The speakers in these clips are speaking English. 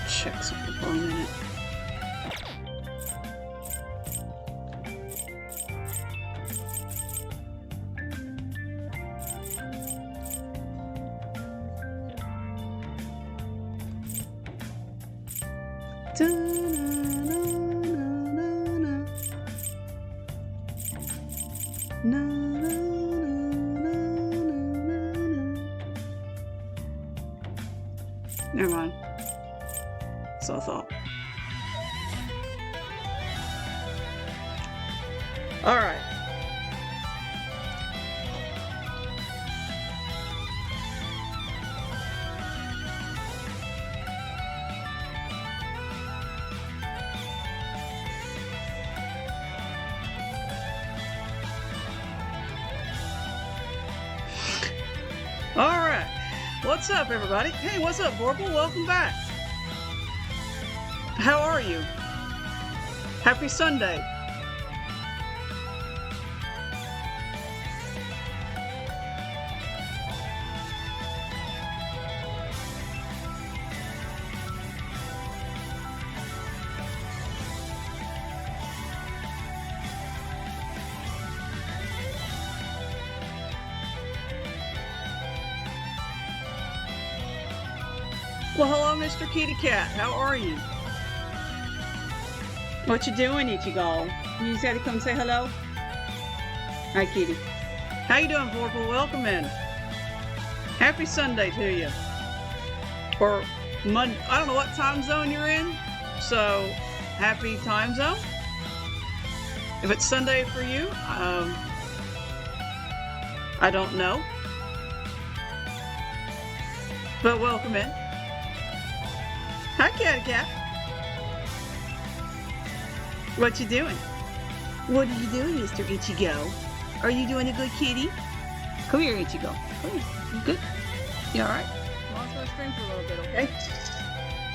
Check something for a minute. Never mind. So I thought. All right. All right. What's up, everybody? Hey, what's up, Vorpal? Welcome back. How are you? Happy Sunday. Well, hello, Mr. Kitty Cat. How are you? What you doing, Ichigo? You just had to come say hello? Hi, Kitty. How you doing, Vorpal? Welcome in. Happy Sunday to you. Or Monday. I don't know what time zone you're in, so happy time zone. If it's Sunday for you, I don't know. But welcome in. Hi, Catty Cat. What you doing? What are you doing, Mr. Ichigo? Are you doing a good kitty? Come here, Ichigo. Come here. You good? You alright? Mom's gonna stream for a little bit, okay?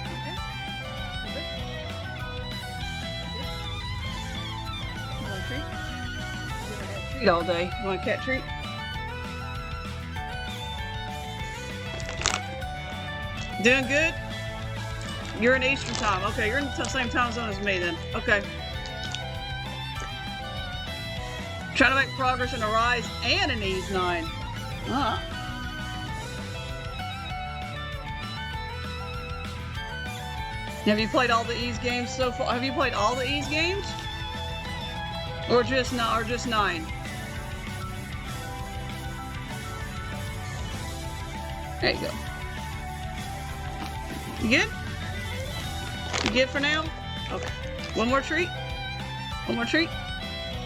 Okay? You good? You want a treat? You haven't had a treat all day. You want a cat treat? Doing good? You're in Eastern time. Okay, you're in the same time zone as me then. Okay. Trying to make progress in a Rise and an Ease 9. Have you played all the Ease games so far? Have you played all the Ease games? Or just 9? There you go. You good? You good for now? Okay. One more treat? One more treat?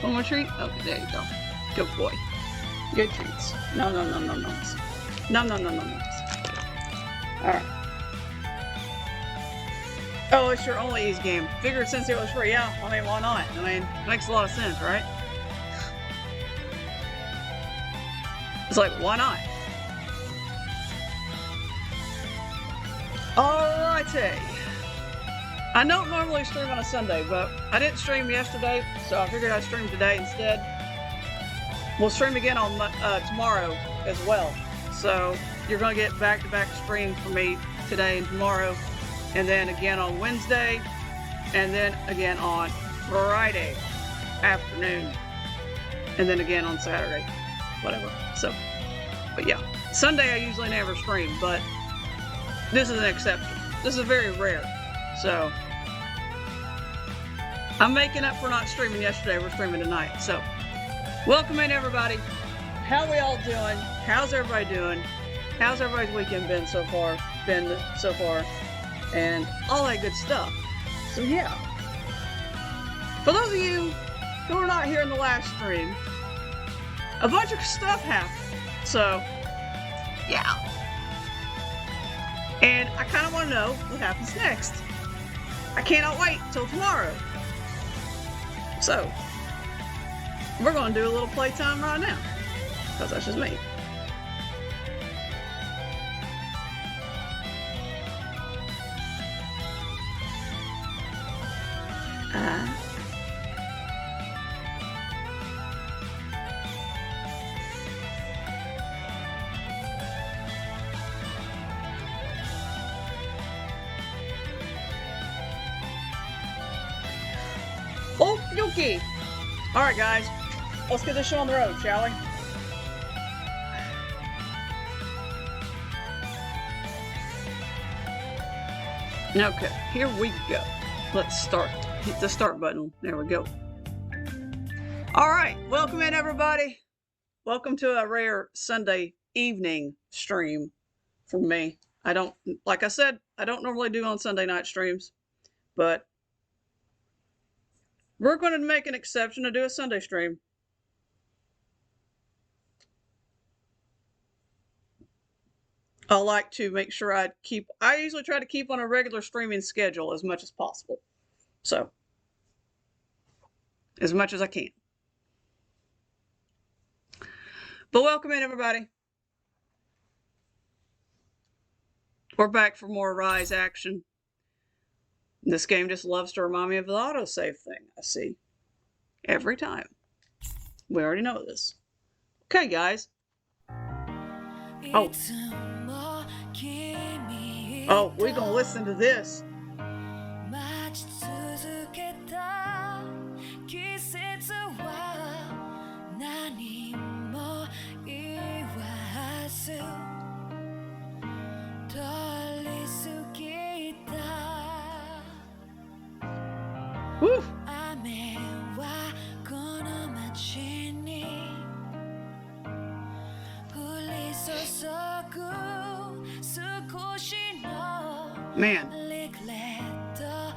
One more treat? Okay, there you go. Good boy. Good treats. No. No. Alright. Oh, it's your only Ease game. Figured since it was free, yeah. I mean, why not? I mean, it makes a lot of sense, right? It's like, why not? Alrighty. I don't normally stream on a Sunday, but I didn't stream yesterday, so I figured I'd stream today instead. We'll stream again on tomorrow as well. So you're going to get back-to-back streams from me today and tomorrow, and then again on Wednesday, and then again on Friday afternoon, and then again on Saturday, whatever. So, but yeah, Sunday I usually never stream, but this is an exception. This is very rare. So, I'm making up for not streaming yesterday. We're streaming tonight. So, welcome in everybody. How we all doing? How's everybody doing? How's everybody's weekend been so far? And all that good stuff. So yeah. For those of you who are not here in the last stream, a bunch of stuff happened. So, yeah. And I kind of want to know what happens next. I cannot wait till tomorrow. So, we're going to do a little playtime right now. Because that's just me. Okie dokie. Alright guys, let's get this show on the road, shall we? Okay, here we go. Let's start. Hit the start button. There we go. Alright, welcome in everybody. Welcome to a rare Sunday evening stream from me. Like I said, I don't normally do on Sunday night streams, but we're going to make an exception to do a Sunday stream. I like to make sure I usually try to keep on a regular streaming schedule as much as possible. So, as much as I can. But welcome in everybody. We're back for more Rise action. This game just loves to remind me of the autosave thing I see every time. We already know this. Okay, guys. Oh, we're gonna listen to this. Woo. Man,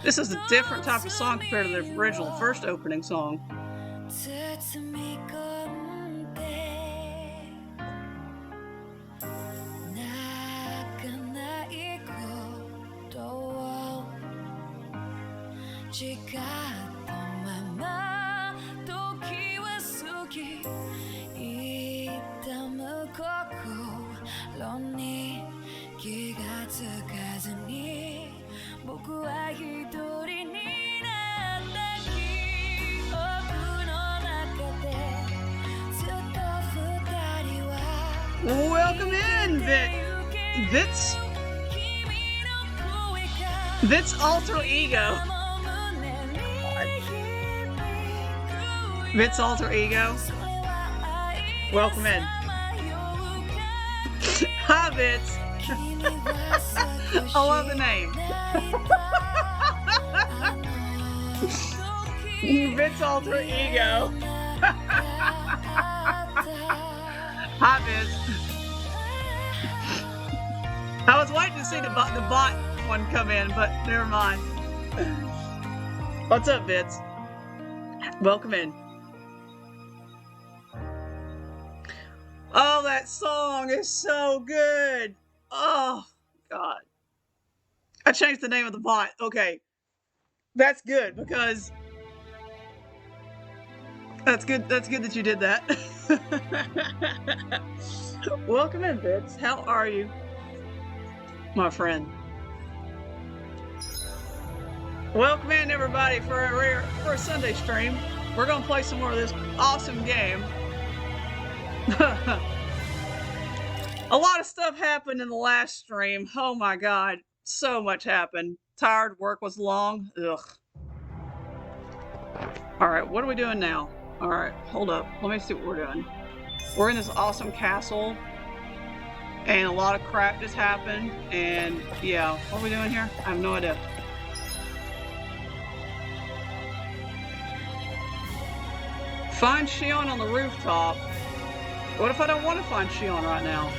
this is a different type of song compared to the original first opening song. Welcome in, Vit's alter ego. Vit's alter ego. Welcome in. Hi, Vince. I love the name. Vince alter ego. Hi, Vince. I was waiting to see the bot one come in, but never mind. What's up, Vince? Welcome in. Oh, that song is so good. Oh, God. I changed the name of the bot. Okay. That's good because that's good that you did that. Welcome in, Vince. How are you, my friend? Welcome in, everybody, for a Sunday stream. We're gonna play some more of this awesome game. A lot of stuff happened in the last stream. Oh my God, so much happened. Tired, work was long. Ugh. All right, what are we doing now? All right, hold up. Let me see what we're doing. We're in this awesome castle, and a lot of crap just happened. And yeah, what are we doing here? I have no idea. Find Shion on the rooftop. What if I don't want to find Shion right now?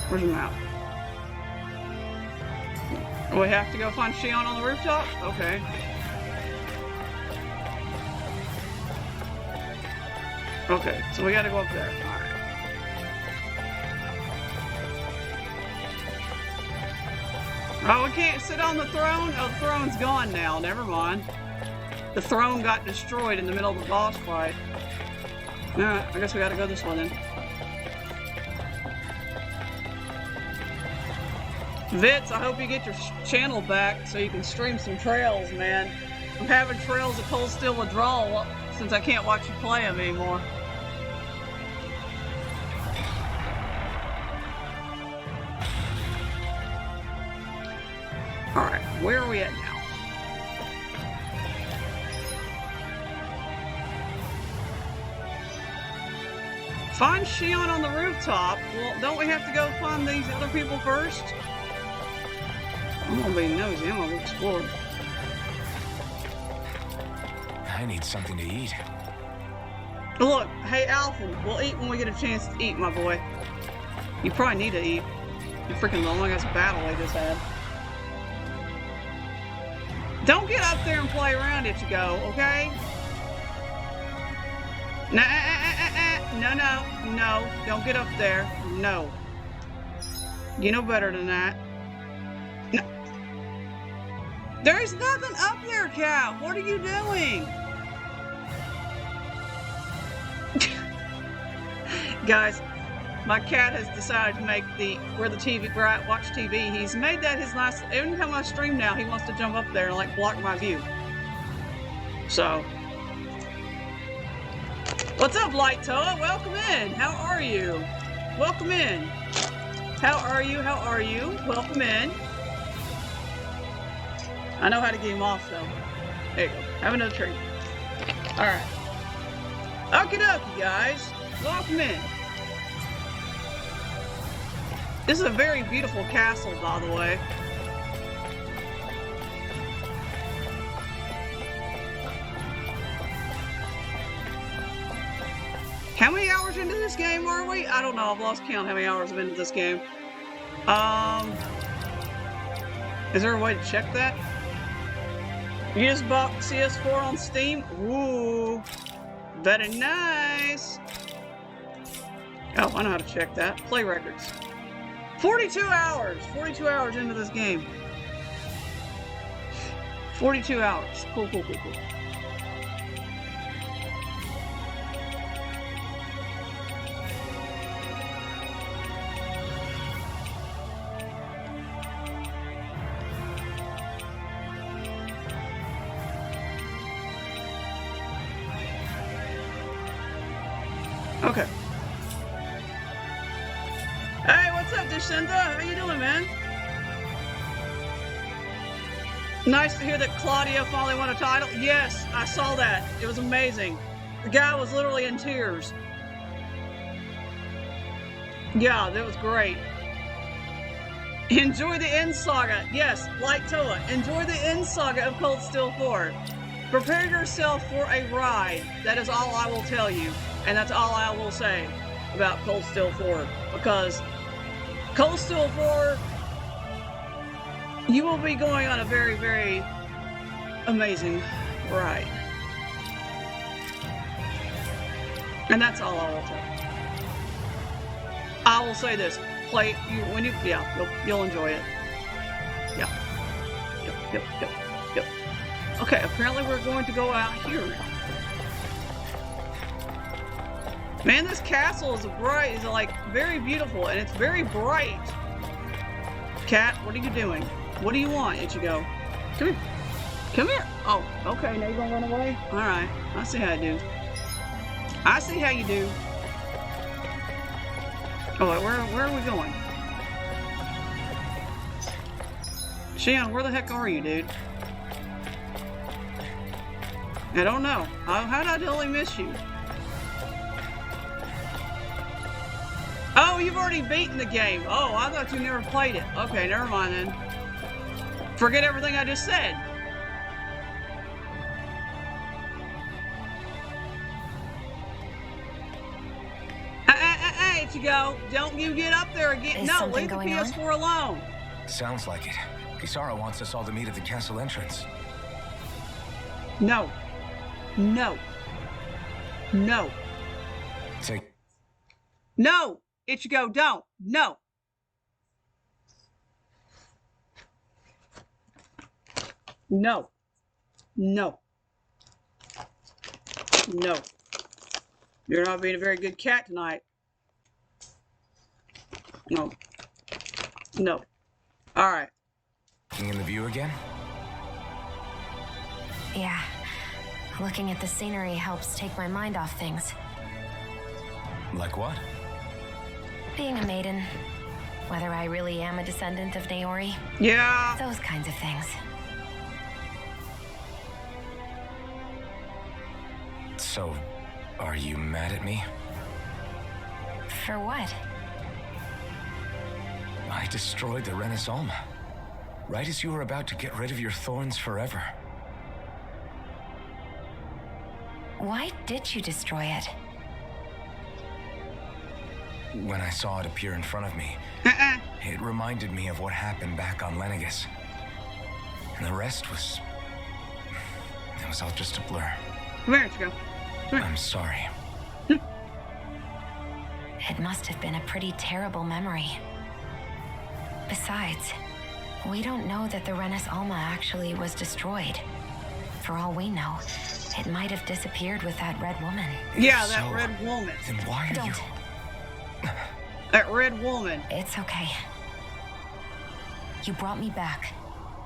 Where's the map? We have to go find Shion on the rooftop? Okay. Okay, so we gotta go up there. Alright. Oh, we can't sit on the throne? Oh, the throne's gone now. Never mind. The throne got destroyed in the middle of the boss fight. Alright, I guess we gotta go this way then. Vitz, I hope you get your channel back so you can stream some trails, man. I'm having trails of Cold Steel withdrawal since I can't watch you play them anymore. Alright, where are we at now? Find Shion on the rooftop. Well, don't we have to go find these other people first? I'm gonna be nosy, I'm gonna explore. I need something to eat. Look, hey Alpha, we'll eat when we get a chance to eat, my boy. You probably need to eat. You freaking long ass battle I just had. Don't get up there and play around it, you go, okay? No, don't get up there. No. You know better than that. No. There's nothing up there, Cat. What are you doing? Guys, my cat has decided to make where the TV, where I watch TV, he's made that his last, every time I stream now, he wants to jump up there and like block my view. So. What's up, Light Toa? Welcome in. How are you? Welcome in. How are you? How are you? Welcome in. I know how to get him off, though. There you go. Have another treat. Alright. Okie dokie, guys. Welcome in. This is a very beautiful castle, by the way. How many hours into this game are we? I don't know. I've lost count how many hours I've been into this game. Is there a way to check that? You just bought Ch.4 on Steam? Ooh. Very nice. Oh, I know how to check that. Play records. 42 hours! 42 hours into this game. 42 hours. Cool. Okay. Hey, what's up, Deshinda? How you doing, man? Nice to hear that Claudia finally won a title. Yes, I saw that. It was amazing. The guy was literally in tears. Yeah, that was great. Enjoy the end saga. Yes, like Toa. Enjoy the end saga of Cold Steel 4. Prepare yourself for a ride. That is all I will tell you. And that's all I will say about Cold Steel 4. Because Cold Steel 4, you will be going on a very, very amazing ride. And that's all I will tell you. I will say this. Play when you you'll enjoy it. Yeah. Yep. Okay, apparently we're going to go out here. Man, this castle is like very beautiful and it's very bright. Cat, what are you doing? What do you want, Ichigo? Come here. Come here. Oh, okay, now you're gonna run away? Alright. I see how you do. I see how you do. Oh, where are we going? Shion, where the heck are you, dude? I don't know. How did I totally miss you? Oh, you've already beaten the game. Oh, I thought you never played it. Okay, never mind then. Forget everything I just said. Ichigo, don't you get up there again. No, leave the PS4 alone. Sounds like it. Kisara wants us all to meet at the castle entrance. No. Take. No, Ichigo, don't. No. You're not being a very good cat tonight. No. All right. Looking in the view again? Yeah. Looking at the scenery helps take my mind off things. Like what? Being a maiden. Whether I really am a descendant of Naori. Yeah. Those kinds of things. So, are you mad at me? For what? I destroyed the Renaissance, right as you were about to get rid of your thorns forever. Why did you destroy it? When I saw it appear in front of me, it reminded me of what happened back on Lenegus. And the rest was... it was all just a blur. Come here, Ichigo. Come here. I'm sorry. It must have been a pretty terrible memory. Besides, we don't know that the Renis Alma actually was destroyed. For all we know, it might have disappeared with that red woman. Yeah, that red woman. Then why are you... That red woman. It's okay. You brought me back.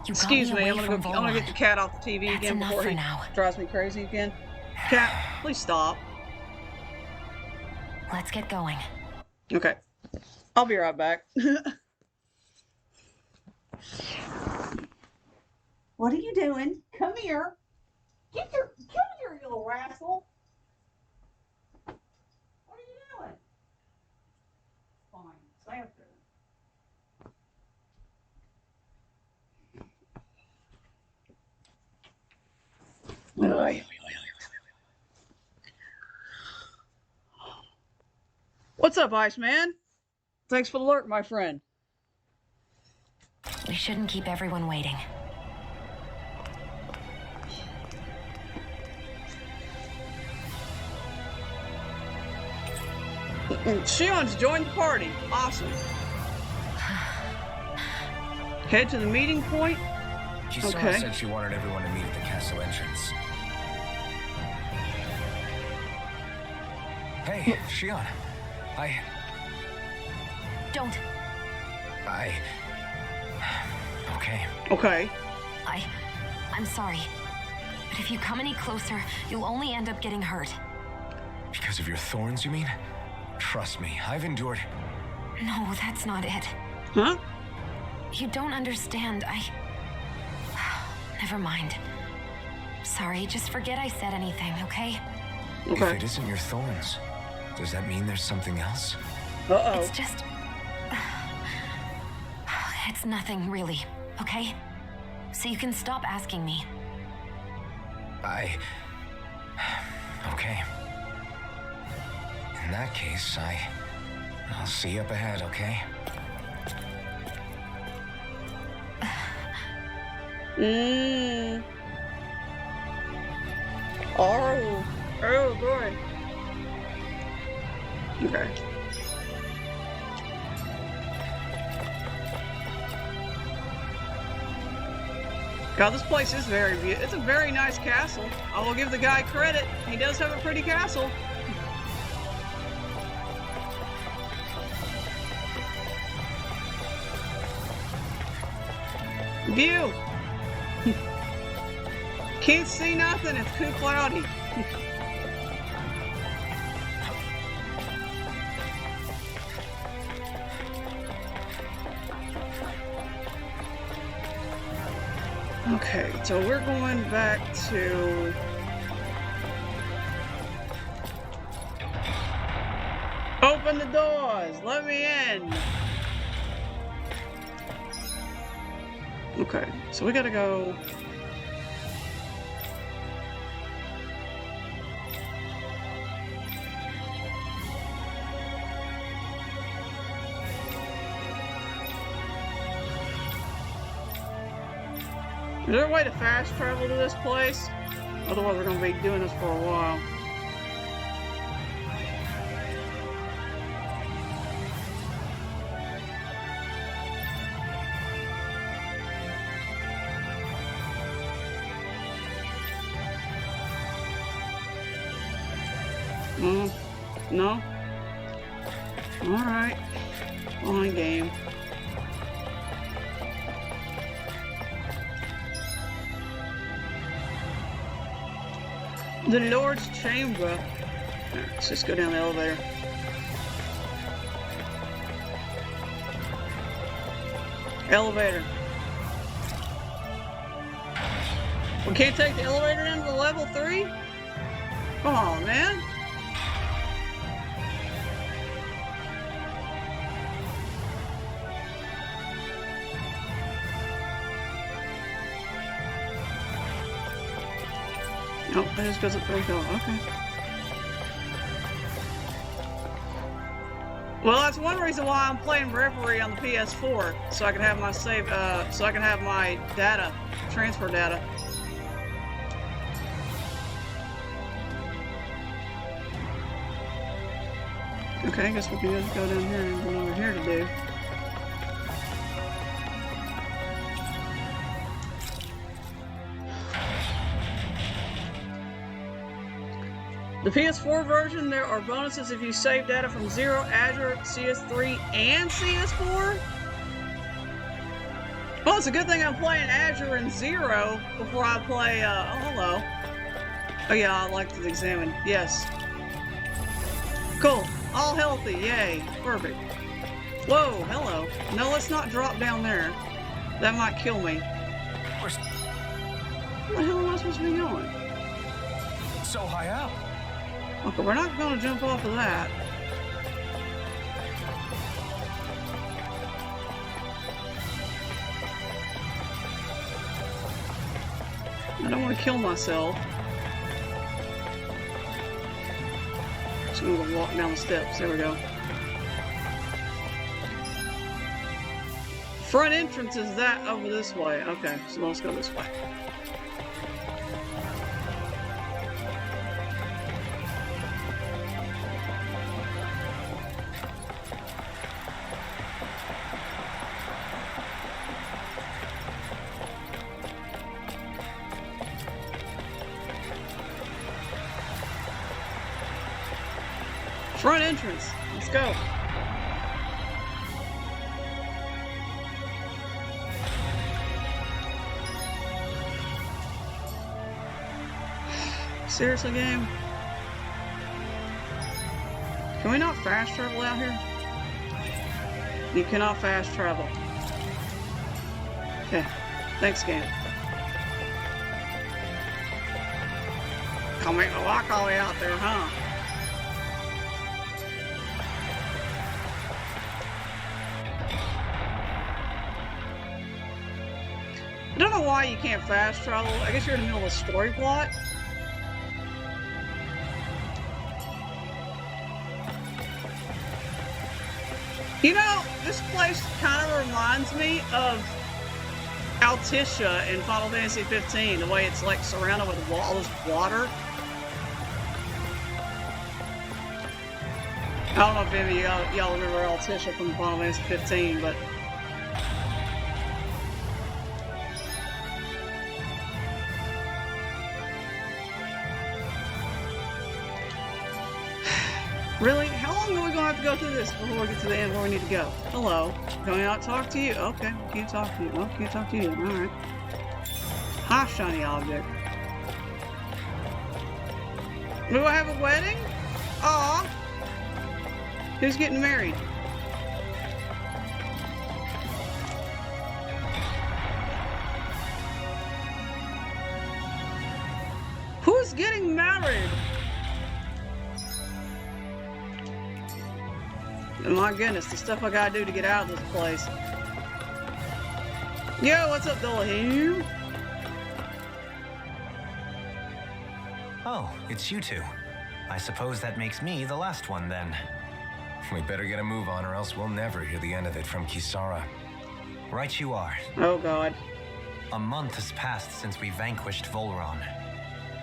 You Excuse got me me, away I'm gonna get the cat off the TV again before he drives me crazy again. Cat, please stop. Let's get going. Okay. I'll be right back. What are you doing? Come here. Come here, you little rascal. What are you doing? Fine. Stay up there. What's up, Iceman? Thanks for the alert, my friend. We shouldn't keep everyone waiting. Shion's joined the party. Awesome. Head to the meeting point. Kisara said she wanted everyone to meet at the castle entrance. Hey, Shion. Don't. Okay. I'm sorry. But if you come any closer, you'll only end up getting hurt. Because of your thorns, you mean? Trust me, I've endured... No, that's not it. Huh? You don't understand. Never mind. Sorry, just forget I said anything, okay? Okay. If it isn't your thorns, does that mean there's something else? Uh-oh. It's just... It's nothing, really, okay? So you can stop asking me. Okay. In that case, I'll see you up ahead, okay? Oh boy. Okay. God, this place is very beautiful. It's a very nice castle. I will give the guy credit. He does have a pretty castle. View. Can't see nothing. It's too cloudy. Okay, so we're going back to... Open the doors! Let me in! Okay, so we gotta go... Is there a way to fast travel to this place? Otherwise we're going to be doing this for a while. No? Alright. Fine game. The Lord's Chamber. Right, let's just go down the elevator. Elevator. We can't take the elevator into the level 3? Come on, man. Nope, that just goes up there. Okay. Well, that's one reason why I'm playing Reverie on the PS4, so I can have my save, so I can have my data, transfer data. Okay, I guess we can just go down here and go over here to do. The PS4 version, there are bonuses if you save data from 0, Azure, CS3, and CS4. Well, it's a good thing I'm playing Azure and 0 before I play, oh, hello. Oh yeah, I like to examine. Yes. Cool. All healthy. Yay. Perfect. Whoa, hello. No, let's not drop down there. That might kill me. Where the hell am I supposed to be going? So high up. Okay, we're not going to jump off of that. I don't want to kill myself. Just going to walk down the steps. There we go. Front entrance is that over this way. Okay, so let's go this way. Front entrance. Let's go. Seriously, game? Can we not fast travel out here? You cannot fast travel. Okay. Thanks, game. Gonna make me walk all the way out there, huh? I don't know why you can't fast travel. I guess you're in the middle of a story plot. You know, this place kind of reminds me of Altissia in Final Fantasy 15, the way it's like surrounded with all this water. I don't know if any of y'all remember Altissia from Final Fantasy 15, but really? How long are we gonna have to go through this before we get to the end where we need to go? Hello. Going out to talk to you? Okay, can't talk to you. Oh, can't talk to you. Alright. Hi, shiny object. Do I have a wedding? Aw. Who's getting married? Who's getting married? My goodness, the stuff I gotta do to get out of this place. Yo, what's up, Dolahim? Oh, it's you two. I suppose that makes me the last one then. We better get a move on or else we'll never hear the end of it from Kisara. Right you are. Oh god. A month has passed since we vanquished Volron.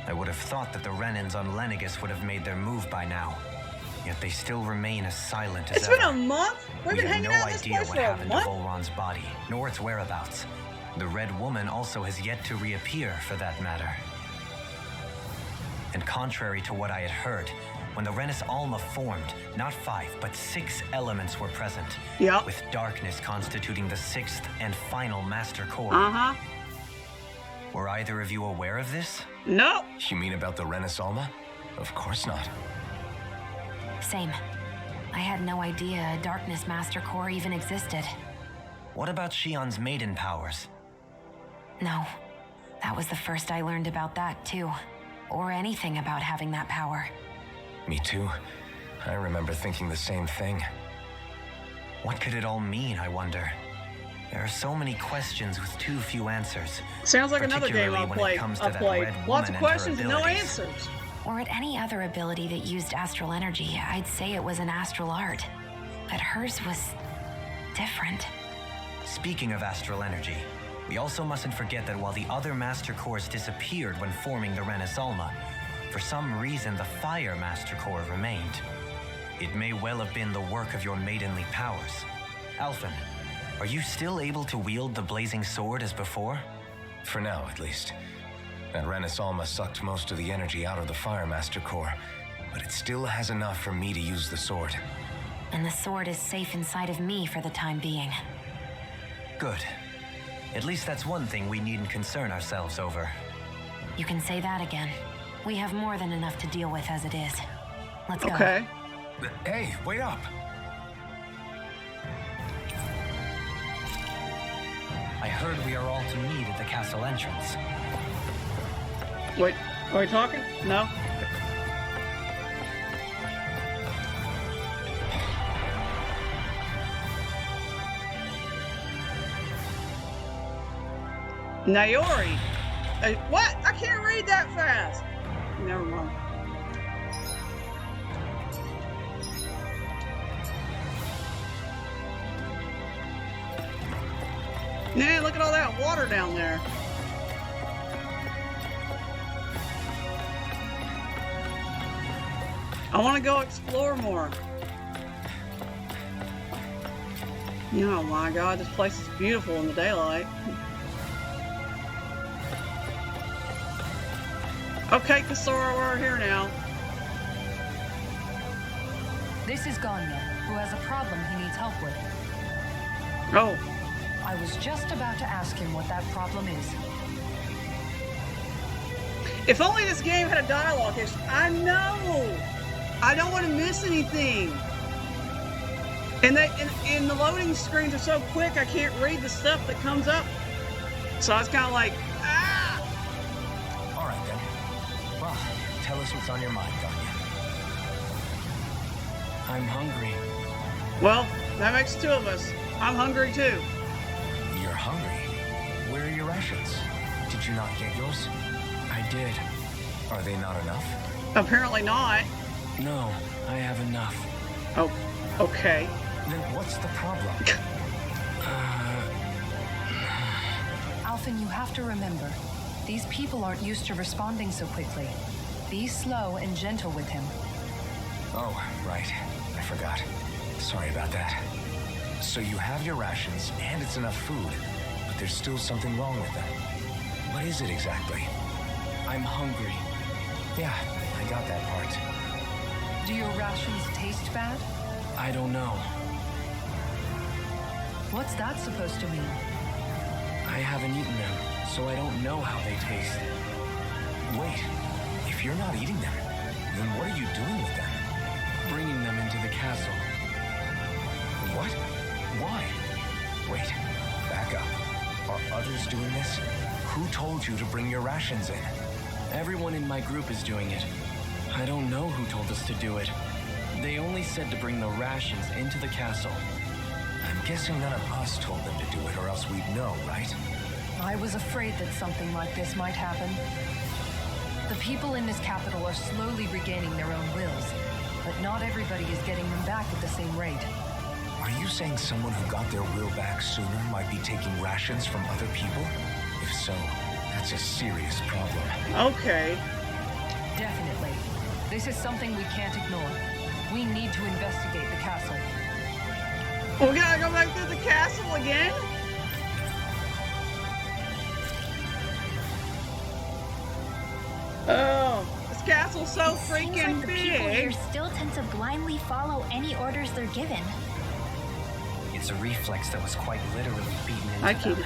I would have thought that the Renans on Lenegis would have made their move by now. Yet they still remain as silent as It's ever. been a month? We've been hanging out in this place for a month? We have no idea what happened to Volron's body, nor its whereabouts. The Red Woman also has yet to reappear, for that matter. And contrary to what I had heard, when the Renis Alma formed, not 5, but 6 elements were present. Yep. With darkness constituting the 6th and final master core. Uh-huh. Were either of you aware of this? Nope. You mean about the Renis Alma? Of course not. Same. I had no idea a Darkness Master Core even existed. What about Shion's maiden powers? No. That was the first I learned about that, too. Or anything about having that power. Me too. I remember thinking the same thing. What could it all mean, I wonder? There are so many questions with too few answers. Sounds like another game I'll particularly when play. it comes to that Red Lots Woman of and her questions and no abilities. answers. Or at any other ability that used astral energy, I'd say it was an astral art. But hers was different. Speaking of astral energy, we also mustn't forget that while the other Master Cores disappeared when forming the Renis Alma, for some reason the Fire Master Core remained. It may well have been the work of your maidenly powers. Alphen, are you still able to wield the blazing sword as before? For now, at least. That Renis Alma sucked most of the energy out of the Fire Master Core, but it still has enough for me to use the sword. And the sword is safe inside of me for the time being. Good. At least that's one thing we needn't concern ourselves over. You can say that again. We have more than enough to deal with as it is. Let's go. Okay. Hey, wait up! I heard we are all to meet at the castle entrance. Wait, are we talking? No? Nayori. What? I can't read that fast. Never mind. Man, look at all that water down there. I want to go explore more. Oh my god, this place is beautiful in the daylight. Okay, Kisara, we're here now. This is Ganya, who has a problem he needs help with. Oh. I was just about to ask him what that problem is. If only this game had a dialogue history. I know! I don't want to miss anything. And the loading screens are so quick I can't read the stuff that comes up. So I was kind of like, ah! Alright then. Well, tell us what's on your mind, Ganya. I'm hungry. Well, that makes two of us. I'm hungry too. You're hungry? Where are your rations? Did you not get yours? I did. Are they not enough? Apparently not. No, I have enough. Oh, okay. Then what's the problem? Alphen, you have to remember, these people aren't used to responding so quickly. Be slow and gentle with him. Oh, right. I forgot. Sorry about that. So you have your rations, and it's enough food, but there's still something wrong with them. What is it exactly? I'm hungry. Yeah, I got that part. Do your rations taste bad? I don't know. What's that supposed to mean? I haven't eaten them, so I don't know how they taste. Wait, if you're not eating them, then what are you doing with them? Bringing them into the castle. What? Why? Wait, back up. Are others doing this? Who told you to bring your rations in? Everyone in my group is doing it. I don't know who told us to do it. They only said to bring the rations into the castle. I'm guessing none of us told them to do it, or else we'd know, right? I was afraid that something like this might happen. The people in this capital are slowly regaining their own wills, but not everybody is getting them back at the same rate. Are you saying someone who got their will back sooner might be taking rations from other people? If so, that's a serious problem. Okay. Definitely. This is something we can't ignore. We need to investigate the castle. We gotta go back to the castle again? Oh, this castle's so Seems freaking like the people here big. still tend to blindly follow any orders they're given. It's a reflex that was quite literally beaten into I them. keep.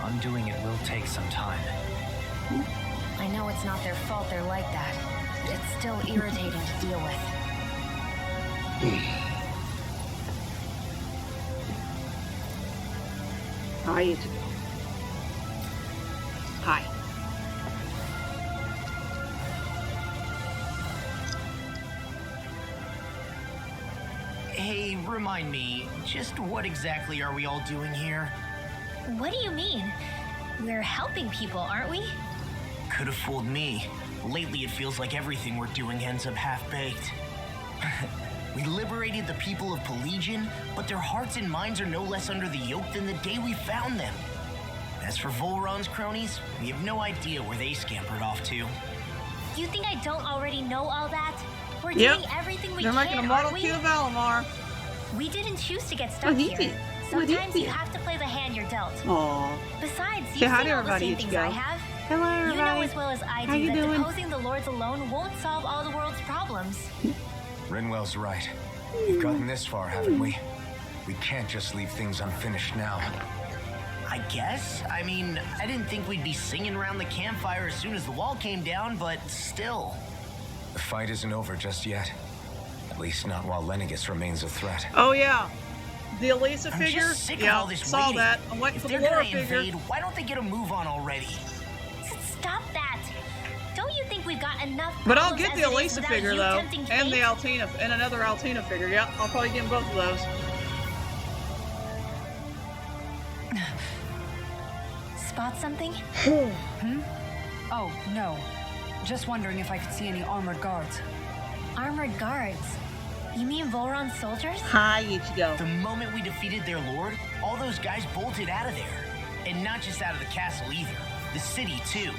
Undoing it will take some time. I know it's not their fault they're like that, but it's still irritating to deal with. Hi, Ichigo. Hi. Hey, remind me, just what exactly are we all doing here? What do you mean? We're helping people, aren't we? Could have fooled me. Lately, it feels like everything we're doing ends up half-baked. We liberated the people of Pelegion, but their hearts and minds are no less under the yoke than the day we found them. As for Volron's cronies, we have no idea where they scampered off to. You think I don't already know all that? We're Yep. doing everything we They're can, making a aren't Model we? Q of Valimar. We didn't choose to get Oh, stuck he here. did. What he Sometimes you did. have to play the hand you're dealt. Aw. Besides, Say you've hi seen to all the everybody, same things I Ichigo. have. Hello, You everybody. know as well as I How do you that doing? deposing the lords alone won't solve all the world's problems. Rinwell's right. We've gotten this far, haven't we? We can't just leave things unfinished now. I guess? I mean, I didn't think we'd be singing around the campfire as soon as the wall came down, but still. The fight isn't over just yet. At least not while Lennigus remains a threat. Oh, yeah. The Elisa I'm figure? just sick Yeah, of all this saw waiting. that. I'm waiting If for they're the Laura gonna figure. invade, why don't they get a move on already? Stop that! Don't you think we've got enough But I'll problems get as the it is Elisa without figure, you though. tempting And the fate? Altina, and another Altina figure. Yeah, I'll probably get both of those. Spot something? Oh, no. Just wondering if I could see any armored guards. Armored guards. You mean Volron's soldiers? Hi, Ichigo. The moment we defeated their lord, all those guys bolted out of there. And not just out of the castle either. The city, too.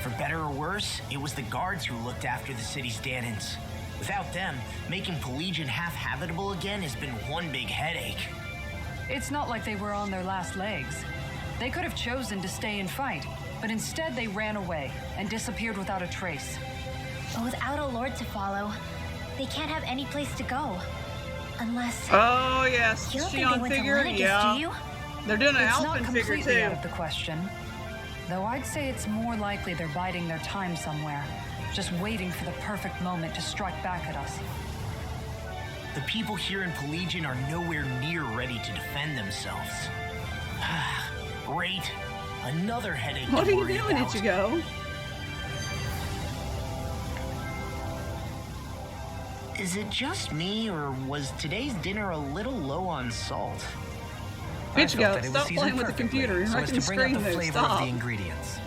For better or worse, it was the guards who looked after the city's Danans. Without them, making Pelegion half-habitable again has been one big headache. It's not like they were on their last legs. They could have chosen to stay and fight, but instead they ran away and disappeared without a trace. But without a lord to follow, they can't have any place to go. Unless... Oh, yes. you don't think they Shion went figure? to Lennigus, Yeah. do you? They're doing an It's not Alphen figure, completely too. out of the question. Though I'd say it's more likely they're biding their time somewhere, just waiting for the perfect moment to strike back at us. The people here in Pelegion are nowhere near ready to defend themselves. Great. Another headache What to are you worry doing, about. Ichigo? Is it just me, or was today's dinner a little low on salt? Here I you felt go. that it was Stop seasoned playing with the perfectly, computer. You're so as making to bring out screen the move. flavor of Stop. the ingredients.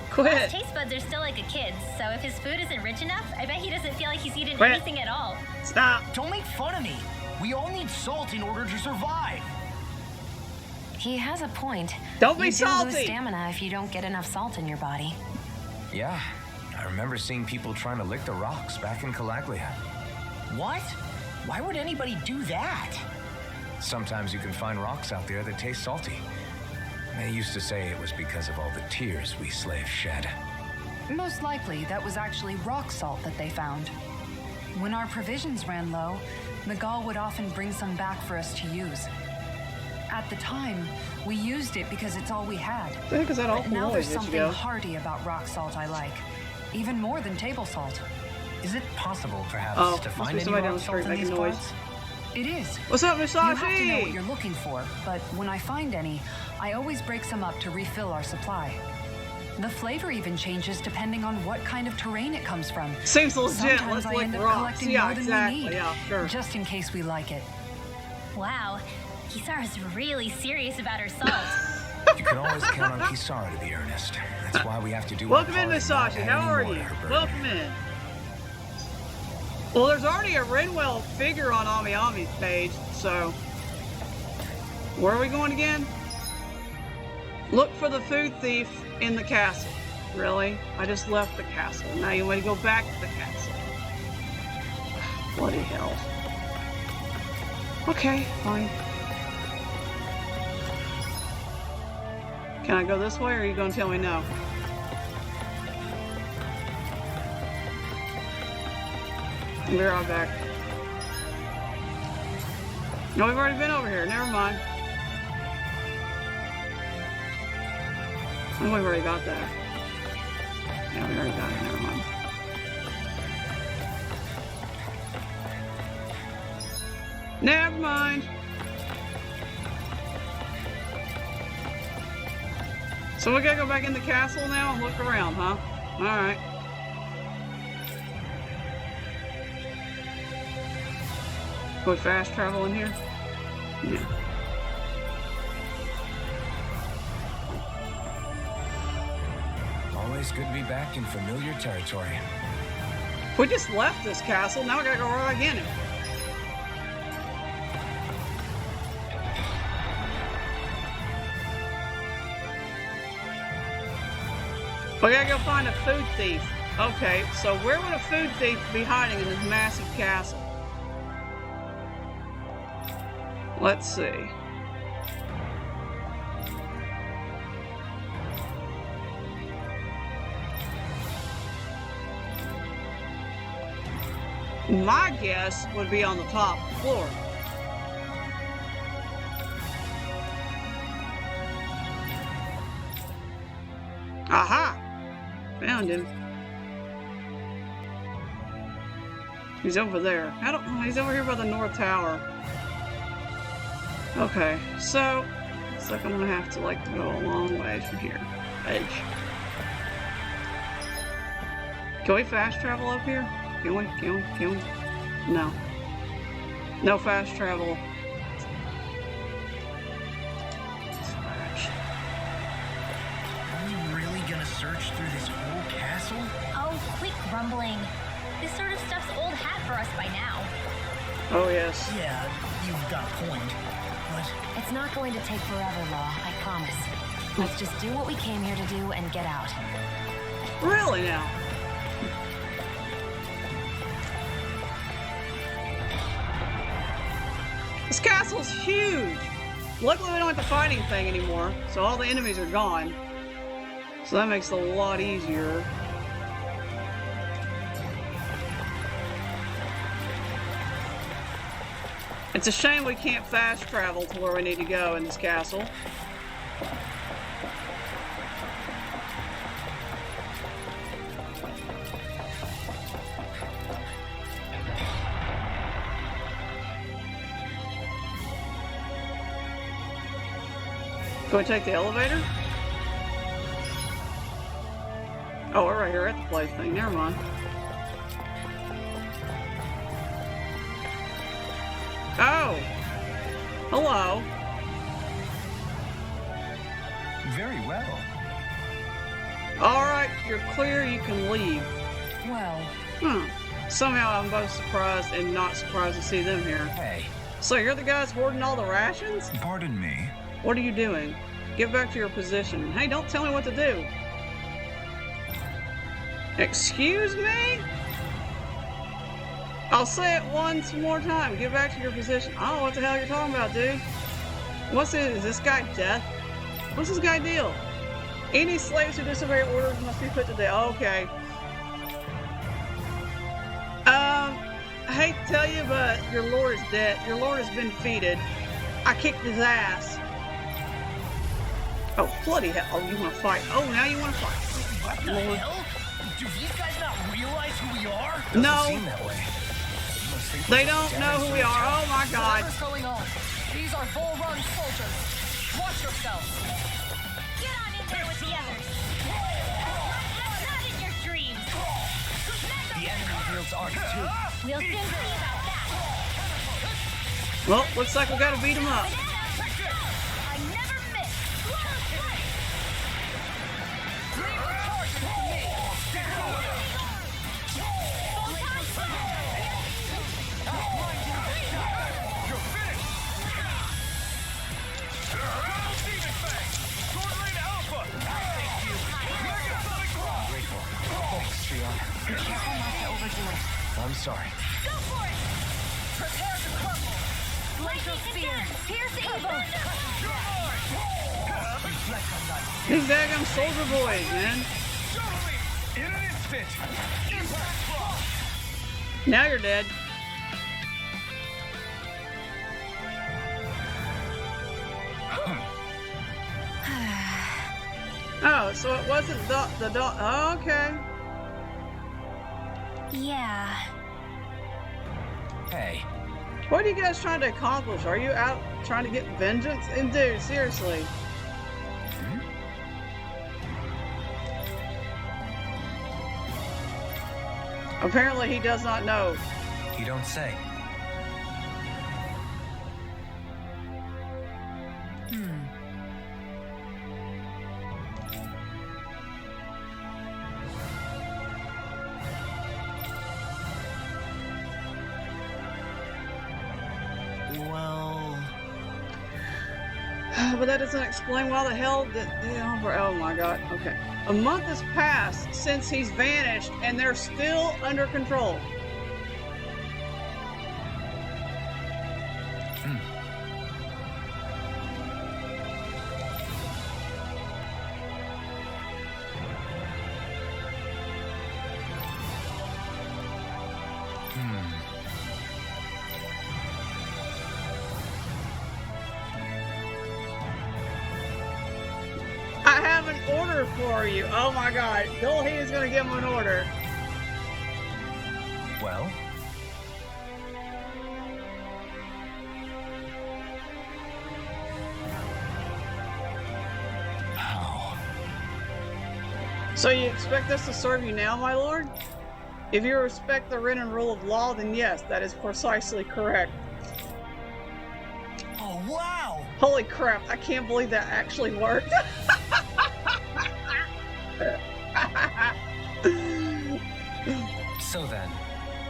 Quit. His taste buds are still like a kid's, so if his food isn't rich enough, I bet he doesn't feel like he's eaten Quit. anything at all. Stop. Don't make fun of me. We all need salt in order to survive. He has a point. Don't be You do salty. lose stamina if you don't get enough salt in your body. Yeah, I remember seeing people trying to lick the rocks back in Calaglia. What? Why would anybody do that? Sometimes you can find rocks out there that taste salty. They used to say it was because of all the tears we slaves shed. Most likely, that was actually rock salt that they found. When our provisions ran low, Miguel would often bring some back for us to use. At the time, we used it because it's all we had. What the heck is that But awful now noise? there's Did you something go? hearty about rock salt I like. Even more than table salt. Is it possible, perhaps, Oh, to must find be any somebody down rock the salt street in these making noise. parts? It is. What's up, You have to know what Musashi? you're looking for, but when I find any, I always break some up to refill our supply. The flavor even changes depending on what kind of terrain it comes from. Seems legit. Sometimes Let's I lick end up rocks. collecting Yeah, more than exactly. we need, Yeah, sure. just in case we like it. Wow, Kisara's really serious about her salt. You can always count on Kisara to be earnest. That's why we have to do Welcome our in, part and not Musashi. add How any are more you? to her burden. Welcome in. Well, there's already a Redwell figure on Ami Ami's page, so where are we going again? Look for the food thief in the castle. Really? I just left the castle. Now you want to go back to the castle. Bloody hell. Okay, fine. Can I go this way, or are you going to tell me no? I'll be right back. No, we've already been over here. Never mind. I think we've already got that. Yeah, we already got it. Never mind. Never mind. So we gotta go back in the castle now and look around, huh? Alright. Can we fast travel in here? Yeah. Always good to be back in familiar territory. We just left this castle, now we gotta go right in it. We gotta go find a food thief. Okay, so where would a food thief be hiding in this massive castle? Let's see. My guess would be on the top floor. Aha! Found him. He's over there. He's over here by the North Tower. Okay, so looks like I'm gonna have to like go a long way from here. Edge. Can we fast travel up here? Can we? Can we? Can we? No. No fast travel. Are you really gonna search through this whole castle? Oh, quit grumbling. This sort of stuff's old hat for us by now. Oh yes. Yeah, you've got a point. But It's not going to take forever, Law, I promise. Let's just do what we came here to do and get out. Really now? This castle's huge! Luckily we don't have the fighting thing anymore, so all the enemies are gone. So that makes it a lot easier. It's a shame we can't fast travel to where we need to go in this castle. Can we take the elevator? Oh, we're right here at the place thing. Never mind. Oh. Hello. Very well. Alright, you're clear, you can leave. Well, Somehow I'm both surprised and not surprised to see them here. Hey. So you're the guys hoarding all the rations? Pardon me. What are you doing? Get back to your position. Hey, don't tell me what to do. Excuse me? I'll say it once more time. Get back to your position. I don't know what the hell you're talking about, dude. What's it? Is this guy deaf? What's this guy deal? Any slaves who disobey orders must be put to death. Okay. I hate to tell you, but your lord is dead. Your lord has been defeated. I kicked his ass. Oh, bloody hell. Oh, you want to fight. Oh, now you want to fight. What the hell? Do these guys not realize who we are? No. Seem that way. They don't know who we are. Oh my god. whatever's going on, these are Bull Run soldiers. Watch yourselves. Get on in there with the others. Not in your dreams. The enemy wields arms too. We'll soon see about that. Well, looks like we gotta beat him up. I never miss. Careful not to overdo it. I'm sorry. Go for it. Prepare to crumble. Lightning spear. Pierce evil. These daggum soldier boys, man. In an instant. Now you're dead. Oh, so it wasn't the dog. Oh, okay. Yeah. Hey. What are you guys trying to accomplish? Are you out trying to get vengeance? And dude, seriously. Apparently he does not know. You don't say. Well, But that doesn't explain why the hell that. Oh my god. Okay. A month has passed since he's vanished, and they're still under control. I have an order for you. Oh my god. He is going to give him an order. Well, how? So you expect us to serve you now, my lord? If you respect the written rule of law, then yes, that is precisely correct. Oh, wow! Holy crap, I can't believe that actually worked. so then,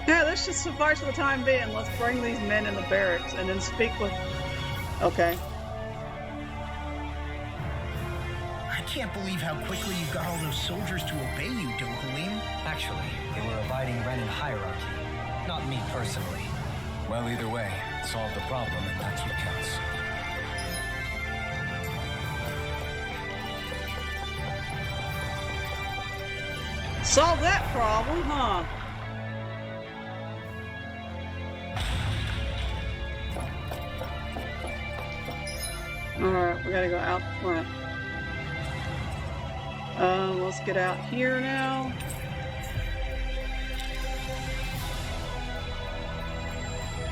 Yeah, this should suffice for the time being. Let's bring these men in the barracks and then speak with... Okay. I can't believe how quickly you got all those soldiers to obey you, Dohalim. actually, they were abiding Renan hierarchy, not me personally. Well, either way, solve the problem, and that's what counts. Solve that problem, huh? Alright, we gotta go out front. Let's get out here now.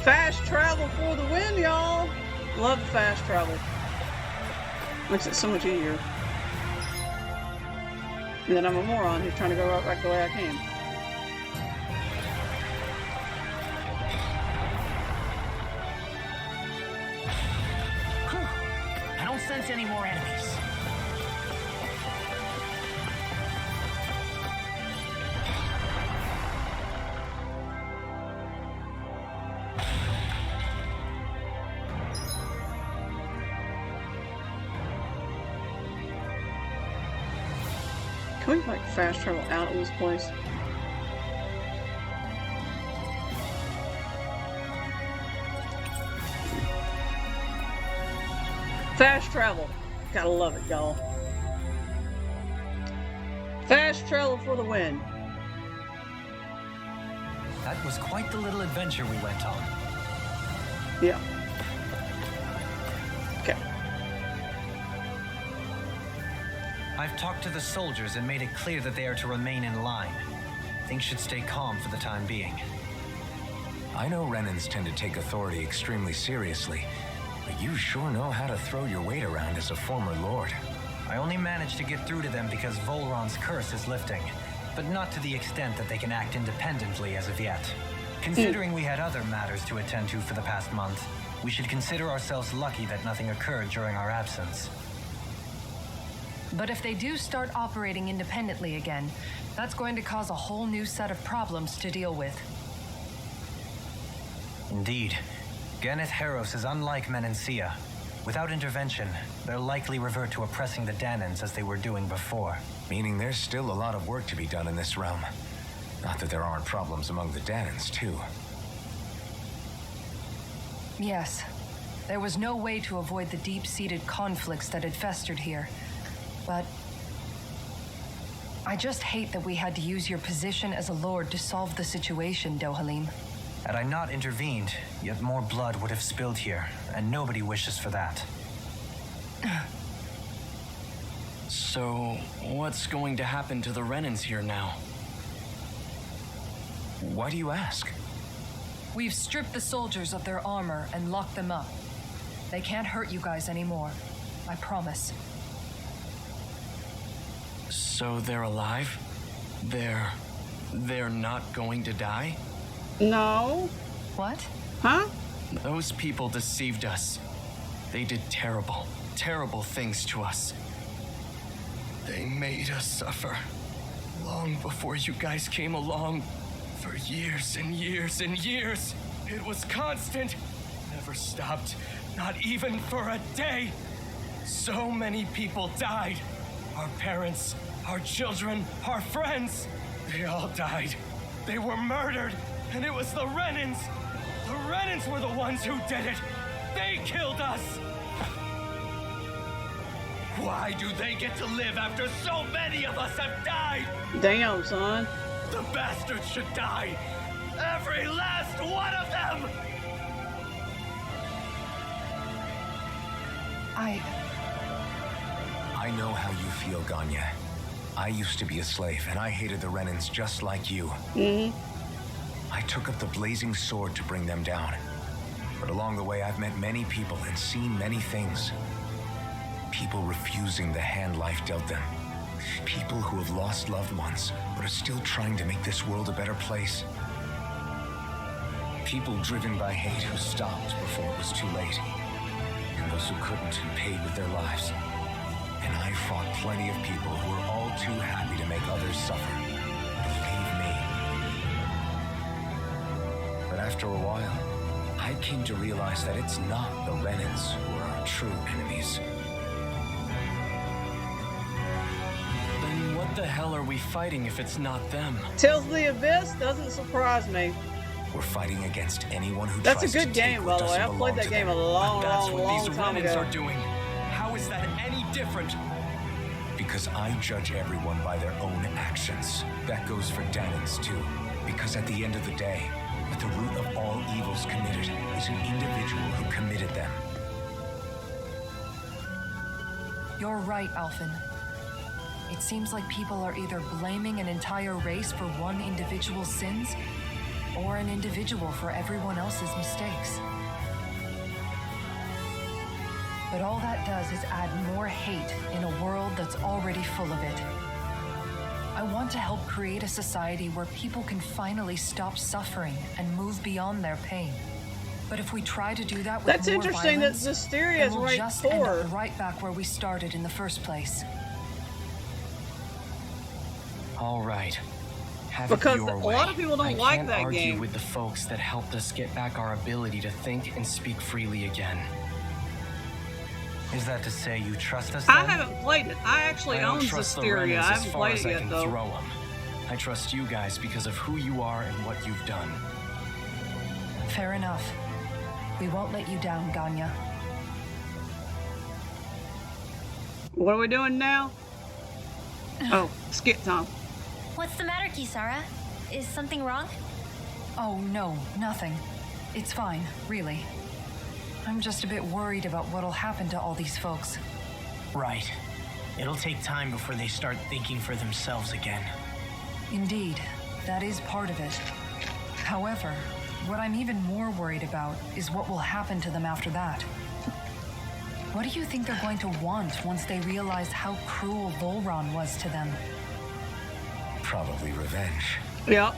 Fast travel for the win, y'all! Love the fast travel. Makes it so much easier. And then I'm a moron who's trying to go right back the way I came. sense any more enemies. Can we like fast travel out of this place? Fast travel. Gotta love it, y'all. Fast travel for the win. That was quite the little adventure we went on. Yeah. Okay. I've talked to the soldiers and made it clear that they are to remain in line. Things should stay calm for the time being. I know Renans tend to take authority extremely seriously, but you sure know how to throw your weight around as a former lord. I only managed to get through to them because Volron's curse is lifting, but not to the extent that they can act independently as of yet. Considering we had other matters to attend to for the past month, we should consider ourselves lucky that nothing occurred during our absence. But if they do start operating independently again, that's going to cause a whole new set of problems to deal with. Indeed. Ganeth Heros is unlike Menancia. Without intervention, they'll likely revert to oppressing the Danans as they were doing before. Meaning there's still a lot of work to be done in this realm. Not that there aren't problems among the Danans, too. Yes. There was no way to avoid the deep-seated conflicts that had festered here. But I just hate that we had to use your position as a lord to solve the situation, Dohalim. Had I not intervened, yet more blood would have spilled here, and nobody wishes for that. So, what's going to happen to the Renans here now? Why do you ask? We've stripped the soldiers of their armor and locked them up. They can't hurt you guys anymore. I promise. So they're alive? They're not going to die? No. What? Huh? Those people deceived us. They did terrible, terrible things to us. They made us suffer. Long before you guys came along. For years and years and years. It was constant. Never stopped. Not even for a day. So many people died. Our parents, our children, our friends. They all died. They were murdered. And it was the Renans! The Renans were the ones who did it! They killed us! Why do they get to live after so many of us have died? Damn, son. The bastards should die! Every last one of them! I know how you feel, Ganya. I used to be a slave, and I hated the Renans just like you. I took up the blazing sword to bring them down. But along the way, I've met many people and seen many things. People refusing the hand life dealt them. People who have lost loved ones, but are still trying to make this world a better place. People driven by hate who stopped before it was too late. And those who couldn't who paid with their lives. And I fought plenty of people who were all too happy to make others suffer. Believe me. But after a while, I came to realize that it's not the Renans who are our true enemies. Then what the hell are we fighting if it's not them? Tales of the Abyss doesn't surprise me. We're fighting against anyone who That's a tries to good take game, what by the way. I doesn't played belong that to game them. a long, That's long, what long these time Renans ago. are doing. How is that any different? Because I judge everyone by their own actions. That goes for Danans too. Because at the end of the day, at the root of all evils committed is an individual who committed them. You're right, Alphen. It seems like people are either blaming an entire race for one individual's sins, or an individual for everyone else's mistakes. But all that does is add more hate in a world that's already full of it. I want to help create a society where people can finally stop suffering and move beyond their pain. But if we try to do that with That's more interesting that violence, Zisteria then is we'll right just for. end up right back where we started in the first place. All right. Have it Because your a way. lot of people don't like can't that argue game. with the folks that helped us get back our ability to think and speak freely again. Is that to say you trust us I then? haven't played it. I actually I don't own trust the Zisteria. Renans I as haven't far played as it I yet, can though. throw them. I trust you guys because of who you are and what you've done. Fair enough. We won't let you down, Ganya. What are we doing now? Oh, skip time. What's the matter, Kisara? Is something wrong? Oh, no, nothing. It's fine, really. I'm just a bit worried about what'll happen to all these folks. Right. It'll take time before they start thinking for themselves again. Indeed, that is part of it. However, what I'm even more worried about is what will happen to them after that. What do you think they're going to want once they realize how cruel Volron was to them? Probably revenge. Yep.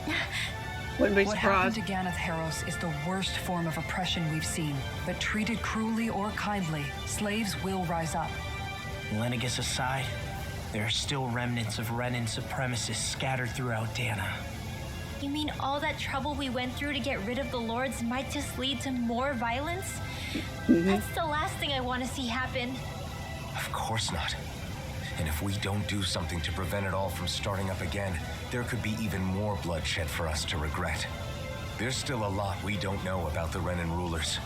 Wouldn't be What happened surprised. to Ganath Haros is the worst form of oppression we've seen, but treated cruelly or kindly, slaves will rise up. Lenegus aside, there are still remnants of Renan supremacists scattered throughout Dana. You mean all that trouble we went through to get rid of the lords might just lead to more violence? That's the last thing I want to see happen. Of course not. And if we don't do something to prevent it all from starting up again, there could be even more bloodshed for us to regret. There's still a lot we don't know about the Renan rulers.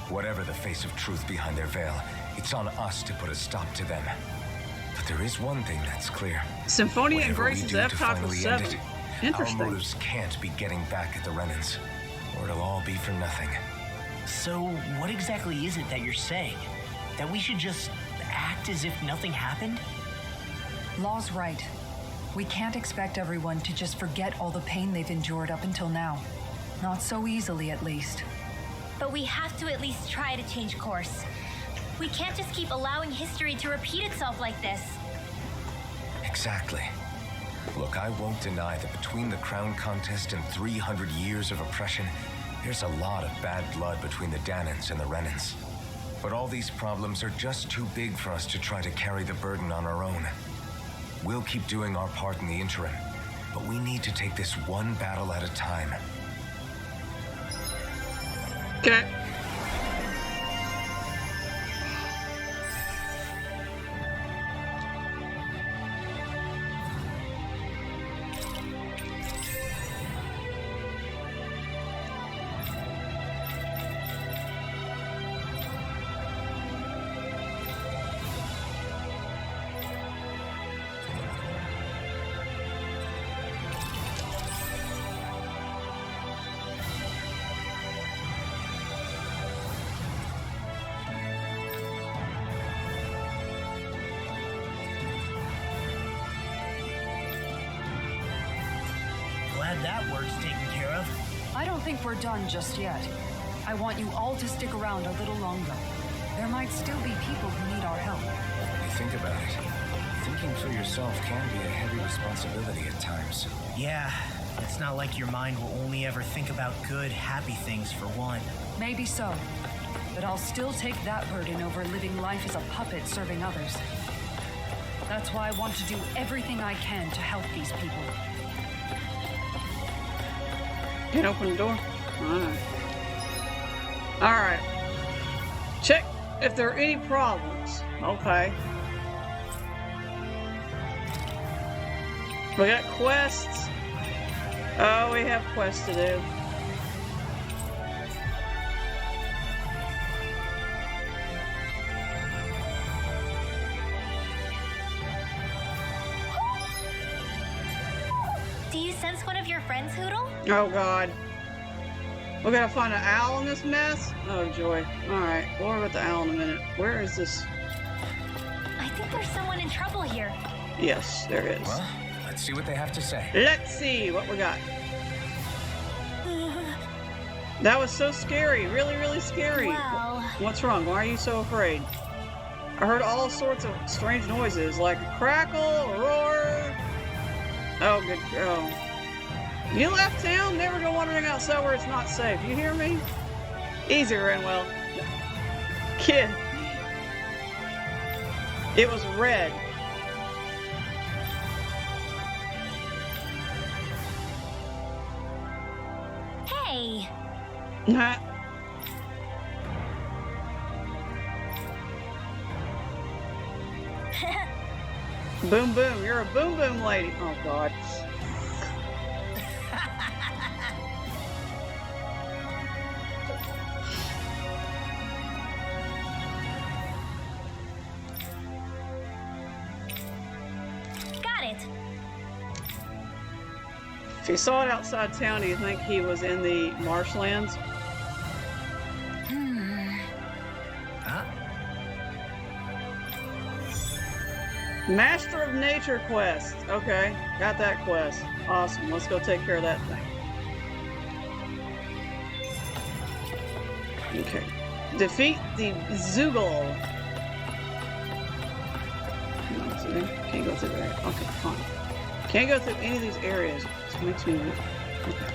Whatever the face of truth behind their veil, it's on us to put a stop to them. But there is one thing that's clear. Symphonia and Whatever we Grace's do to F-Top finally was end 7. it, Interesting. our motives can't be getting back at the Renans, or it'll all be for nothing. So, what exactly is it that you're saying? That we should just act as if nothing happened? Law's right. We can't expect everyone to just forget all the pain they've endured up until now. Not so easily, at least. But we have to at least try to change course. We can't just keep allowing history to repeat itself like this. Exactly. Look, I won't deny that between the crown contest and 300 years of oppression, there's a lot of bad blood between the Danans and the Renans. But all these problems are just too big for us to try to carry the burden on our own. We'll keep doing our part in the interim, but we need to take this one battle at a time. Okay. Glad that work's taken care of. I don't think we're done just yet. I want you all to stick around a little longer. There might still be people who need our help. You think about it. Thinking for yourself can be a heavy responsibility at times. Yeah, it's not like your mind will only ever think about good, happy things for one. Maybe so. But I'll still take that burden over living life as a puppet serving others. That's why I want to do everything I can to help these people. Can't open the door. Alright. Check if there are any problems. Okay. We got quests. Oh, we have quests to do. Do you sense one of your friends, Hootle? Oh god. We gotta find an owl in this mess? Oh joy. Alright, we'll worry about the owl in a minute. Where is this? I think there's someone in trouble here. Yes, there is. Well, let's see what they have to say. Let's see what we got. That was so scary. Really, really scary. Well, What's wrong? Why are you so afraid? I heard all sorts of strange noises, like a crackle, a roar. Oh, good girl. You left town? Never go wandering outside where it's not safe. You hear me? Easy, Renwell. Kid. It was red. Hey. Huh? Boom boom, you're a boom boom lady. Oh god. Got it. If you saw it outside town, do you think he was in the marshlands? Huh? Master of Nature quest. Okay, got that quest. Awesome. Let's go take care of that thing. Okay. Defeat the Zoogle. Can't go through there. Okay, fine. Can't go through any of these areas. It makes me... Okay.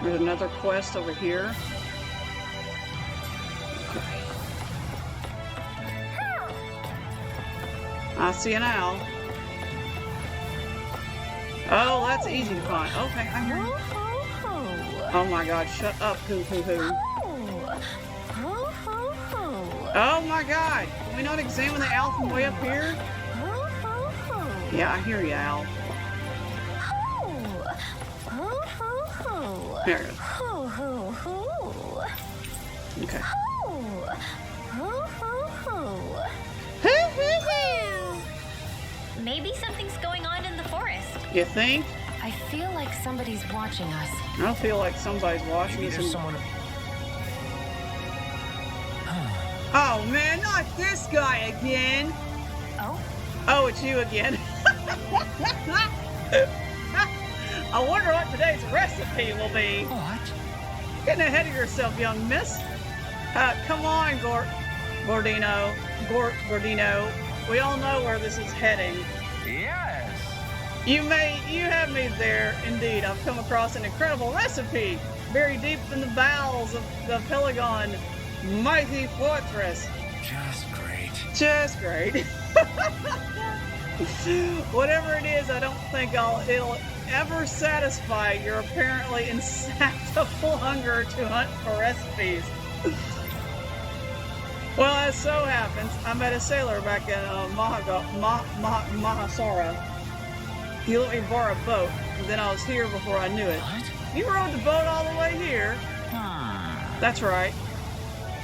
There's another quest over here. Okay. I see an owl. Oh, that's easy to find. Okay, I hear you. Oh my god, shut up, hoo hoo hoo. Oh my god, can we not examine the owl from way up here? Yeah, I hear you, owl. There it is. Okay. Maybe something's going on in the forest. You think? I feel like somebody's watching us. I don't feel like somebody's watching Maybe us. there's someone. Oh man, not this guy again. Oh? Oh, it's you again. I wonder what today's recipe will be. What? Getting ahead of yourself, young miss. Come on, Gordino. We all know where this is heading. Yes. You have me there. Indeed, I've come across an incredible recipe buried deep in the bowels of the Pelegion mighty fortress. Just great. Just great. Whatever it is, I don't think it'll ever satisfy your apparently insatiable hunger to hunt for recipes. Well, as so happens, I met a sailor back in Mahasara. He let me borrow a boat, and then I was here before I knew it. What? You rode the boat all the way here. That's right.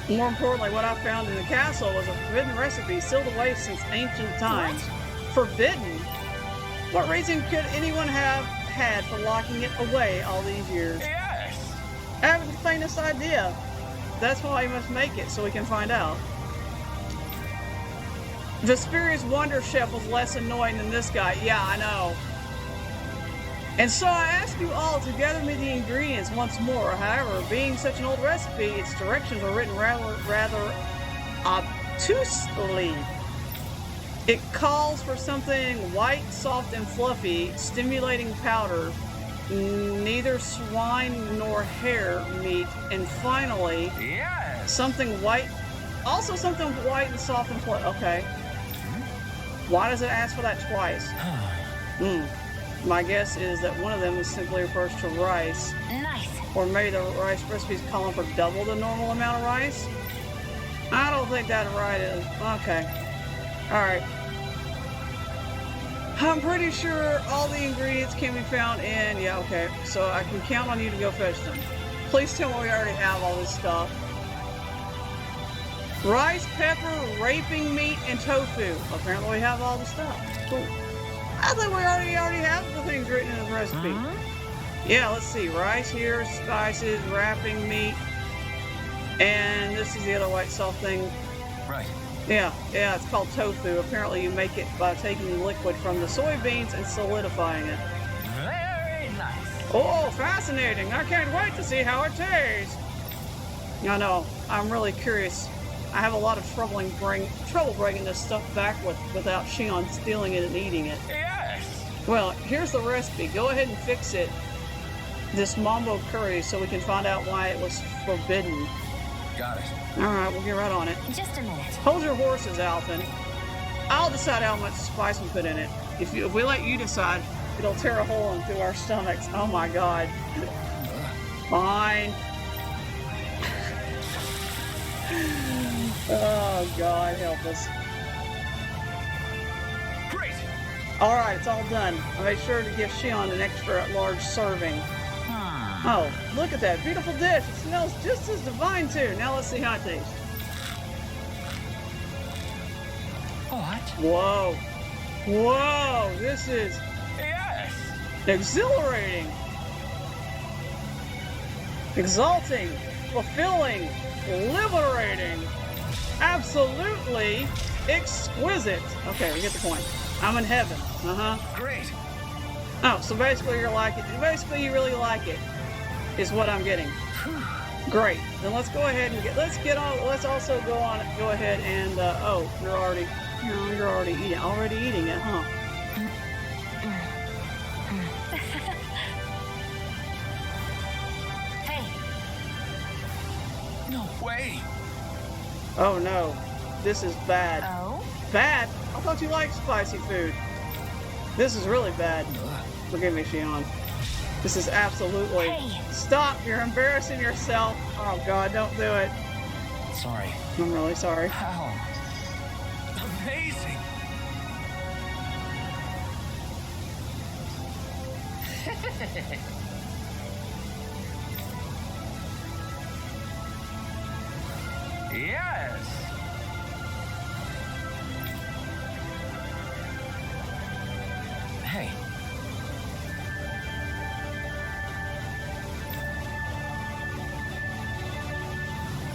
More importantly, what I found in the castle was a forbidden recipe sealed away since ancient times. What? Forbidden? What reason could anyone have had for locking it away all these years? Yes. I haven't the faintest idea. That's why we must make it, so we can find out. Vesperia's Wonder Chef was less annoying than this guy. Yeah, I know. And so I ask you all to gather me the ingredients once more. However, being such an old recipe, its directions are written rather obtusely. It calls for something white, soft, and fluffy, stimulating powder, neither swine nor hare meat, and finally, Yes. something white, also something white and soft and fluffy. Okay. Why does it ask for that twice? My guess is that one of them simply refers to rice. Nice. Or maybe the rice recipe is calling for double the normal amount of rice? I don't think that's right. Okay. Alright. I'm pretty sure all the ingredients can be found in... Yeah, okay. So I can count on you to go fetch them. Please tell me we already have all this stuff. Rice, pepper, raping meat, and tofu. Apparently we have all the stuff. Cool. I think we already have the things written in the recipe. Yeah, let's see. Rice here, spices, wrapping meat, and this is the other white soft thing. Right. Yeah, it's called tofu. Apparently you make it by taking the liquid from the soybeans and solidifying it. Very nice. Oh, fascinating. I can't wait to see how it tastes. I know. I'm really curious. I have a lot of trouble bringing this stuff back without Shion stealing it and eating it. Yes. Well, here's the recipe. Go ahead and fix it. this mambo curry so we can find out why it was forbidden. Got it. Alright, we'll get right on it. Just a minute. Hold your horses, Alphen. I'll decide how much spice we put in it. If we let you decide, it'll tear a hole into our stomachs. Oh my god. Fine. Oh god, help us. Great. Alright, it's all done. I made sure to give Shion an extra large serving. Oh, look at that beautiful dish. It smells just as divine too. Now let's see how it tastes. What? Whoa. Whoa, this is Yes! exhilarating, exalting, fulfilling, liberating, absolutely exquisite. Okay, we get the point. I'm in heaven. Great. Oh, so basically you're like it. Basically you really like it, is what I'm getting. Great. Then let's go ahead and let's also go ahead and oh, you're already eating it, huh? Hey, No way! Oh no, this is bad. oh? Bad? I thought you liked spicy food. This is really bad. Forgive me, Shion. This is absolutely... Hey. Stop! You're embarrassing yourself. Oh god, don't do it. Sorry. I'm really sorry. How? Amazing! Yes! Hey.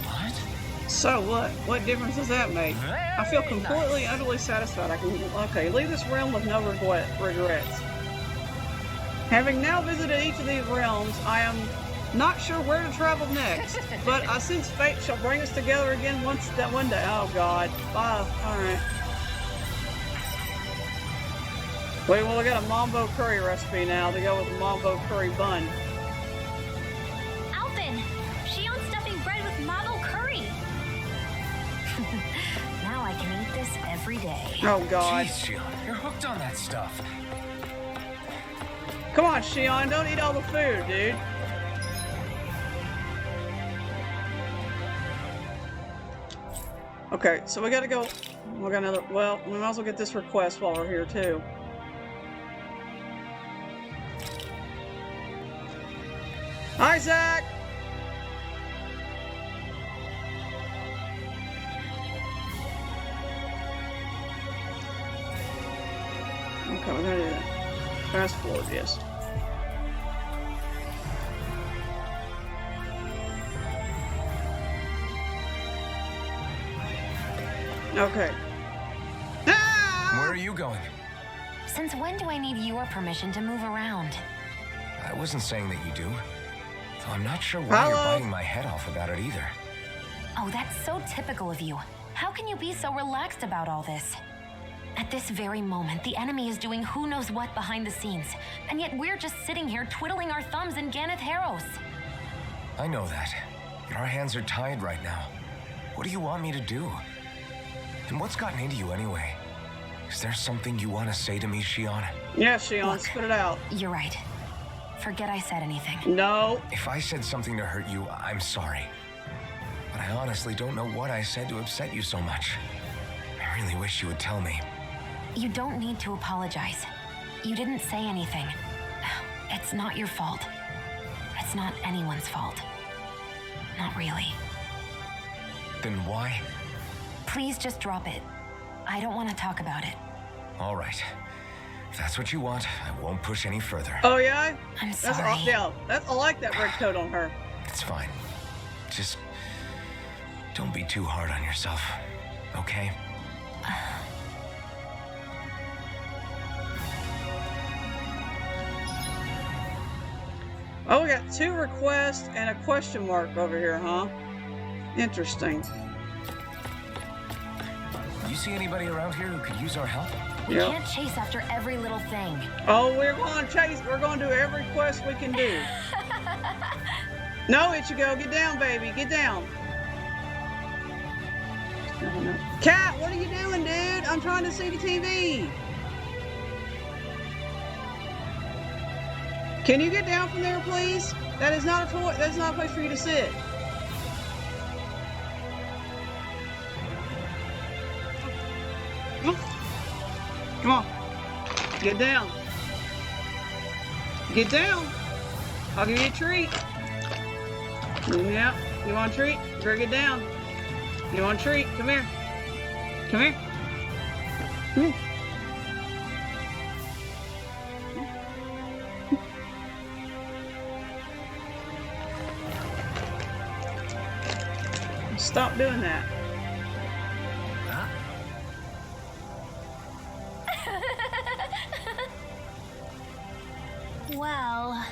What? So what? What difference does that make? I feel completely, utterly satisfied. I can, okay, leave this realm with no regrets. Having now visited each of these realms, I am not sure where to travel next, but I sense fate shall bring us together again one day. Oh god. Bye. Alright. Wait, well, we got a mambo curry recipe now to go with the mambo curry bun. Alphen, Shion's stuffing bread with marble curry. Now I can eat this every day. Oh god. Jeez, Shion, you're hooked on that stuff. Come on, Shion, don't eat all the food, dude. Okay, so we gotta go. We got another. Well, we might as well get this request while we're here too. Isaac. Okay, we're gonna do that. Fast forward, yes. Okay. Ah! Where are you going? Since when do I need your permission to move around? I wasn't saying that you do. Though I'm not sure why you're biting my head off about it either. Oh, that's so typical of you. How can you be so relaxed about all this? At this very moment, the enemy is doing who knows what behind the scenes, and yet we're just sitting here twiddling our thumbs in Ganeth Harros. I know that. But our hands are tied right now. What do you want me to do? And what's gotten into you anyway? Is there something you want to say to me, Shion? Yeah, Shion, Look. spit it out. You're right. Forget I said anything. No. If I said something to hurt you, I'm sorry. But I honestly don't know what I said to upset you so much. I really wish you would tell me. You don't need to apologize. You didn't say anything. It's not your fault. It's not anyone's fault. Not really. Then why? Please just drop it. I don't want to talk about it. All right. If that's what you want, I won't push any further. Oh yeah. I'm That's sorry. yeah. I like that red coat on her. It's fine. Just don't be too hard on yourself, okay? Oh, we got 2 requests and a question mark over here, huh? Interesting. You see anybody around here who could use our help? We Yep. can't chase after every little thing. Oh, we're going to chase. We're going to do every quest we can do. No, Ichigo, get down, baby. Get down. Cat, what are you doing, dude? I'm trying to see the TV. Can you get down from there, please? That is not a toy. That's not a place for you to sit. Come on. Get down. Get down. I'll give you a treat. Yeah. You want a treat? Better get down. You want a treat? Come here. Come here. Come here. Stop doing that. Well,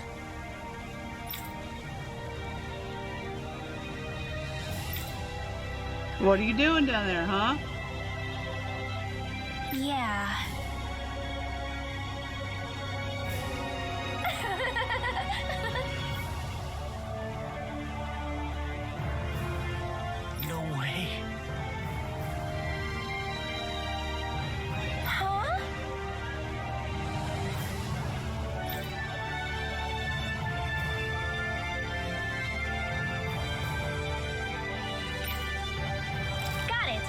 What are you doing down there, huh? yeah. No way. Huh? Got it.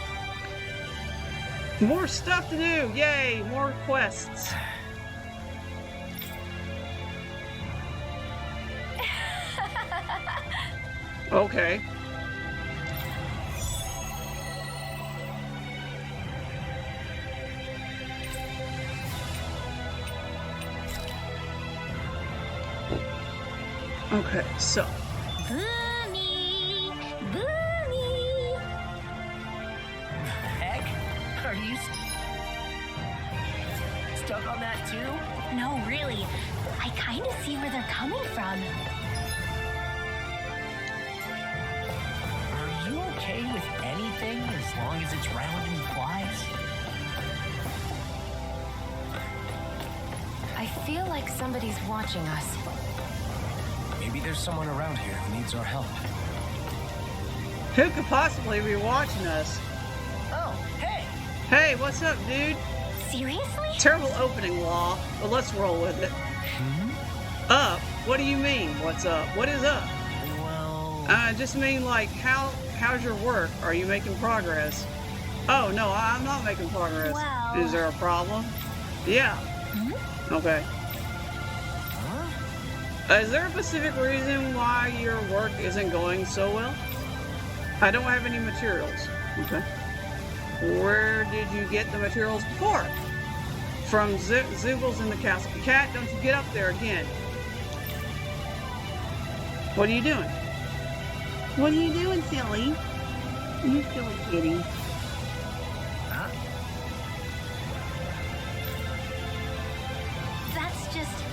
More stuff to do. Yay, more quests. Okay. Okay, so Boomy! Boomy! Heck? Are you stuck on that too? No, really. I kind of see where they're coming from. Are you okay with anything as long as it's round and flies? I feel like somebody's watching us. Maybe there's someone around here who needs our help. who could possibly be watching us? Oh, hey! Hey, what's up, dude? Seriously? Terrible opening, Law, but let's roll with it. Up? What do you mean, what's up? What is up? Well, I just mean, like, how's your work? Are you making progress? Oh, no, I'm not making progress. Well- Is there a problem? Yeah. Okay. Is there a specific reason why your work isn't going so well? I don't have any materials. Okay. Where did you get the materials before? From Zoogles in the castle. Cat, don't you get up there again. What are you doing? What are you doing, silly? You silly kitty. That's just...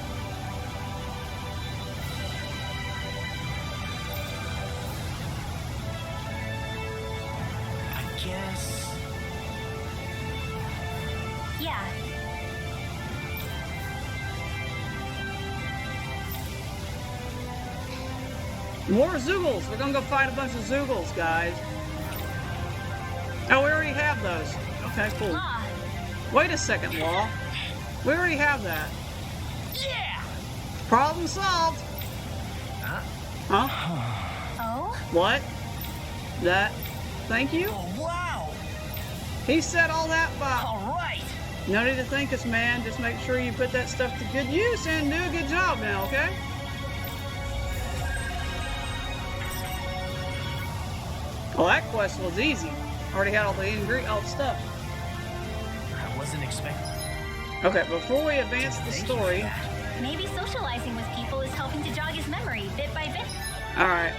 I guess... Yeah. More Zoogles. We're gonna go fight a bunch of Zoogles, guys. Oh, we already have those. Okay, cool. Law. Wait a second, Law. We already have that. Yeah! Problem solved. Huh? Oh? What? That? Thank you? Oh, wow! He said all that by... All right! No need to thank us, man. Just make sure you put that stuff to good use and do a good job now, okay? Well, that quest was easy. Already had all the stuff. I wasn't expecting... Okay, before we advance the Thank you for story... that. Maybe socializing with people is helping to jog his memory bit by bit. Alright.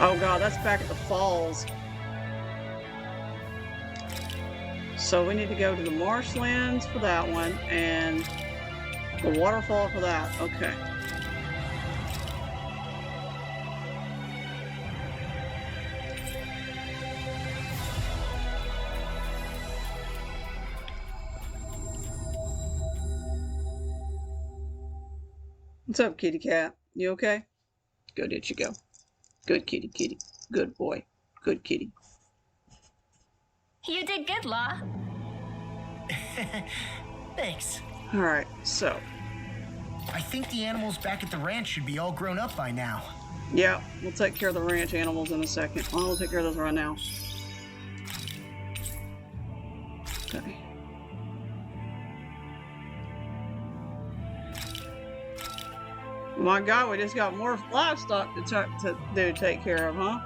Oh god, that's back at the falls. So we need to go to the marshlands for that one, and the waterfall for that. Okay. What's up, kitty cat? You okay? Good, did you go? Good kitty, kitty. Good boy. Good kitty. You did good, Law. Thanks. Alright, so. I think the animals back at the ranch should be all grown up by now. Yeah, we'll take care of the ranch animals in a second. Well, we'll take care of those right now. Okay. My God, we just got more livestock to take care of, huh?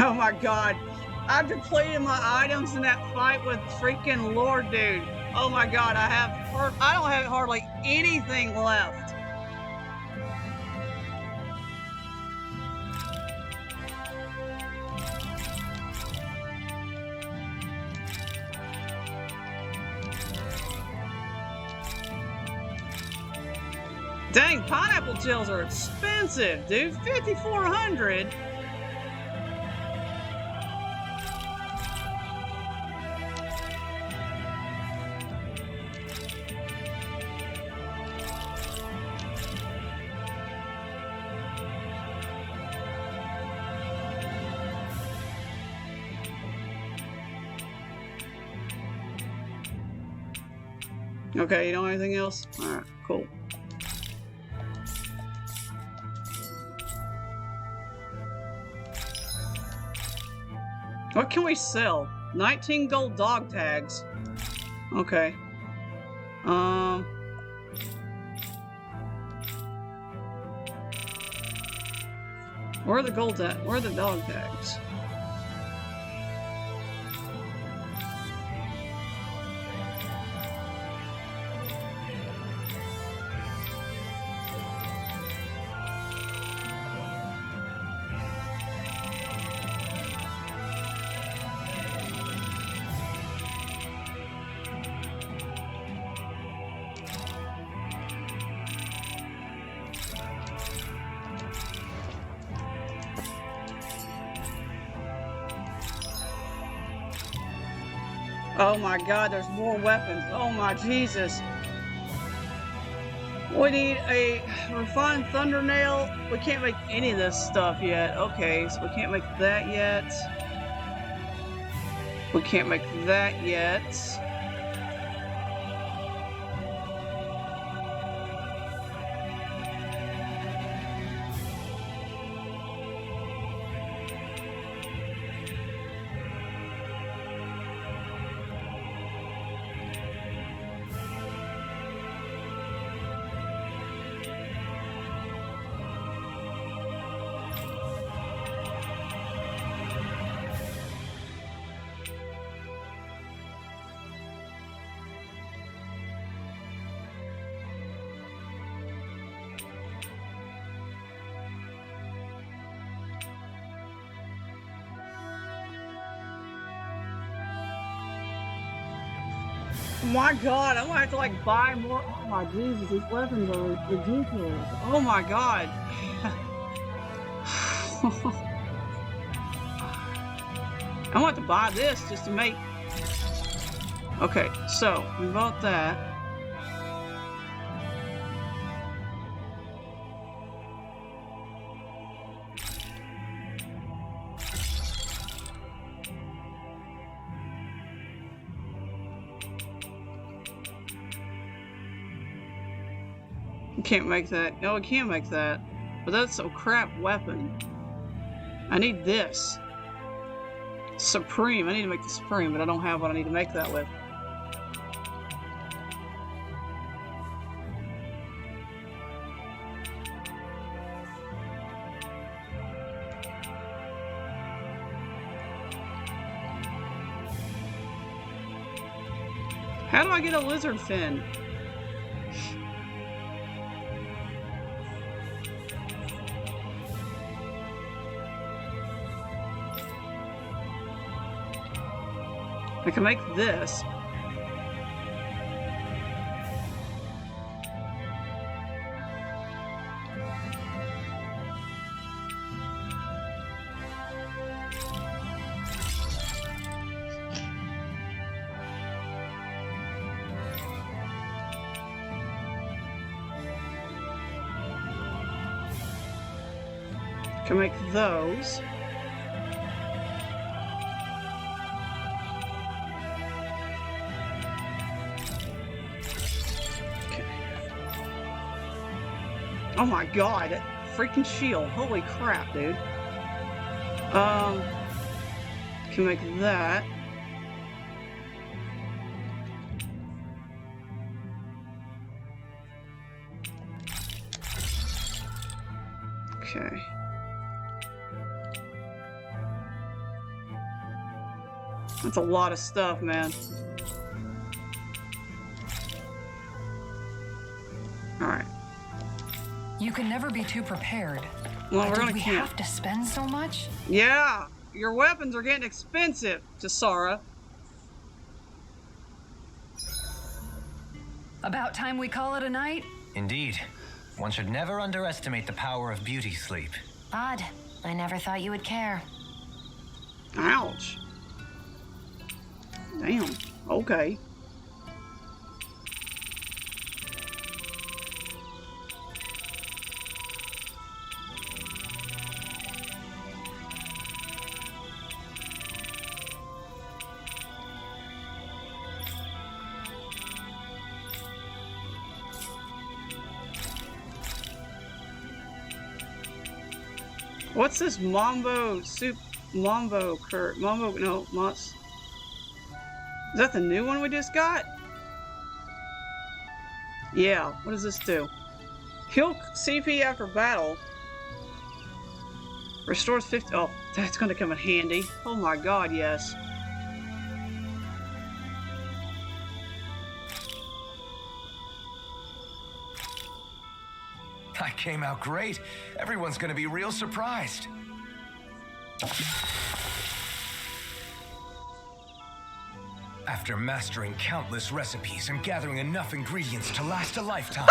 Oh my God, I depleted my items in that fight with freaking Lord Dude. Oh my God, I don't have hardly anything left. Dang, pineapple gels are expensive, dude. 5,400. Okay, you don't have anything else? Alright, cool. What can we sell? 19 gold dog tags. Okay. Where are the gold tags? Where are the dog tags? Oh my God, there's more weapons. Oh my Jesus. We need a refined thunder nail. We can't make any of this stuff yet. Okay, so we can't make that yet. We can't make that yet. My God, I'm gonna have to like buy more. Oh my Jesus, these weapons are ridiculous. Oh my God. I want to buy this just to make. Okay, so we bought that. Can't make that. No, I can't make that. But that's a crap weapon. I need this. Supreme. I need to make the Supreme, but I don't have what I need to make that with. How do I get a lizard fin? I can make this. Can make those. Okay. Oh my god, that freaking shield. Holy crap, dude. Can make that. Okay. That's a lot of stuff, man. Alright. You can never be too prepared. Well, we're Did gonna we camp. have to spend so much? Yeah, your weapons are getting expensive, Jasara. About time we call it a night? Indeed. One should never underestimate the power of beauty sleep. Odd. I never thought you would care. Ouch. Damn. Okay. What's this Mambo soup? Mambo Kurt. Mambo, no, Mott's. Is that the new one we just got? Yeah, what does this do? Heal CP after battle. Restores 50. Oh, that's gonna come in handy. Oh my god, yes. I came out great. Everyone's gonna be real surprised. After mastering countless recipes and gathering enough ingredients to last a lifetime,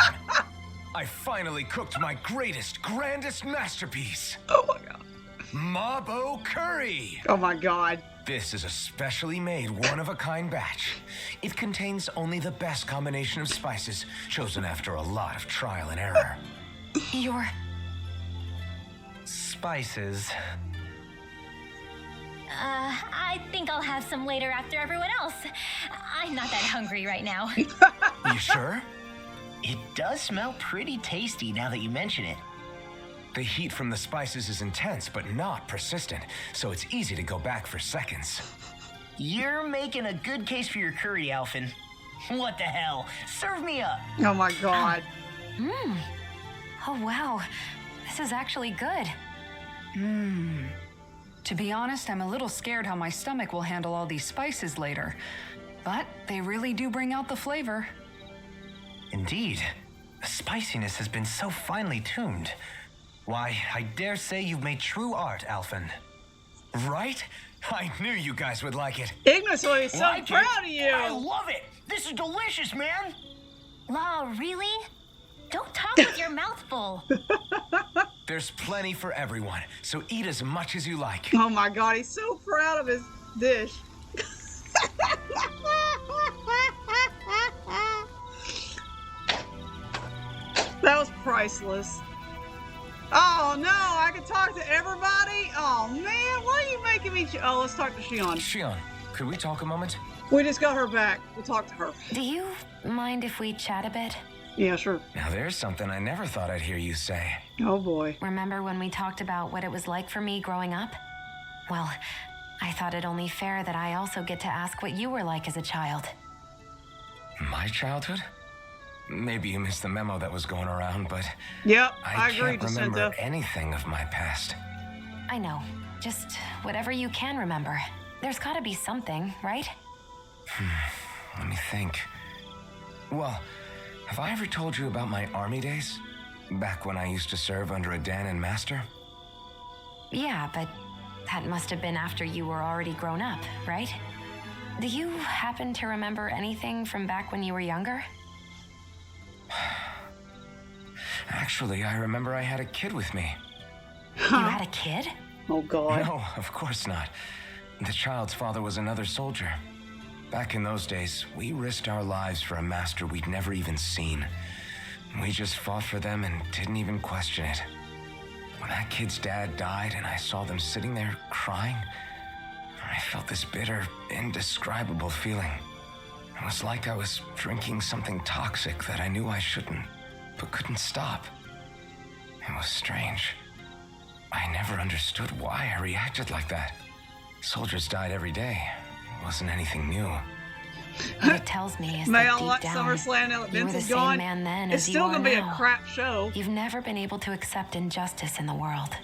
I finally cooked my greatest, grandest masterpiece. Oh my god. Mabo curry. Oh my god. This is a specially made, one-of-a-kind batch. It contains only the best combination of spices, chosen after a lot of trial and error. You're... Spices. I think I'll have some later after everyone else. I'm not that hungry right now. You sure? It does smell pretty tasty now that you mention it. The heat from the spices is intense, but not persistent, so it's easy to go back for seconds. You're making a good case for your curry, Alphen. What the hell? Serve me up. Oh my god. Oh, wow. This is actually good. To be honest, I'm a little scared how my stomach will handle all these spices later. But they really do bring out the flavor. Indeed. The spiciness has been so finely tuned. Why, I dare say you've made true art, Alphen. Right? I knew you guys would like it. Ignis will be so Like it? proud of you. I love it. This is delicious, man. Law, really? Don't talk with your mouth full. There's plenty for everyone, so eat as much as you like. Oh my god, he's so proud of his dish. That was priceless. Oh no, I can talk to everybody? Oh man, why are you making me... Oh, let's talk to Shion. Shion, could we talk a moment? We just got her back. We'll talk to her. Do you mind if we chat a bit? Yeah, sure. Now there's something I never thought I'd hear you say. Oh boy. Remember when we talked about what it was like for me growing up? Well, I thought it only fair that I also get to ask what you were like as a child. My childhood? Maybe you missed the memo that was going around, but Yep, I I agree, can't remember Jacinta. anything of my past. I know. Just whatever you can remember. There's gotta be something, right? Let me think. Well, have I ever told you about my army days? Back when I used to serve under a Danon master? Yeah, but that must have been after you were already grown up, right? Do you happen to remember anything from back when you were younger? Actually, I remember I had a kid with me. You had a kid? Oh, God. No, of course not. The child's father was another soldier. Back in those days, we risked our lives for a master we'd never even seen. We just fought for them and didn't even question it. When that kid's dad died and I saw them sitting there crying, I felt this bitter, indescribable feeling. It was like I was drinking something toxic that I knew I shouldn't, but couldn't stop. It was strange. I never understood why I reacted like that. Soldiers died every day. It wasn't anything new. What it tells me is May that I deep watch down, SummerSlam now that you were Vince the is gone? same man then It's as you still are gonna be a now. crap show. You've never been able to accept injustice in the world.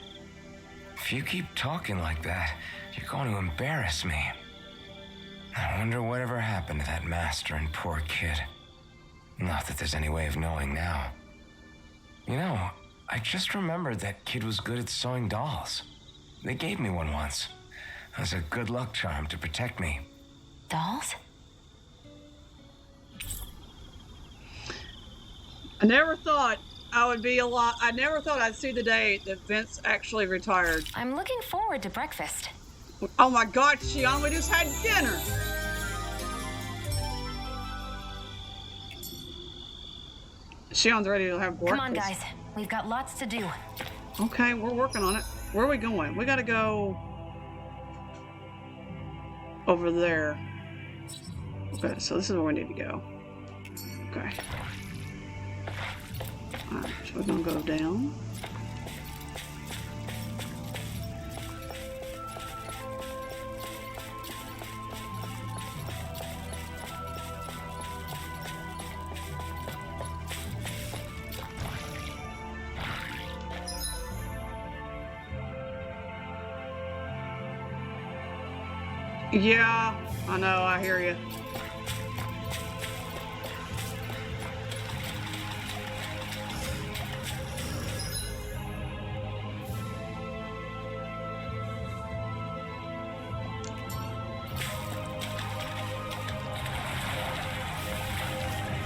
If you keep talking like that, you're going to embarrass me. I wonder whatever happened to that master and poor kid. Not that there's any way of knowing now. You know, I just remembered that kid was good at sewing dolls. They gave me one once. As a good luck charm to protect me. Dolls? I never thought I would be alive. I never thought I'd see the day that Vince actually retired. I'm looking forward to breakfast. Oh my God, Shion, we just had dinner. Shion's ready to have breakfast. Come on, guys. We've got lots to do. Okay, we're working on it. Where are we going? We gotta go over there. Okay, so this is where we need to go. Okay. Alright, so we're gonna go down. Yeah, I know, I hear you.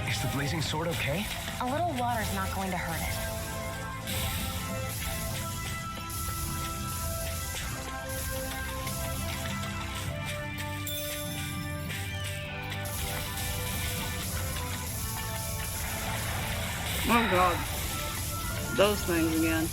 Is the blazing sword okay? A little water's not going to hurt it. Oh God. Those things again.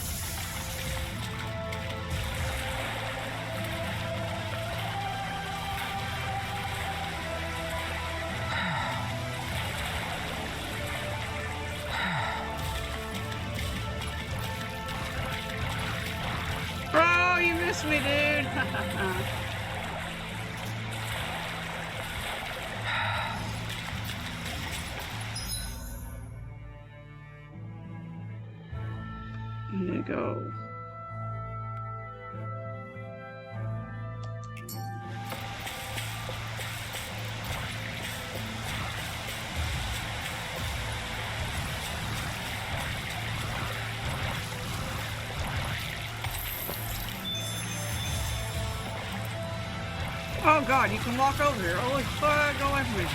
Bro, you missed me, dude. I need to go. Oh God, you can walk over here. Holy fuck, go away from me.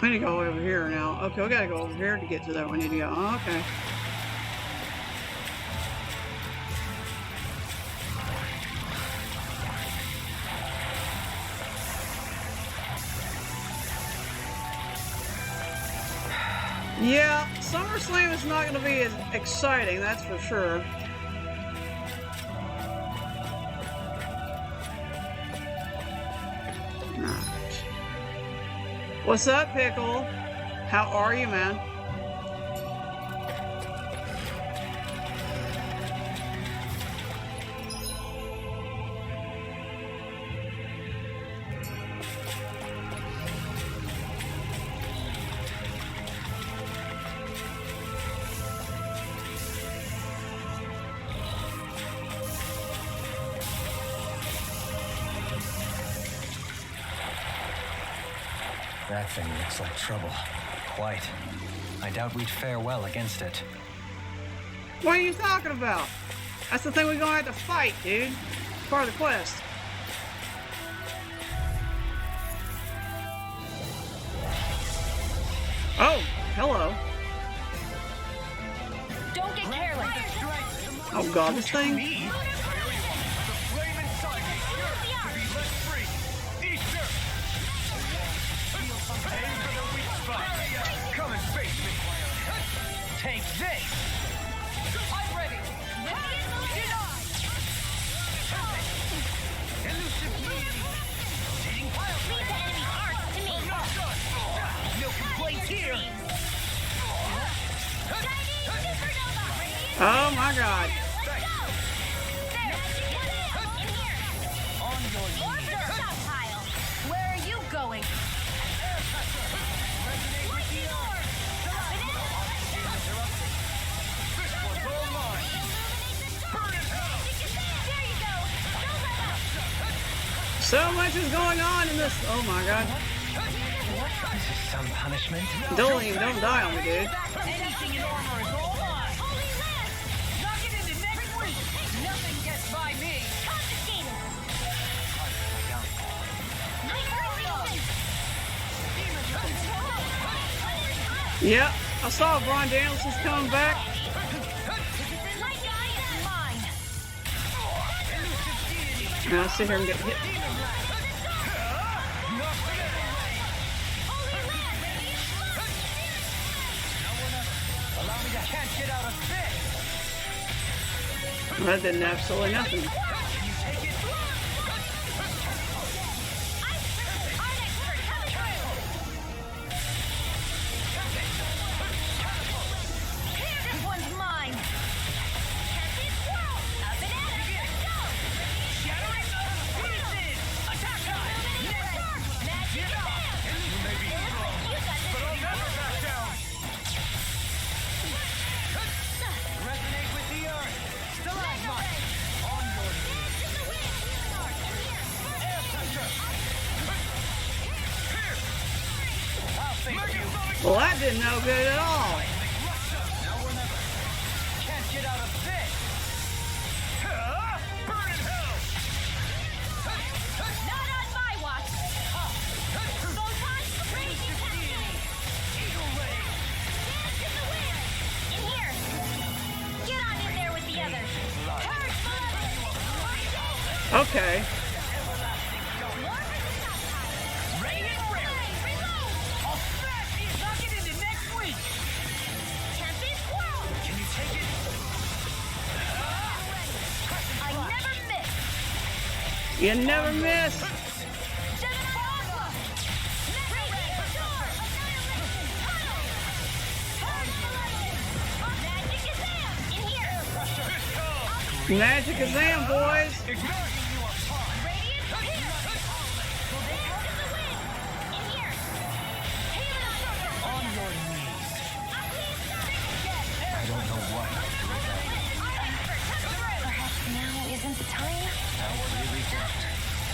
I need to go over here now. Okay, we gotta go over here to get to that one. We need to go. Oh, okay. Yeah, SummerSlam is not going to be as exciting, that's for sure. Alright. What's up, Pickle? How are you, man? That thing looks like trouble. Quite. I doubt we'd fare well against it. What are you talking about? That's the thing we're gonna have to fight, dude. Part of the quest. Oh, hello. Don't get careless. Oh god, this thing. Come and face me. Take this. I'm ready. Leave the enemy arcs to me. No complaints here. Oh my god. Where are you going? So much is going on in this. Oh my god. This is some punishment. Don't die on me, dude. Anything in armor is all mine. Knock it into next week. Nothing gets by me. Yep, I saw Brian Danielson's coming back. Now sit here and get hit. Allow me to catch it out of this. That didn't absolutely nothing. This one's mine. Resonate with the earth. Stalagmite. On your air pressure. I'll face you. Well, that didn't no good at all. Now or never. Can't get out of this. Burn in hell. Not on my watch. Photon raging cascade. Eagle ray. Dance in the wind. In here. Get on in there with the others. Purge blood. Okay. Rain and rip. I'll smash you. Knock it into next week. Tempest Squirrel. Can you take it? I never miss. You never miss. Gemini Aqua. Raging Storm. Magic Kazam. In here. Magic Kazam, boys. Radiant Pierce. Dance in the wind. In here. Haven On your knees. I don't know what. Perhaps now isn't the time?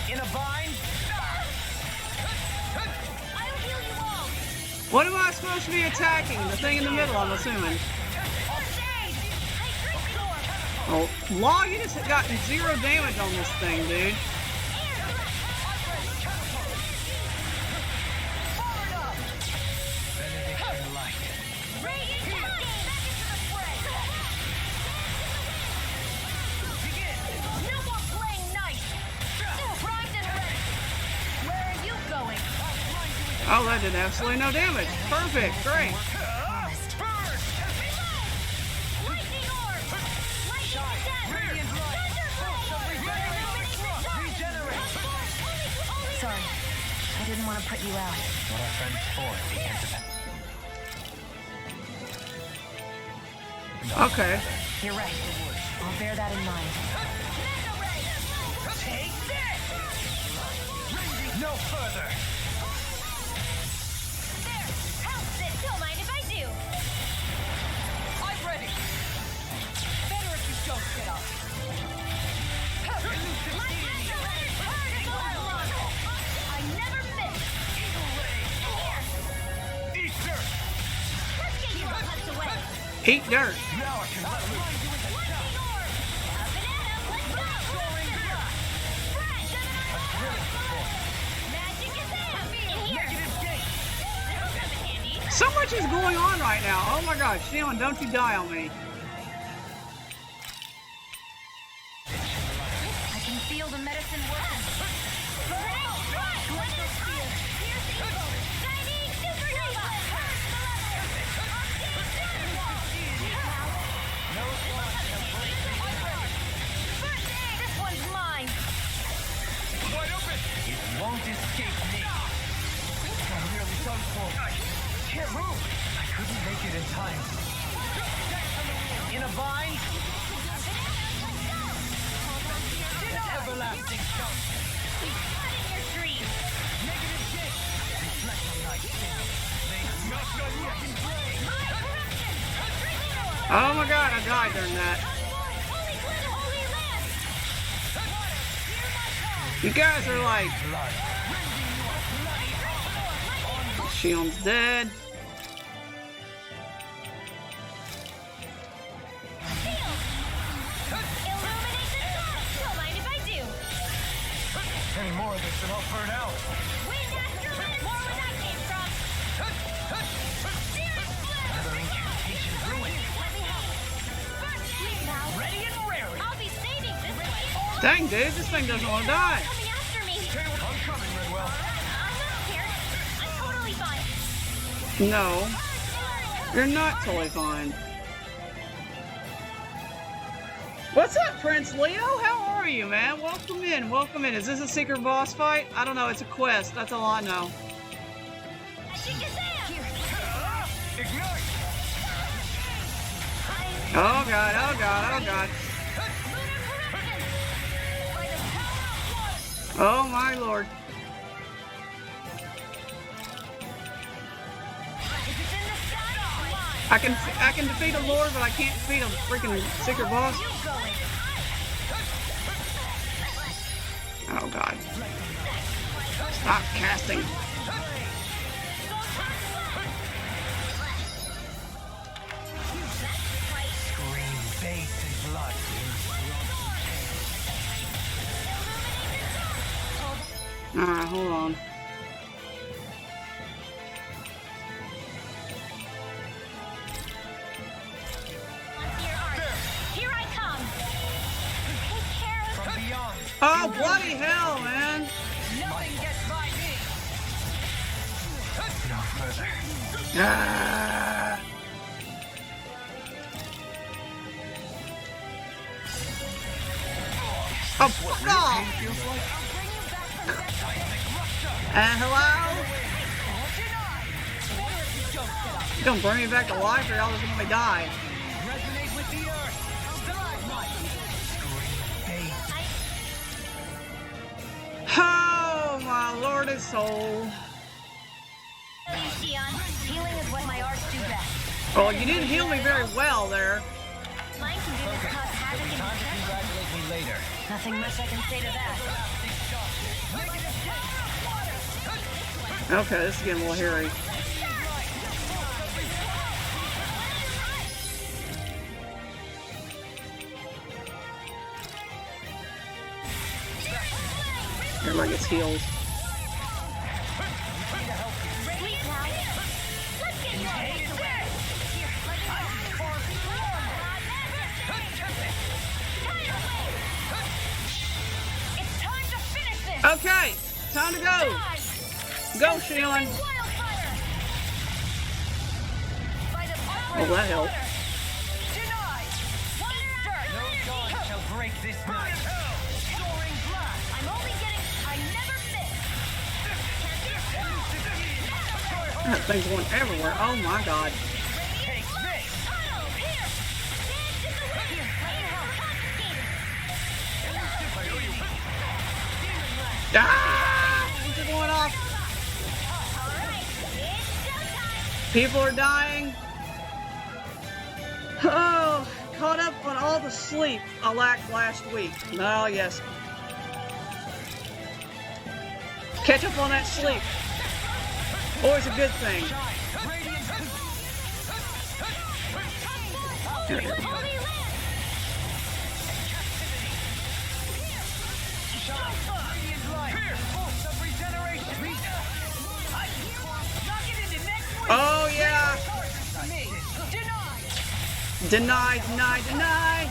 In a bind. I'll heal you all. What am I supposed to be attacking? The thing in the middle, I'm assuming. Oh, Law, you just gotten 0 damage on this thing, dude. Benediction light. No more playing nice. Primed and ready. Where are you going? Oh, that did absolutely no damage. Perfect, great. Promised. Lightning orb. Lightning Radiant light. Sorry, I didn't want to put you out. What our friend Ford began to... Okay. You're right. I'll bear that in mind. Take this. No further. There. Helps it. Don't mind if I do. I'm ready. Better if you don't get up. My master runner's hard as a level. I never miss. Eagle ray. Eat dirt. Now I can let loose. So much is going on right now. Oh my gosh, Shion, don't you die on me. I can feel the medicine working. This one's mine. Wide open. It won't escape me. I'm nearly done for. Can't move. I couldn't make it in time. In a vine? Everlasting chunk. Oh my god, I died during that. You guys are like... Shion's dead. Any more of this and I'll burn out. Another incantation ruined. Ready and raring. I'll be saving this one. Dang, dude, this thing doesn't want to die. Coming after me. I'm coming, Redwell. I'm not scared. I'm totally fine. No, you're not totally fine. What's up, Prince Leo? How are you, man? Welcome in, welcome in. Is this a secret boss fight? I don't know, it's a quest. That's all I know. Ignite. Oh god, oh god, oh god. Oh my lord. I can defeat a lord, but I can't defeat a freaking secret boss. Oh god. Stop casting. Scream, bait, and blood. Alright, hold on. Here I come. Take care of From beyond. Oh, bloody hell, man. Nothing gets by me. No further. Ah. Oh, no. Hello? You gonna bring me back to life or y'all just gonna die? Resonate with the earth. Oh, my lord and soul. Healing is what my arts do best. Well, you didn't heal me very well there. Mine can do is cause havoc and Time to congratulate me later. nothing much I can say to that. Okay, this is getting a little hairy. Everybody gets healed. Okay, time to go. Go, Shion. Oh, that helped. No dawn shall break this night. That thing's going everywhere. Oh my god. Take this. Ah! Things are going off. People are dying. Oh, caught up on all the sleep I lacked last week. Oh, yes. Catch up on that sleep. Always a good thing. There it is. Oh yeah! Deny, deny, deny!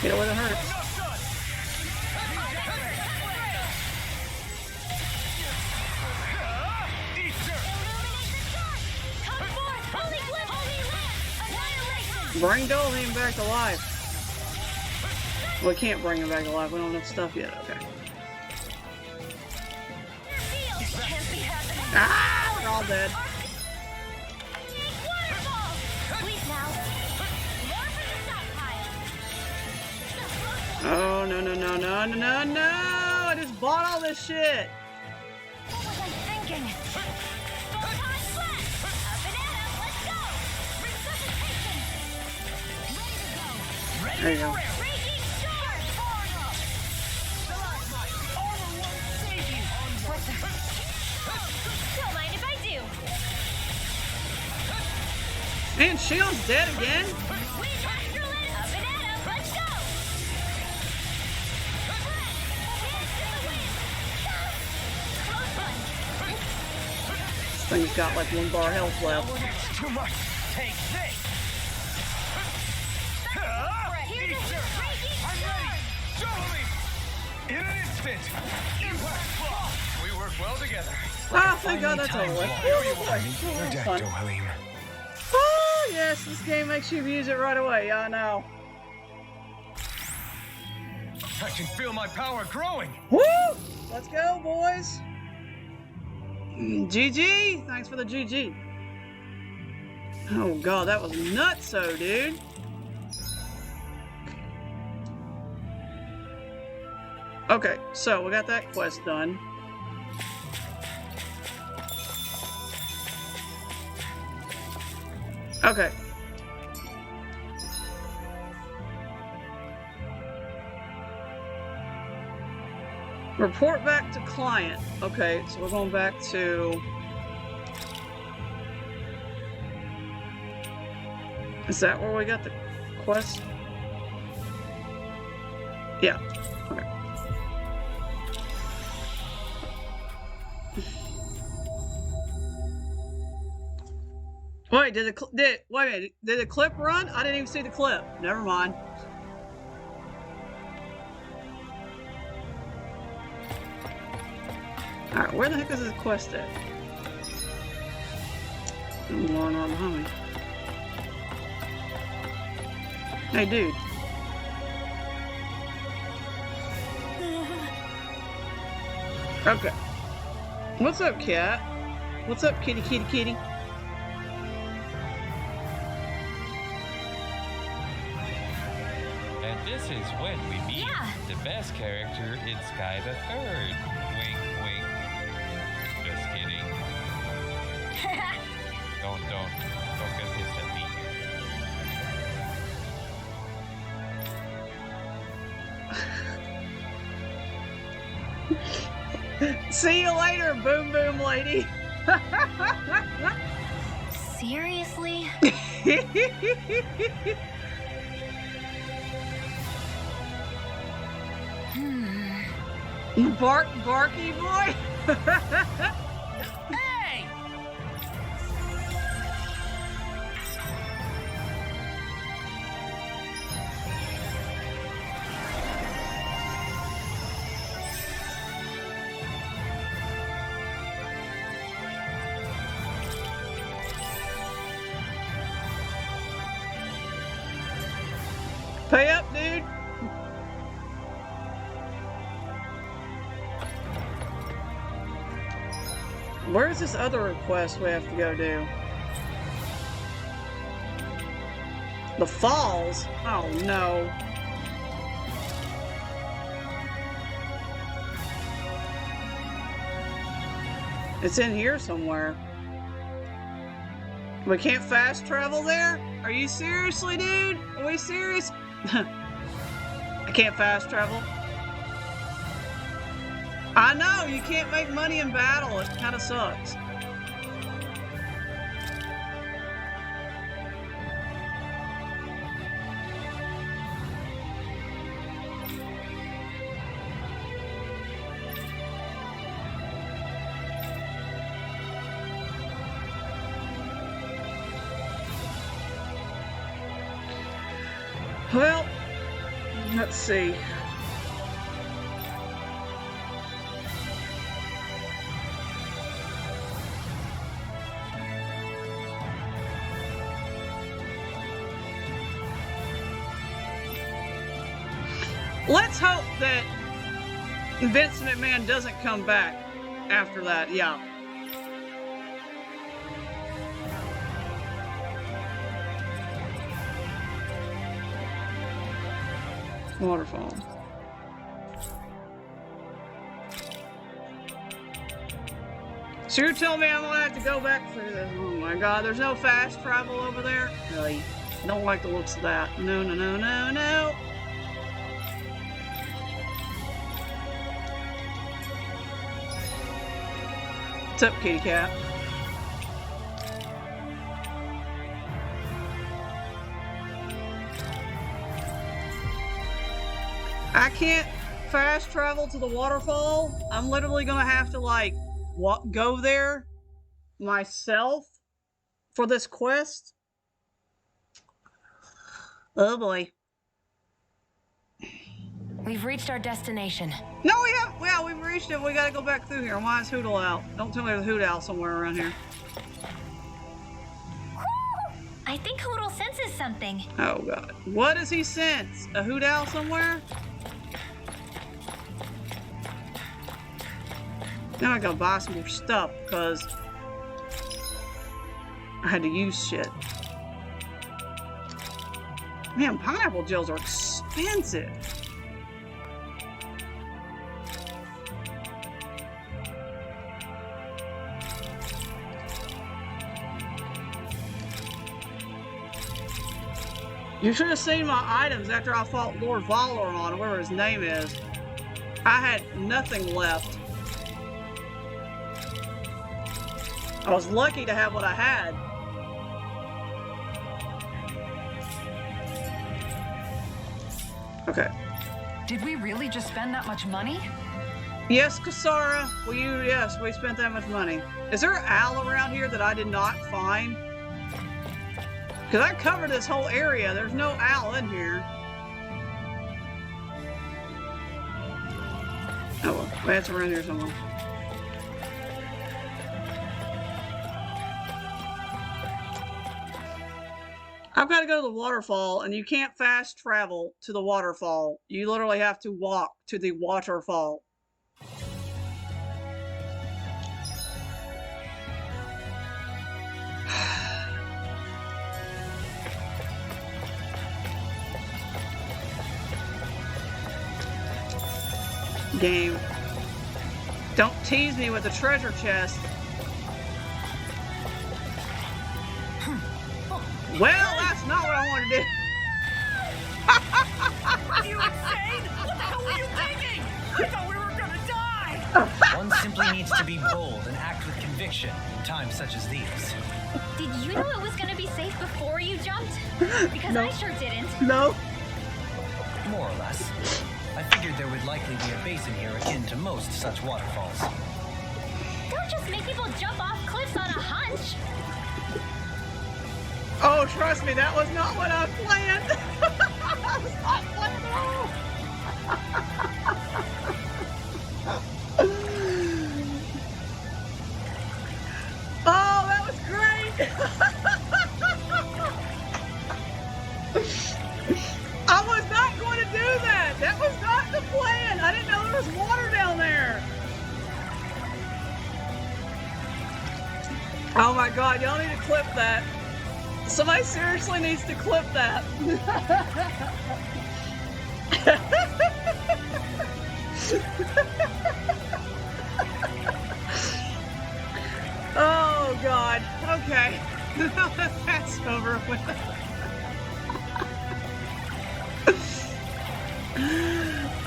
Get it where it hurts. Bring Dolheim back to life. We can't bring him back to life. We don't have enough stuff yet. Okay. Ah! We're all dead. Oh, no, no, no, no, no, no, no! I just bought all this shit! What was I thinking? There you go. Don't mind if I do. Man, Shield's dead again? Let's go. This thing's got like 1 bar health left. Too much. Take this. I'm ready. Show me. In an instant. We work well together. Oh, thank God that's over with. You're dead, Fun. Dohalim. Oh, yes, this game makes you use it right away. Yeah, I know. I can feel my power growing. Woo! Let's go, boys. GG. Thanks for the GG. Oh, God, that was nutso, dude. Okay, so we got that quest done. Okay. Report back to client. Okay, so we're going back to... Is that where we got the quest? Yeah. Okay. Wait, wait a minute, did the clip run? I didn't even see the clip. Never mind. Alright, where the heck is this quest at? I'm going on behind me. Hey, dude. Okay. What's up, cat? What's up, kitty, kitty, kitty? And this is when we meet the best character in Ch.4. Wink, wink. Just kidding. Don't get pissed at me here. See you later, boom boom lady. Seriously? Barky boy. Hey! Pay up, dude. Where's this other request we have to go do? The falls? Oh no. It's in here somewhere. We can't fast travel there? Are you seriously, dude? Are we serious? I can't fast travel. I know, you can't make money in battle. It kind of sucks. Well, let's see. Let's hope that Vince McMahon doesn't come back after that. Yeah. Waterfall. So you're telling me I'm gonna have to go back through this? Oh my god, there's no fast travel over there? Really? I don't like the looks of that. No, no, no, no, no. What's up, kitty cat? I can't fast travel to the waterfall. I'm literally gonna have to like go there myself for this quest. Oh boy. We've reached our destination. No, we haven't. Well, we've reached it. We gotta go back through here. Why is Hootle out? Don't tell me there's a Hootle out somewhere around here. I think Hootle senses something. Oh god. What does he sense? A Hootle somewhere? Now I gotta buy some more stuff because I had to use shit. Man, pineapple gels are expensive. You should have seen my items after I fought Lord Valoron, or whatever his name is. I had nothing left. I was lucky to have what I had. Okay. Did we really just spend that much money? Yes, Kasara. Yes, we spent that much money. Is there an owl around here that I did not find? Because I covered this whole area. There's no owl in here. Oh, well, that's around here somewhere. I've got to go to the waterfall, and you can't fast travel to the waterfall. You literally have to walk to the waterfall. Game. Don't tease me with the treasure chest. Well, that's not what I wanted to do. Are you insane? What the hell were you thinking? I thought we were gonna die! One simply needs to be bold and act with conviction in times such as these. Did you know it was gonna be safe before you jumped? Because No. I sure didn't. No. More or less. I figured there would likely be a basin here akin to most such waterfalls. Don't just make people jump off cliffs on a hunch. Oh, trust me, that was not what I planned. That was not planned at all. Oh, that was great. I was not going to do that. That was not the plan. I didn't know there was water down there. Oh my God, y'all need to clip that. Somebody seriously needs to clip that. Oh God. Okay. That's over with.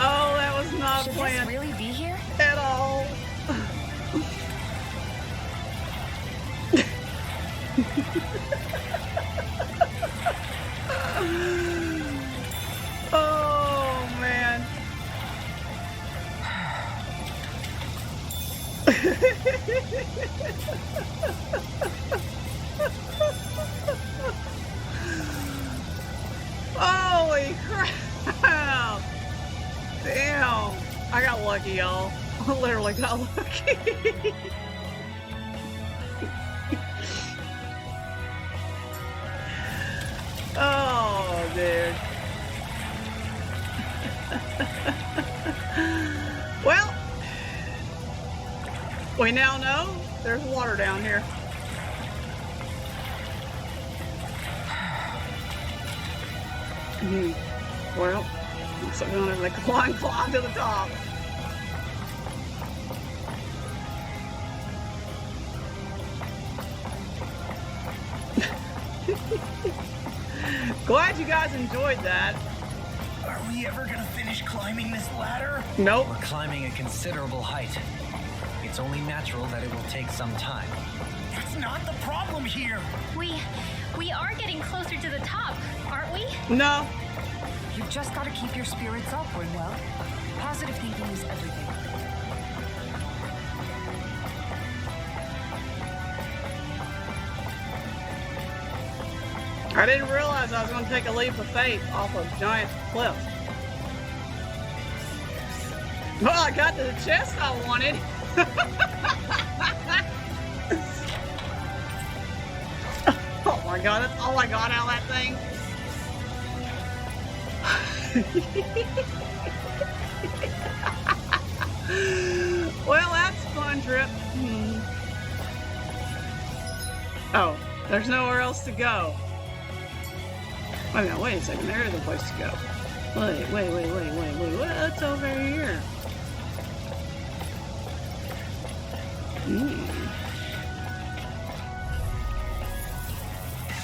Oh, that was not Should planned this really be here? at all. Oh man. Holy lucky, y'all. I literally got lucky. Oh, dude. Well, we now know there's water down here. Well, so I'm gonna like climb to the top. Glad you guys enjoyed that. Are we ever gonna finish climbing this ladder? Nope. We're climbing a considerable height. It's only natural that it will take some time. That's not the problem here. We are getting closer to the top, aren't we? No. You've just got to keep your spirits up, Winwell. Positive thinking is everything. I didn't realize I was going to take a leap of faith off a giant cliff. Well, I got to the chest I wanted. Oh my god, that's all I got out of that thing. Well, that's a fun trip. Oh, there's nowhere else to go. Wait a minute, wait a second, there is a place to go. Wait, what's over here?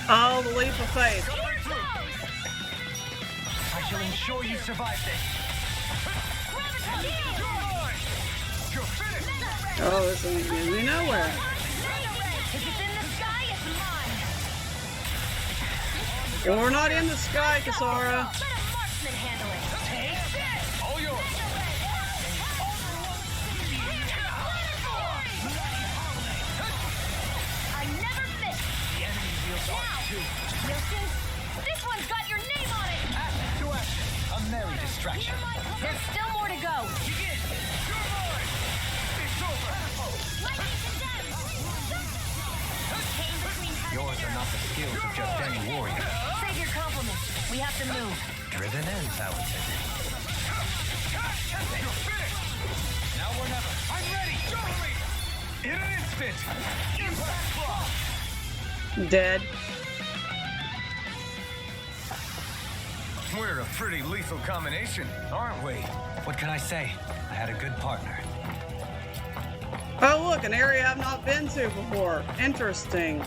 Oh, the leap of faith. I shall ensure you survive this. Oh, this ain't getting me nowhere. If it's in the sky, it's mine. Well, we're not in the sky, Kasara. Let a marksman handle it. All yours. I never miss. The enemy wields arms too. Wilson, this one's got your name on it. Action to action. A merry distraction. There's still more to go. Yours are not the skills of just any warrior. Save your compliments. We have to move. Driven and talented. You're finished. Now or never. I'm ready. Totally. In an instant. Impact block. Dead. We're a pretty lethal combination, aren't we? What can I say? I had a good partner. Oh, look, an area I've not been to before. Interesting.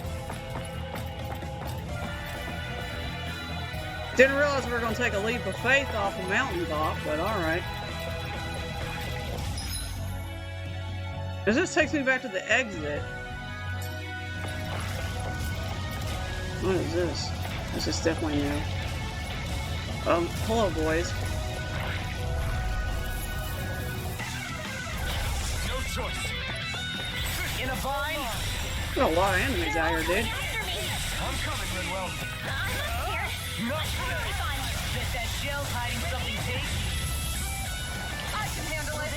Didn't realize we were going to take a leap of faith off a mountaintop, but alright. This takes me back to the exit. What is this? This is definitely new. Hello, boys. No choice. In a vine? Got a lot of enemies out here, dude. I'm coming, Linwell. Not Bet that shell's hiding something tasty. I can handle it.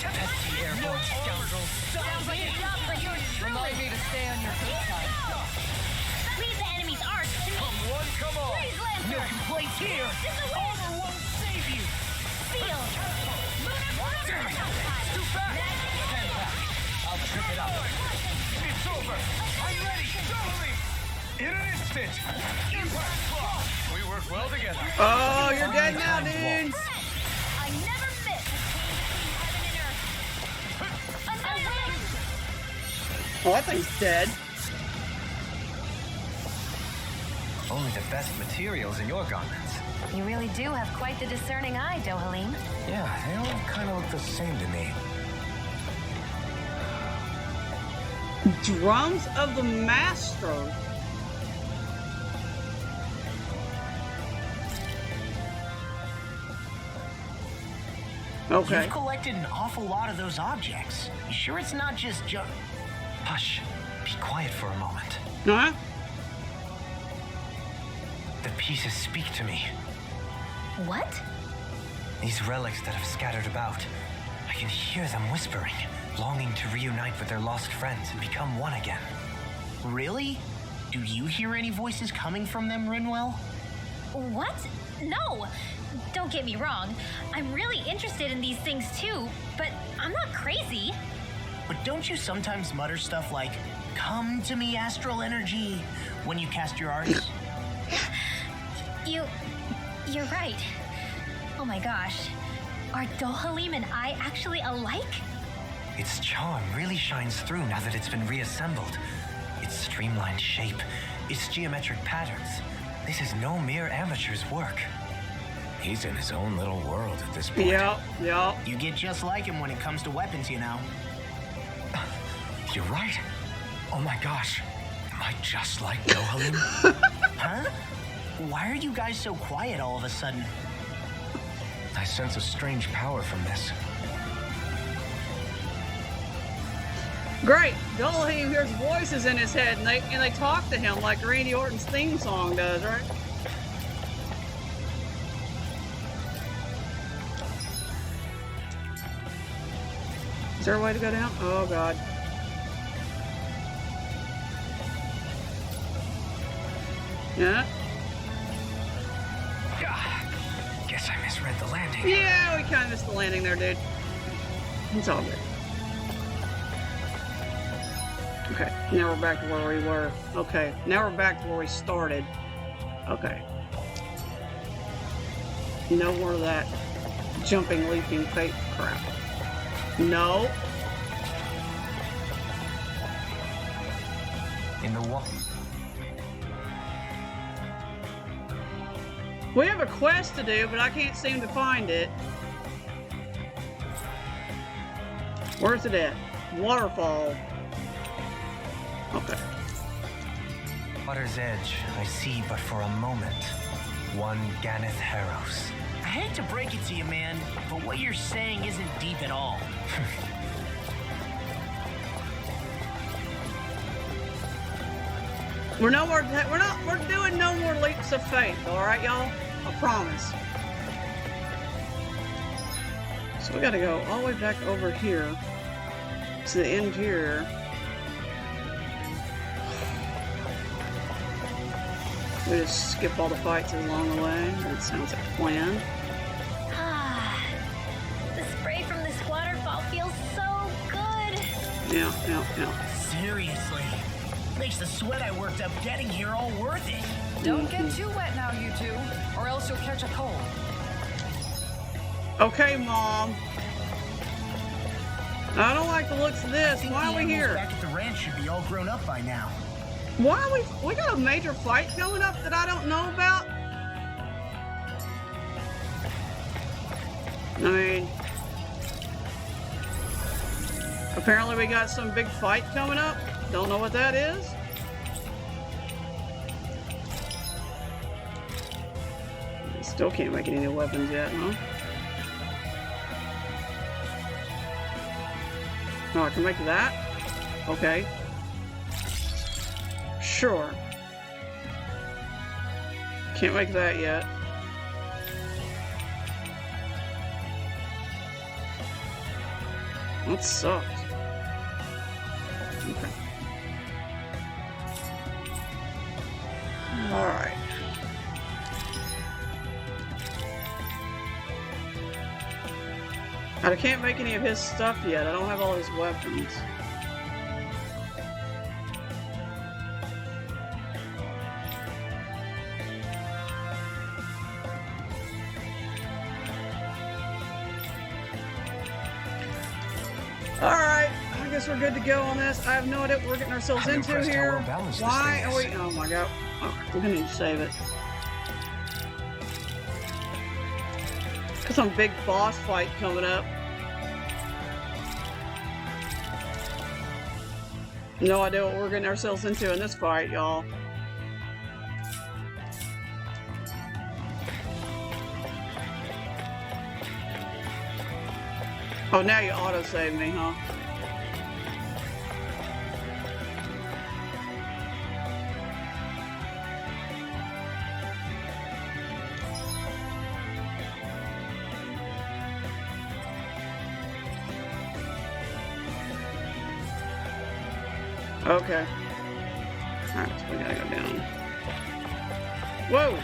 Pesky airborne scoundrels. Sounds like a job for yours truly. Remind me to stay on your good side. Leave the enemy's arc to me. One, come on. Please, Lancer. No complaints here. This is a win. Armor won't save you. Feel. Damn it. Too fast. I'll trip it up. It's over. I'm ready. Totally. In an instant. Impact block. We work well together. Oh, you're dead now, dude. I never miss between heaven and earth. A win. Oh, that thing's dead. Only the best materials in your garments. You really do have quite the discerning eye, Dohalim. Yeah, they all kind of look the same to me. Drums of the Master. Okay. You've collected an awful lot of those objects. You sure it's not just junk? Hush. Be quiet for a moment. Huh? The pieces speak to me. What? These relics that have scattered about. I I can hear them whispering, longing to reunite with their lost friends and become one again. Really? Do you hear any voices coming from them, Rinwell? What? No! Don't get me wrong. I'm really interested in these things too, but I'm not crazy. But don't you sometimes mutter stuff like, "Come to me, astral energy," when you cast your arts? You're right. Oh my gosh. Are Dohalim and I actually alike? Its charm really shines through now that it's been reassembled. Its streamlined shape, its geometric patterns. This is no mere amateur's work. He's in his own little world at this point. Yep. You get just like him when it comes to weapons, you know. You're right. Oh my gosh. Am I just like Dohalim? Huh? Why are you guys so quiet all of a sudden? I sense a strange power from this. Great. Dohalim hears voices in his head, and they talk to him like Randy Orton's theme song does, right? Is there a way to go down? Oh, God. Yeah. Guess I misread the landing. Yeah, we kind of missed the landing there, dude. It's all good. Okay, now we're back to where we were. Okay, now we're back to where we started. Okay. No more of that jumping, leaping, fake crap. No. In the wall. We have a quest to do, but I can't seem to find it. Where's it at? Waterfall. Okay. Water's edge, I see but for a moment. One Ganeth Harrows. I hate to break it to you, man, but what you're saying isn't deep at all. We're doing no more leaps of faith, alright, y'all? I promise. So we gotta go all the way back over here to the interior. We just skip all the fights along the way. That sounds like a plan. The spray from this waterfall feels so good. Yeah. Seriously. Makes the sweat I worked up getting here all worth it. Don't get too wet now, you two, or else you'll catch a cold. Okay, Mom. I don't like the looks of this. Why are we here? Back at the ranch should be all grown up by now. Why are we got a major fight coming up that I don't know about? I mean, apparently we got some big fight coming up. Don't know what that is. Still can't make any new weapons yet, huh? Oh, I can make that? Okay. Sure. Can't make that yet. That sucks. Okay. Alright. I can't make any of his stuff yet. I don't have all his weapons. Alright, I guess we're good to go on this. I have no idea what we're getting ourselves I'm into impressed how here. well balanced this Why thing are we... is. Oh my god. Oh, we're gonna need to save it. Got some big boss fight coming up. No idea what we're getting ourselves into in this fight, y'all. Oh, now you auto-save me, huh? Okay. Alright, so we gotta go down. Whoa!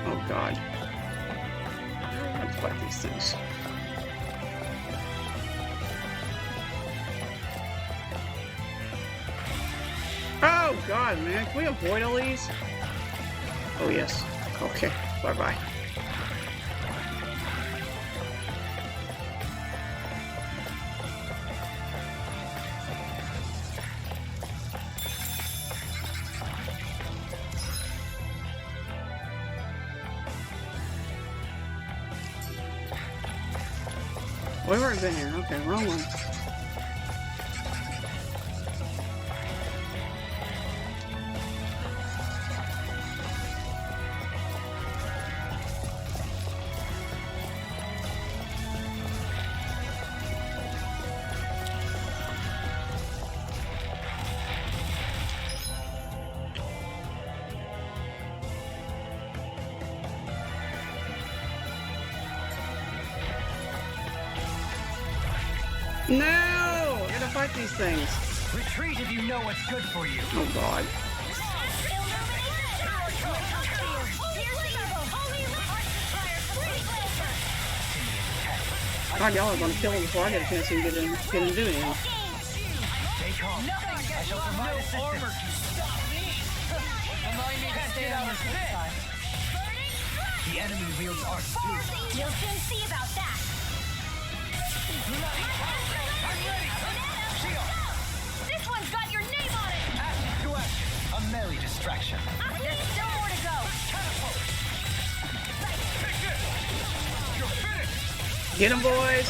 Oh god. Let's fight these things. Oh god, man. Can we avoid all these? Oh yes. Okay. Bye-bye. We've already been here. Okay, wrong one. No! I gotta fight these things. Retreat if you know what's good for you. Oh god. God, y'all are gonna kill him before I get a chance to get in and do anything. Stay calm. I shall provide assistance. The enemy wields art too. You'll soon see about that. This one's got your name on it! Action to action. A merry distraction. There's still more to go. You're finished! Get him, boys!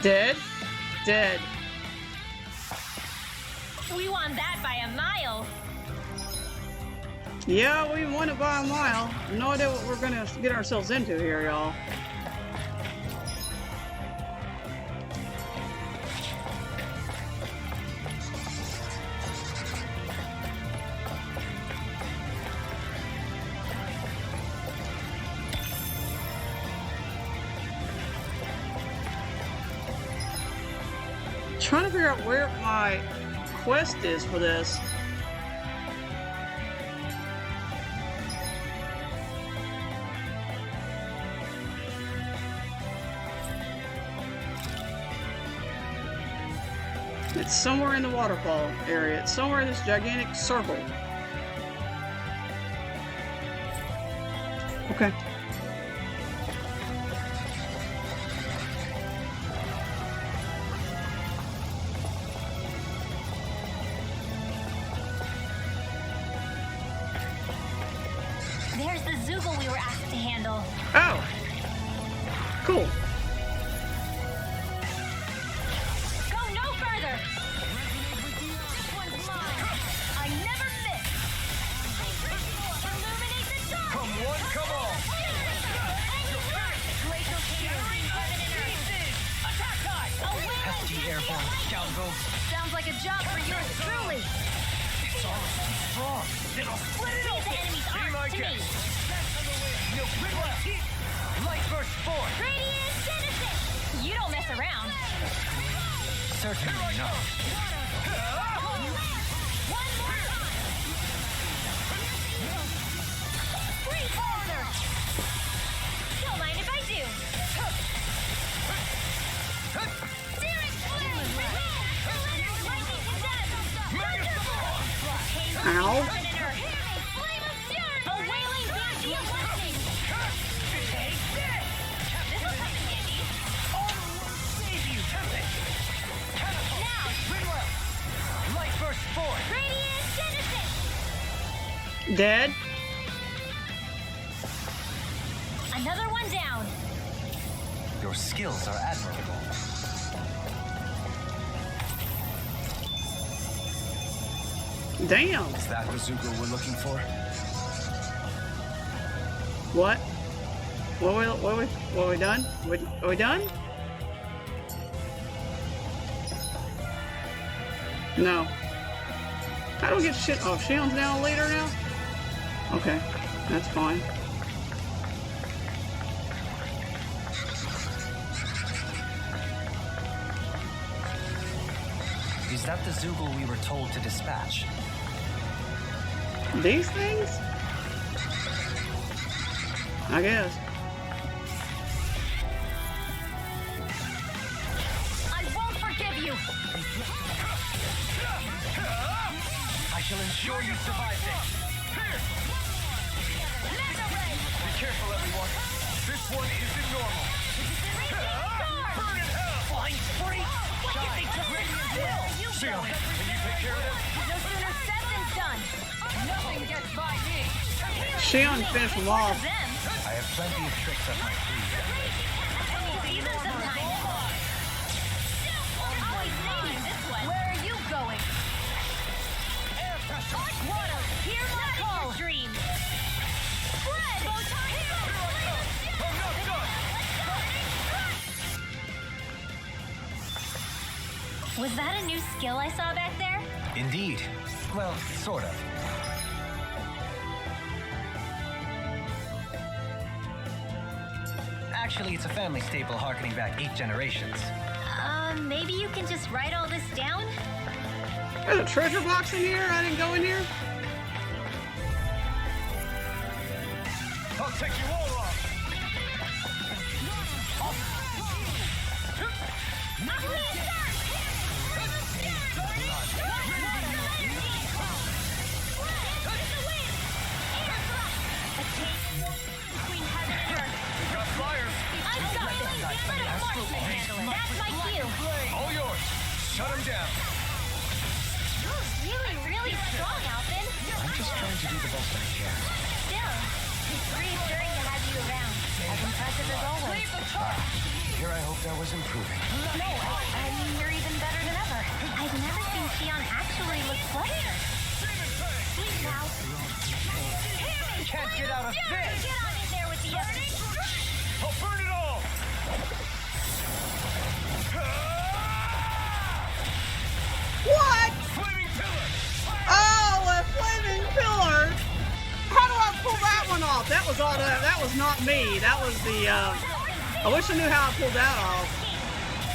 Dead? Dead. We won that by a mile. Yeah, we won it by a mile. No idea what we're gonna get ourselves into here, y'all. Trying to figure out where my quest is for this. It's somewhere in the waterfall area. It's somewhere in this gigantic circle. Okay. There's the Zoogle we were asked to handle. Oh. Cool. Go no further! This one's mine. I never miss. Illuminate the top! Come one, come all! Glacial King Attack time! Pesky airborne scoundrels. Sounds like a job for yours truly. It's all too strong. It'll split it Leave open. the enemy's Be my arms to me. guest. No quick left. Light burst forth. Radiant Genesis! You don't mess around. Certainly not. One more time! Free corner! Don't mind if I do. Searing flame! Lightning condemned! Ow. Flame of fury! A wailing banshee of lightning! Take this! This will come in handy. Save you, Tempest. Now! Ridwell. Light burst forth. Radiant Genesis! Dead? Another one down. Your skills are admirable. Damn. Is that the Zoogle we're looking for? What? What we done? Are we done? No. How do we get shit? Oh, Shion's now a leader now? Okay, that's fine. Is that the Zoogle we were told to dispatch? These things? I guess. I won't forgive you! I shall ensure you survive this. Be careful, everyone. This one isn't normal. Burn in hell! Flying spree! Shine! Shion, can you take care of them? No sooner said than done! Nothing gets by me. Shion finished them off. I have plenty of tricks up my sleeve. Even sometimes. Always leading this way. Where are you going? Water, hear my call. Dream. Fred! I'm not done! Was that a new skill I saw back there? Indeed. Well, sort of. Actually, it's a family staple harkening back 8 generations. Maybe you can just write all this down? There's a treasure box in here? I didn't go in here? I'll take you all off! Between heaven and earth. We've got flyers! I've got this. Let March can handle it. That's my cue. All yours! Shut them down! You're really strong, Alvin. I'm just trying to do the best I can. Still, it's reassuring to have you around. As impressive as always. Here I hoped I was improving. No, I mean, you're even better than ever. I've never seen Shion actually look flustered. Sleep now. Can't get out of this! Get on in there with the others. I'll burn it all! What? Flaming pillar! Oh, a flaming pillar! How do I pull that one off? That was all that was not me. That was the, I wish I knew how I pulled that off.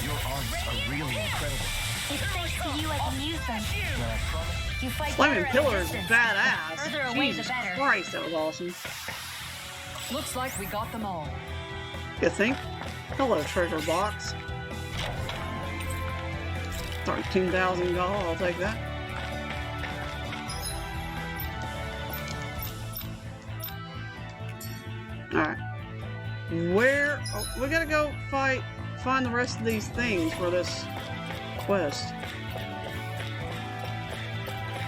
Your arms are really incredible. It's thanks to you I can use them. You fight Flaming better at a pillar is distance. badass. Further away, Jesus the better. Christ, that was awesome. Looks like we got them all. You think? Hello, treasure box. 13,000 gold, I'll take that. Alright. Where? Oh, we gotta go find the rest of these things for this quest.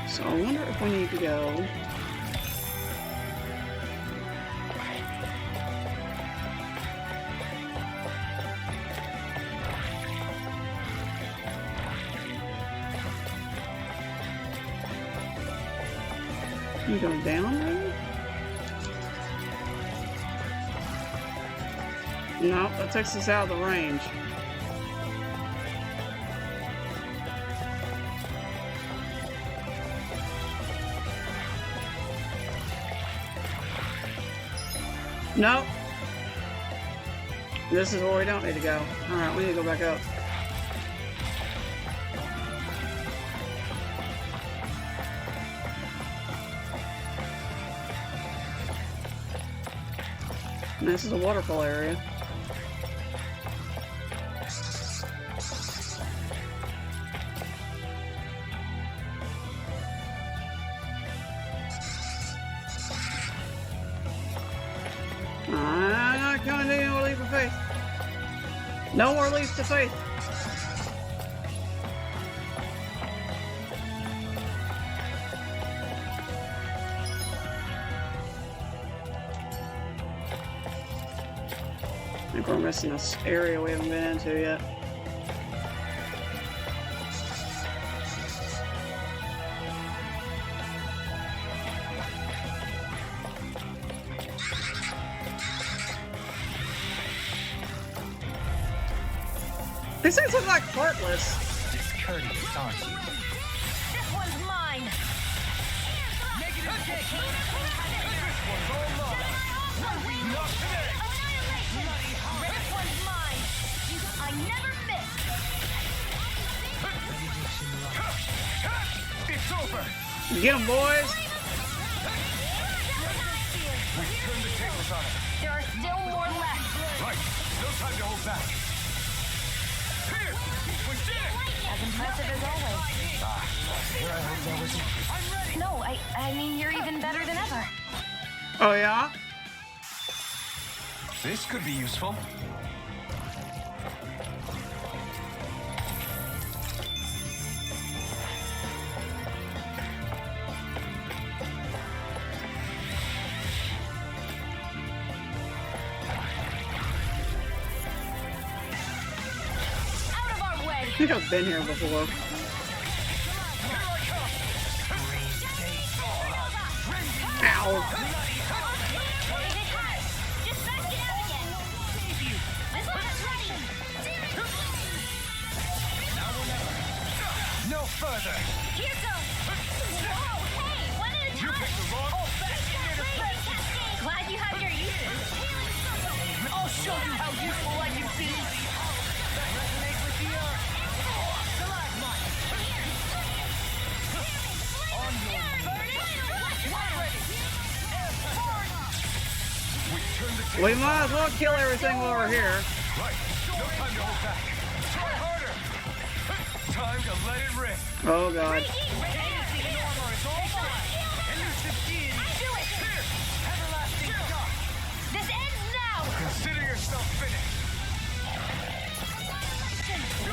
So I wonder if we need to go. You go down maybe? No, that takes us out of the range. Nope. This is where we don't need to go. Alright, we need to go back up. And this is a waterfall area. I'm not coming to any more leap of faith. No more leaps of faith. I think we're missing this area we haven't been into yet. These things look like heartless. Discourteous, aren't you? This one's mine! I never miss. It's over. Get them, boys. We've turned the tables on it. There are still more left. Right. No time to hold back. Here. We did it. As impressive as always. Here I hope that was No, I mean, you're even better than ever. Oh, yeah? This could be useful. Out of our way. I think I've been here before. Ow. Just back it out again. This one's ready. No further. Here goes. Whoa, hey, one at a time. You picked the wrong. Glad you have your uses. I'll show you how useful I can be. That resonates with the earth. Stalagmite. On your We might as well kill everything while we're here. Right. No time to hold back. Try harder. Time to let it rip. Oh, God. This ends now. Consider yourself finished.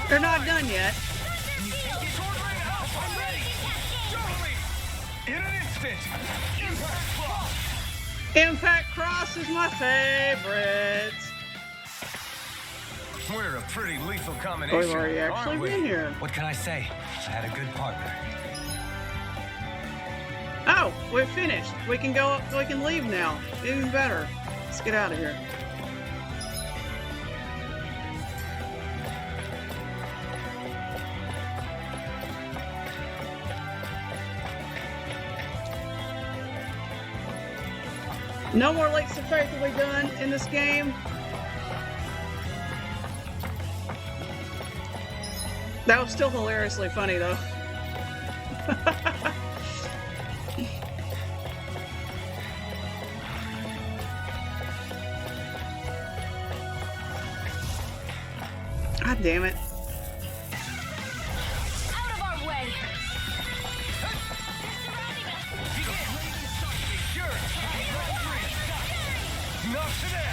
They're not done yet. Sword rain out. I'm ready. Totally. In an instant. Impact block. Impact Cross is my favorite. We're a pretty lethal Oh, combination. we've already actually aren't we? been here. What can I say? I had a good partner. Oh, we're finished. We can go up, we can leave now. Even better. Let's get out of here. No more leaks of faith will be done in this game. That was still hilariously funny though. God damn it. Out of our way. Not today.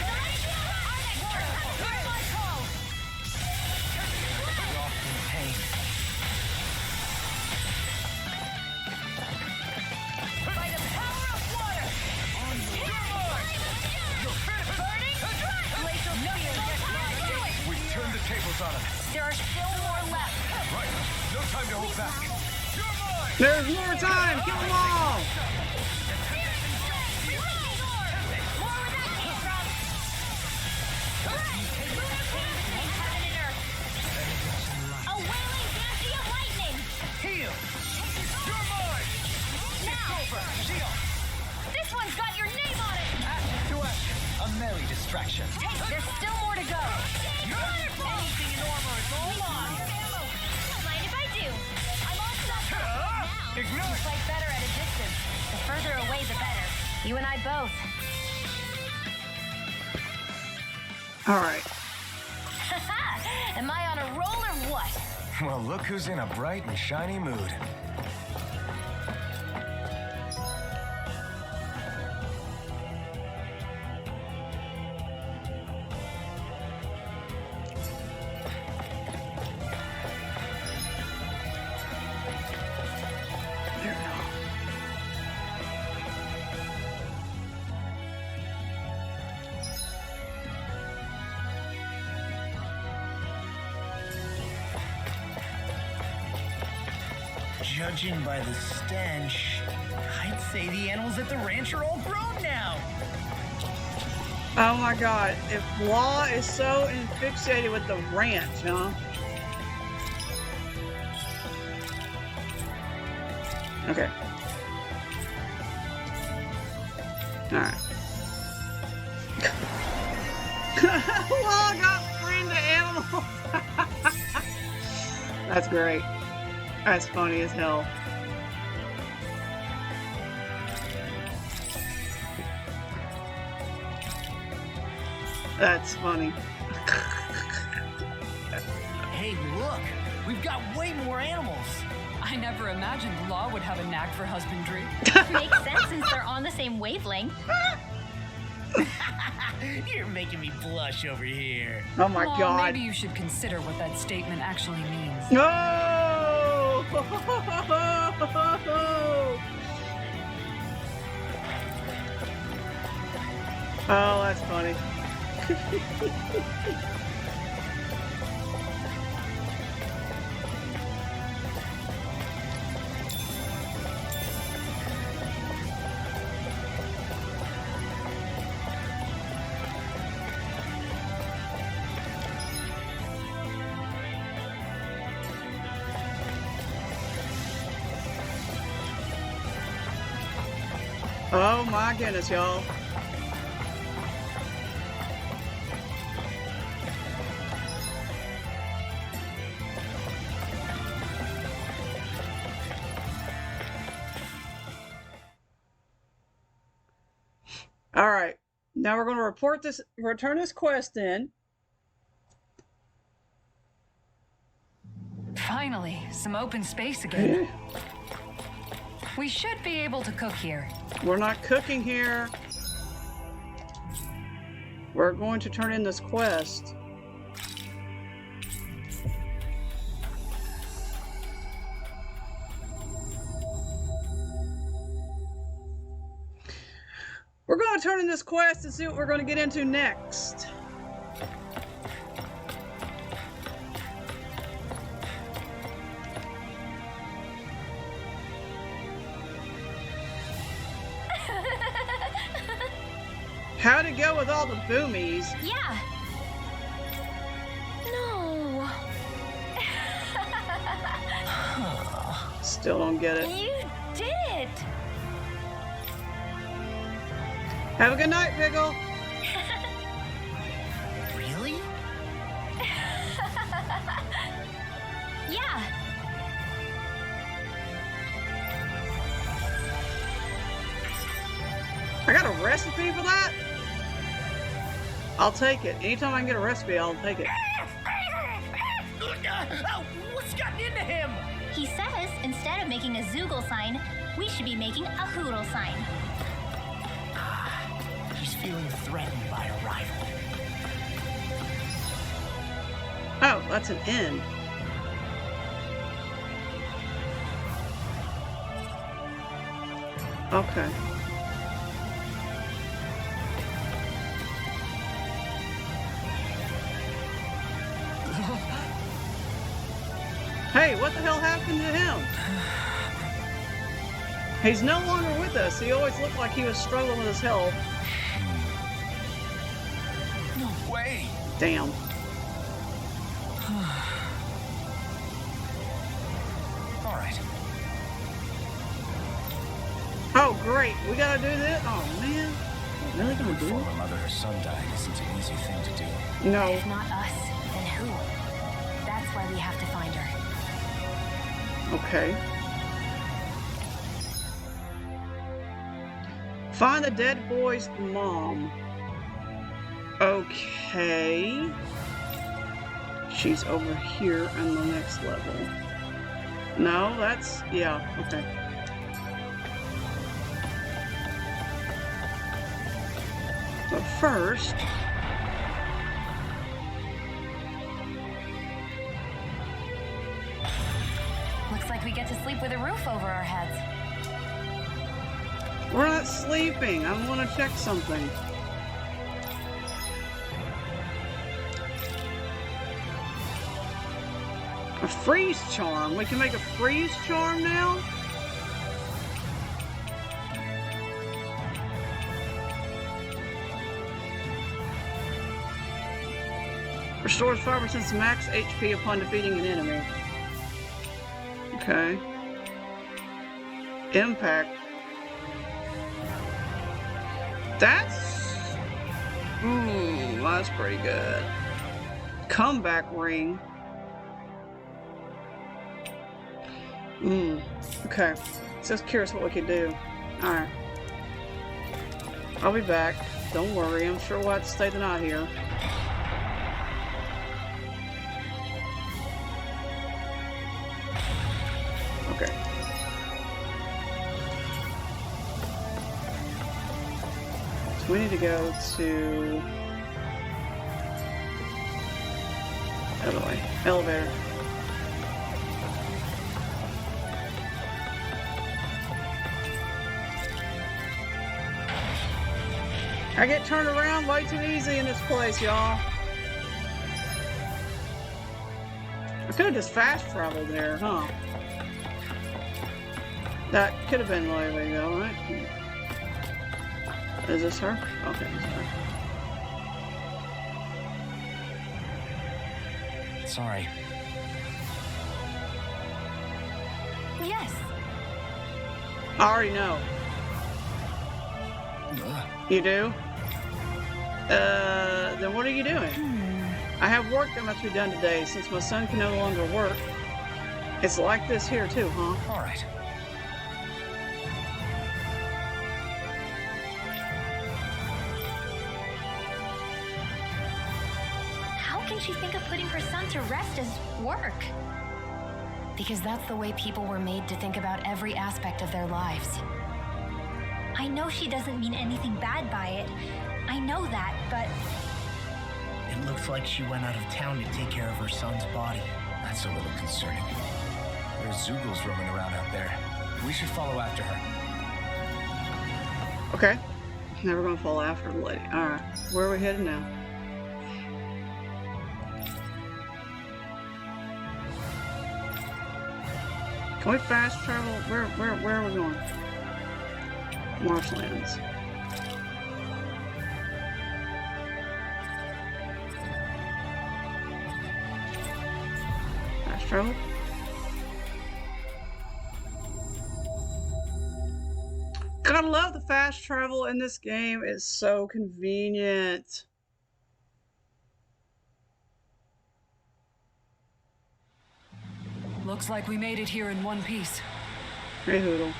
By the power of water. We've turned the tables on him. There are still more left. Right. No time to hold back. You're mine. There's more time. Kill them all. A wailing banshee of lightning. Heal. You're mine. Now. This one's got your name on it. To action. A merry distraction. Hey, there's still more to go. Anything in armor is all mine. Don't mind if I do. I'm all set up now. Ignite. Fight better at a distance. The further away, the better. You and I both. All right. Am I on a roll or what? Well, look who's in a bright and shiny mood. There we go. Judging by the stench, I'd say the animals at the ranch are all grown now. Oh my God. If Law is so fixated with the ranch, huh? Okay. Alright. Well, I got friend to animals. That's great. That's funny as hell. That's funny. Hey, look! We've got way more animals! I never imagined Law would have a knack for husbandry. Makes sense since they're on the same wavelength. You're making me blush over here. Oh my Law, god. maybe you should consider what that statement actually means. No! Oh, that's funny. Oh my goodness, y'all. All right. Now we're going to return this quest in. Finally, some open space again. We should be able to cook here. We're not cooking here. We're going to turn in this quest. We're going to turn in this quest and see what we're going to get into next. How'd it go with all the boomies? Yeah. No. Still don't get it. You did it. Have a good night, Pickle. Really? Yeah. I got a recipe for that? I'll take it. Anytime I can get a recipe, I'll take it. What's gotten into him? He says instead of making a Zoogle sign, we should be making a Hootle sign. He's feeling threatened by a rival. Oh, that's an N. Okay. Hey, what the hell happened to him? He's no longer with us. He always looked like he was struggling with his health. No way! Damn. All right. Oh, great. We gotta do this? Oh, man. Really gonna do Before it? my mother or son died isn't an easy thing to do. No. If not us, then who? That's why we have to find her. Okay. Find the dead boy's mom. Okay. She's over here on the next level. No, that's... yeah, okay. But first... Looks like we get to sleep with a roof over our heads. we're not sleeping. I want to check something. A freeze charm. We can make a freeze charm now? Restores 5% max HP upon defeating an enemy. Okay. Impact. That's pretty good. Comeback ring. Okay. Just curious what we could do. Alright. I'll be back. Don't worry, I'm sure we'll have to stay the night here. Okay. So we need to go to... Other way. Elevator. I get turned around way too easy in this place, y'all. I could have just fast traveled there, huh? That could have been the way we go, right? Is this her? Okay, it's her. Sorry. Yes. I already know. You do? Then what are you doing? I have work that must be done today since my son can no longer work. It's like this here too, huh? All right. How can she think of putting her son to rest as work? Because that's the way people were made to think about every aspect of their lives. I know she doesn't mean anything bad by it. I know that, but... It looks like she went out of town to take care of her son's body. That's a little concerning. There's Zoogles roaming around out there. We should follow after her. Okay. Never gonna fall after the lady. Alright. Where are we headed now? Can we fast travel? Where are we going? Marshlands. Fast travel. Gotta love the fast travel in this game. It's so convenient. Looks like we made it here in one piece. Hey, Hootle.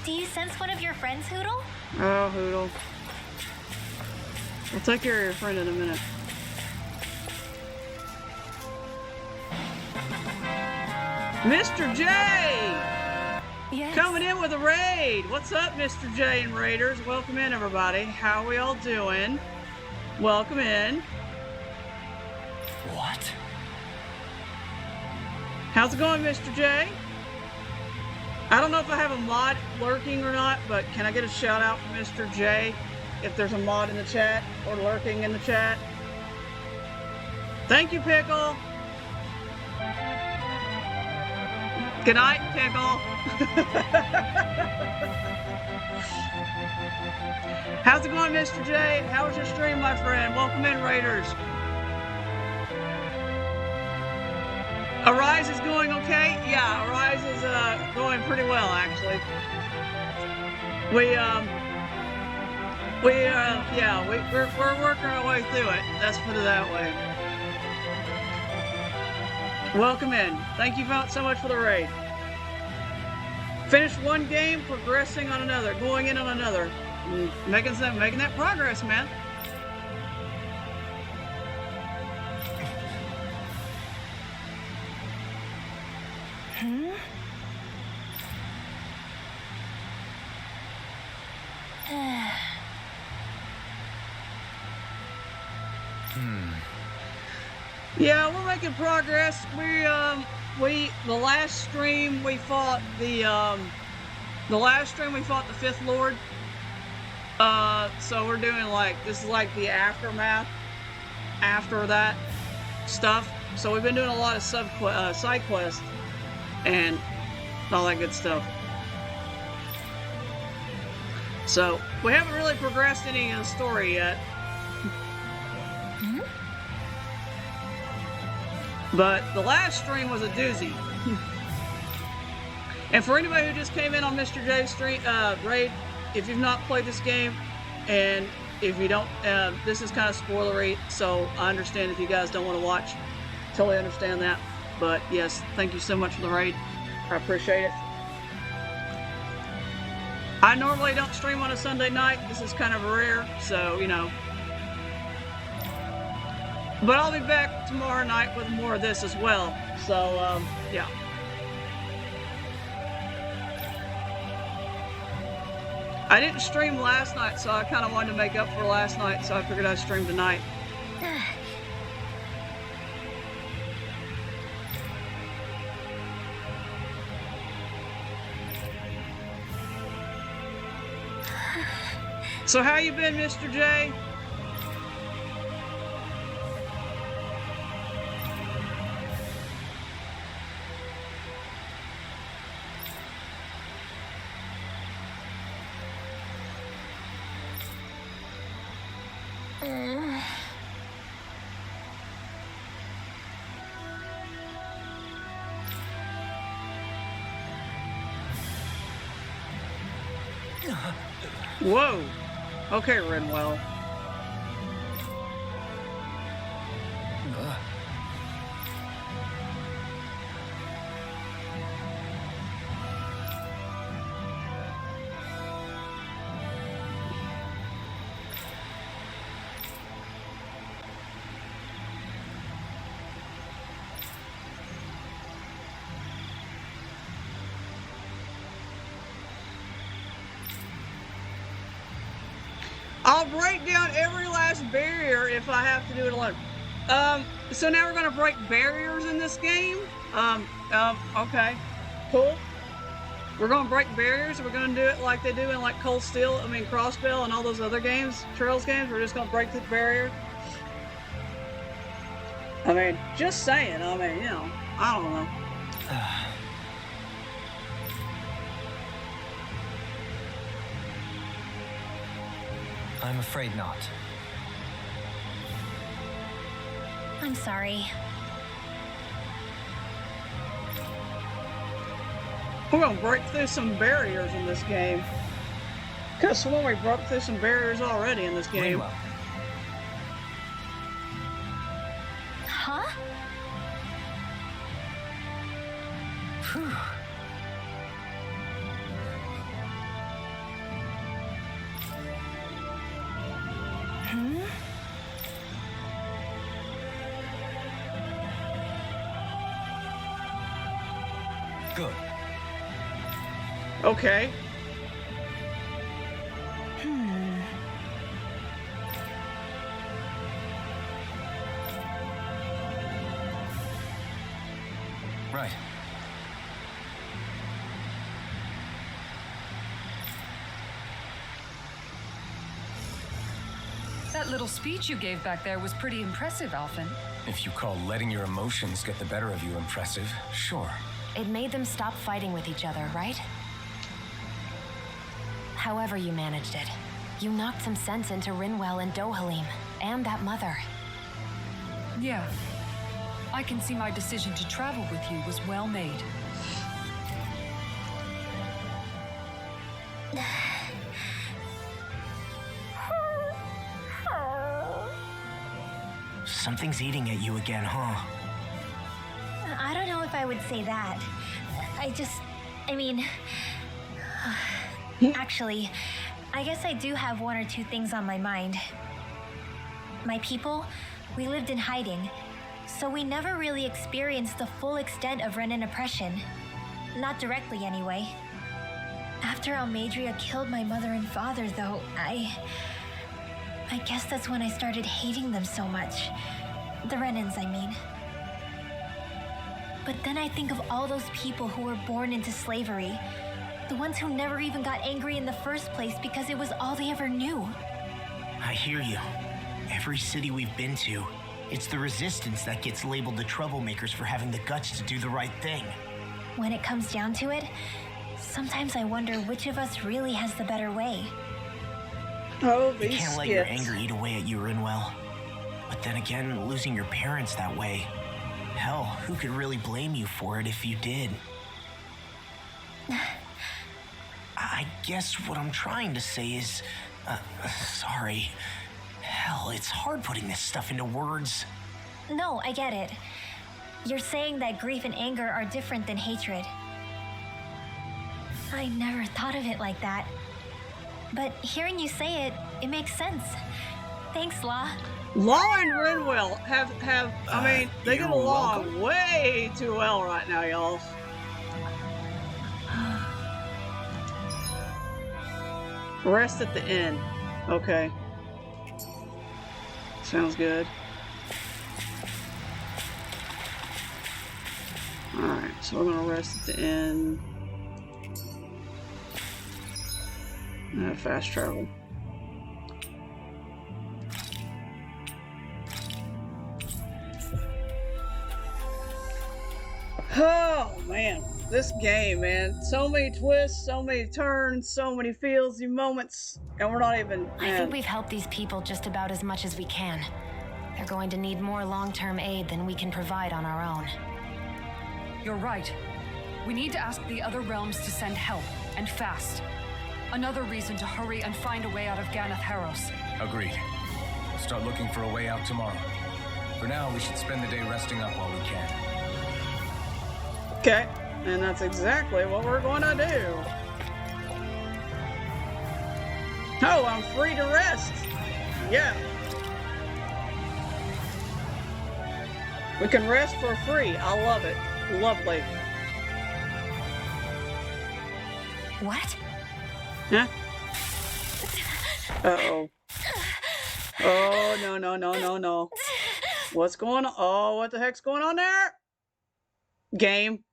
Do you sense one of your friends, Hootle? Oh, Hootle. I'll take care of your friend in a minute. Mr. J! Yes. Coming in with a raid. What's up, Mr. J and Raiders? Welcome in, everybody. How are we all doing? Welcome in. What? How's it going, Mr. J? I don't know if I have a mod lurking or not, but can I get a shout out from Mr. J if there's a mod in the chat or lurking in the chat? Thank you, Pickle. Good night, Pickle. How's it going, Mr. J? How was your stream, my friend? Welcome in, Raiders. Arise is going okay? Yeah, Arise is going pretty well, actually. We're working our way through it. Let's put it that way. Welcome in. Thank you so much for the raid. Finished one game, progressing on another, going in on another, making that progress, man. Yeah, we're making progress. The last stream we fought the Fifth Lord. So we're doing this is like the aftermath after that stuff. So we've been doing a lot of side quests and all that good stuff. So we haven't really progressed any of the story yet. But the last stream was a doozy. And for anybody who just came in on Mr. J's stream, raid, if you've not played this game, and if you don't, this is kind of spoilery, so I understand if you guys don't want to watch. Totally understand that. But yes, thank you so much for the raid. I appreciate it. I normally don't stream on a Sunday night. This is kind of rare, so, you know. But I'll be back tomorrow night with more of this as well. So, yeah. I didn't stream last night, so I kind of wanted to make up for last night, so I figured I'd stream tonight. So how you been, Mr. J? Whoa. Okay, Renwell. I'll break down every last barrier if I have to do it alone. So now we're gonna break barriers in this game. Okay, cool. We're gonna break barriers. We're gonna do it like they do in like Cold Steel, Crossbell and all those other games, Trails games. We're just gonna break the barrier. Just saying. You know, I don't know. I'm afraid not. I'm sorry. We're gonna break through some barriers in this game. Cause when we broke through some barriers already in this game. Huh? Phew. Good. Okay. Right. That little speech you gave back there was pretty impressive, Alphen. If you call letting your emotions get the better of you impressive, sure. It made them stop fighting with each other, right? However you managed it, you knocked some sense into Rinwell and Dohalim, and that mother. Yeah. I can see my decision to travel with you was well made. Something's eating at you again, huh? I don't know if I would say that. Actually, I guess I do have one or two things on my mind. My people, we lived in hiding, so we never really experienced the full extent of Renan oppression. Not directly, anyway. After Almadria killed my mother and father, though, I guess that's when I started hating them so much. The Renans, I mean. But then I think of all those people who were born into slavery. The ones who never even got angry in the first place because it was all they ever knew. I hear you. Every city we've been to, it's the resistance that gets labeled the troublemakers for having the guts to do the right thing. When it comes down to it, sometimes I wonder which of us really has the better way. Oh, you can't let your anger eat away at you, Rinwell. But then again, losing your parents that way, Hell, who could really blame you for it if you did? I guess what I'm trying to say is, sorry. Hell, it's hard putting this stuff into words. No, I get it. You're saying that grief and anger are different than hatred. I never thought of it like that. But hearing you say it, it makes sense. Thanks, Law. Law and Renwell I mean, they get along way too well right now, y'all. Rest at the inn. Okay. Sounds good. Alright, so we're gonna rest at the inn. Fast travel. Oh man, this game, man. So many twists, so many turns, so many feelsy moments, and we're not even. I think we've helped these people just about as much as we can. They're going to need more long-term aid than we can provide on our own. You're right. We need to ask the other realms to send help, and fast. Another reason to hurry and find a way out of Ganath Haros. Agreed. We'll start looking for a way out tomorrow. For now, we should spend the day resting up while we can. Okay, and that's exactly what we're going to do. Oh, I'm free to rest. Yeah. We can rest for free. I love it. Lovely. What? Huh? Uh-oh. Oh, no, no, no, no, no. What's going on? Oh, what the heck's going on there? Game.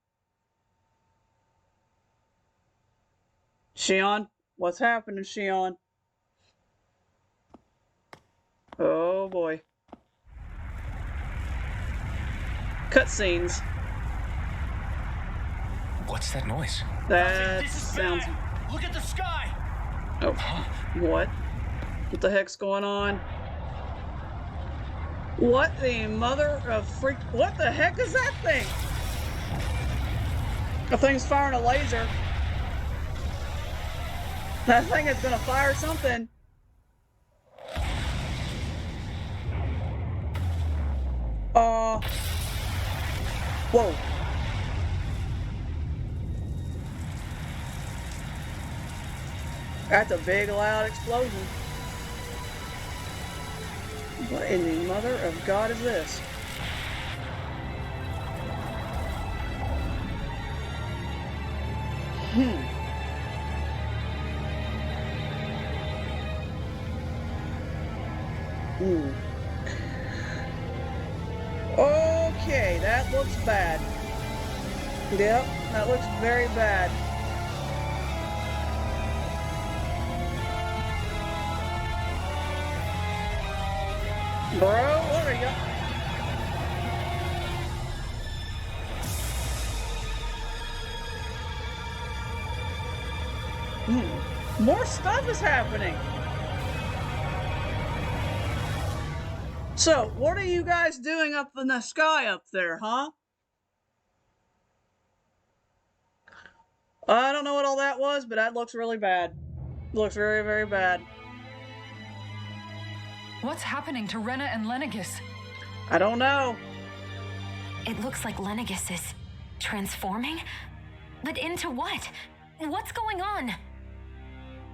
Shion? What's happening, Shion? Oh, boy. Cutscenes. What's that noise? That sounds... Look at the sky! Oh, what? What the heck's going on? What the mother of freak... What the heck is that thing? The thing's firing a laser. That thing is gonna fire something. Whoa. That's a big, loud explosion. What in the mother of God is this? Okay, that looks bad. Yep, that looks very bad. Bro, what are you? More stuff is happening. So, what are you guys doing up in the sky up there, huh? I don't know what all that was, but that looks really bad. Looks very, very bad. What's happening to Rena and Lenegis? I don't know. It looks like Lenegis is transforming? But into what? What's going on?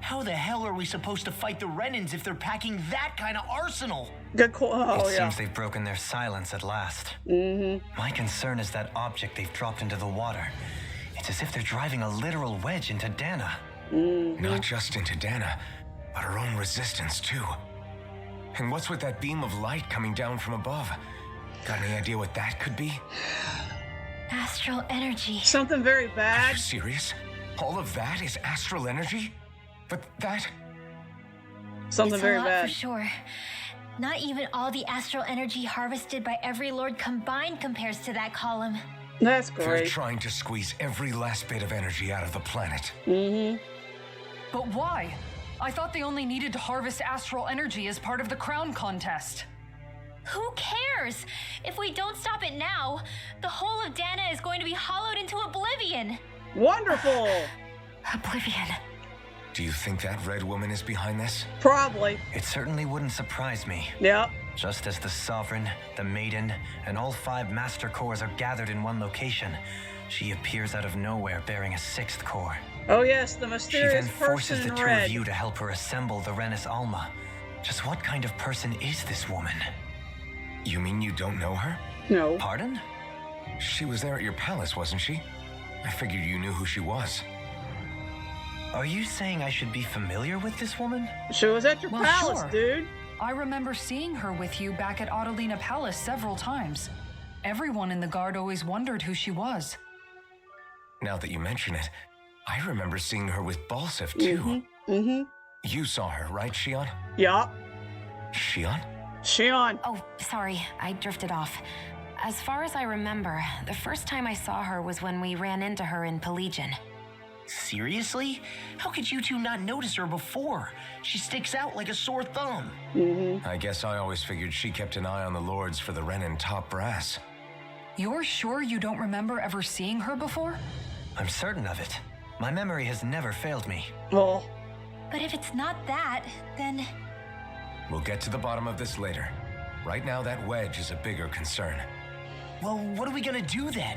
How the hell are we supposed to fight the Renans if they're packing that kind of arsenal? Good call. Oh, it yeah. seems they've broken their silence at last. My concern is that object they've dropped into the water. It's as if they're driving a literal wedge into Dana. Not just into Dana, but her own resistance, too. And what's with that beam of light coming down from above? Got any idea what that could be? Astral energy. Something very Are bad. you serious? All of that is astral energy? But that... Something It's very a lot bad. for sure. Not even all the astral energy harvested by every lord combined compares to that column. That's They're great. trying to squeeze every last bit of energy out of the planet. But why? I thought they only needed to harvest astral energy as part of the crown contest. Who cares? If we don't stop it now, the whole of Dana is going to be hollowed into oblivion. Wonderful! Oblivion. Do you think that red woman is behind this? Probably. It certainly wouldn't surprise me. Yep. Just as the Sovereign, the Maiden, and all 5 Master Cores are gathered in one location, she appears out of nowhere bearing a 6th core. Oh yes, the She mysterious then person forces in the two red. of you to help her assemble the Renis Alma. Just what kind of person is this woman? You mean you don't know her? No. Pardon? She was there at your palace, wasn't she? I figured you knew who she was. Are you saying I should be familiar with this woman? She was at your Well, palace, sure. dude. I remember seeing her with you back at Adelina Palace several times. Everyone in the guard always wondered who she was. Now that you mention it, I remember seeing her with Balsif too. Mm-hmm. You saw her, right, Shion? Yup. Shion? Shion. Oh, sorry, I drifted off. As far as I remember, the first time I saw her was when we ran into her in Pelegion. Seriously? How could you two not notice her before? She sticks out like a sore thumb. I guess I always figured she kept an eye on the lords for the Renin top brass. You're sure you don't remember ever seeing her before? I'm certain of it. My memory has never failed me. Oh. But if it's not that, then... We'll get to the bottom of this later. Right now, that wedge is a bigger concern. Well, what are we gonna do then?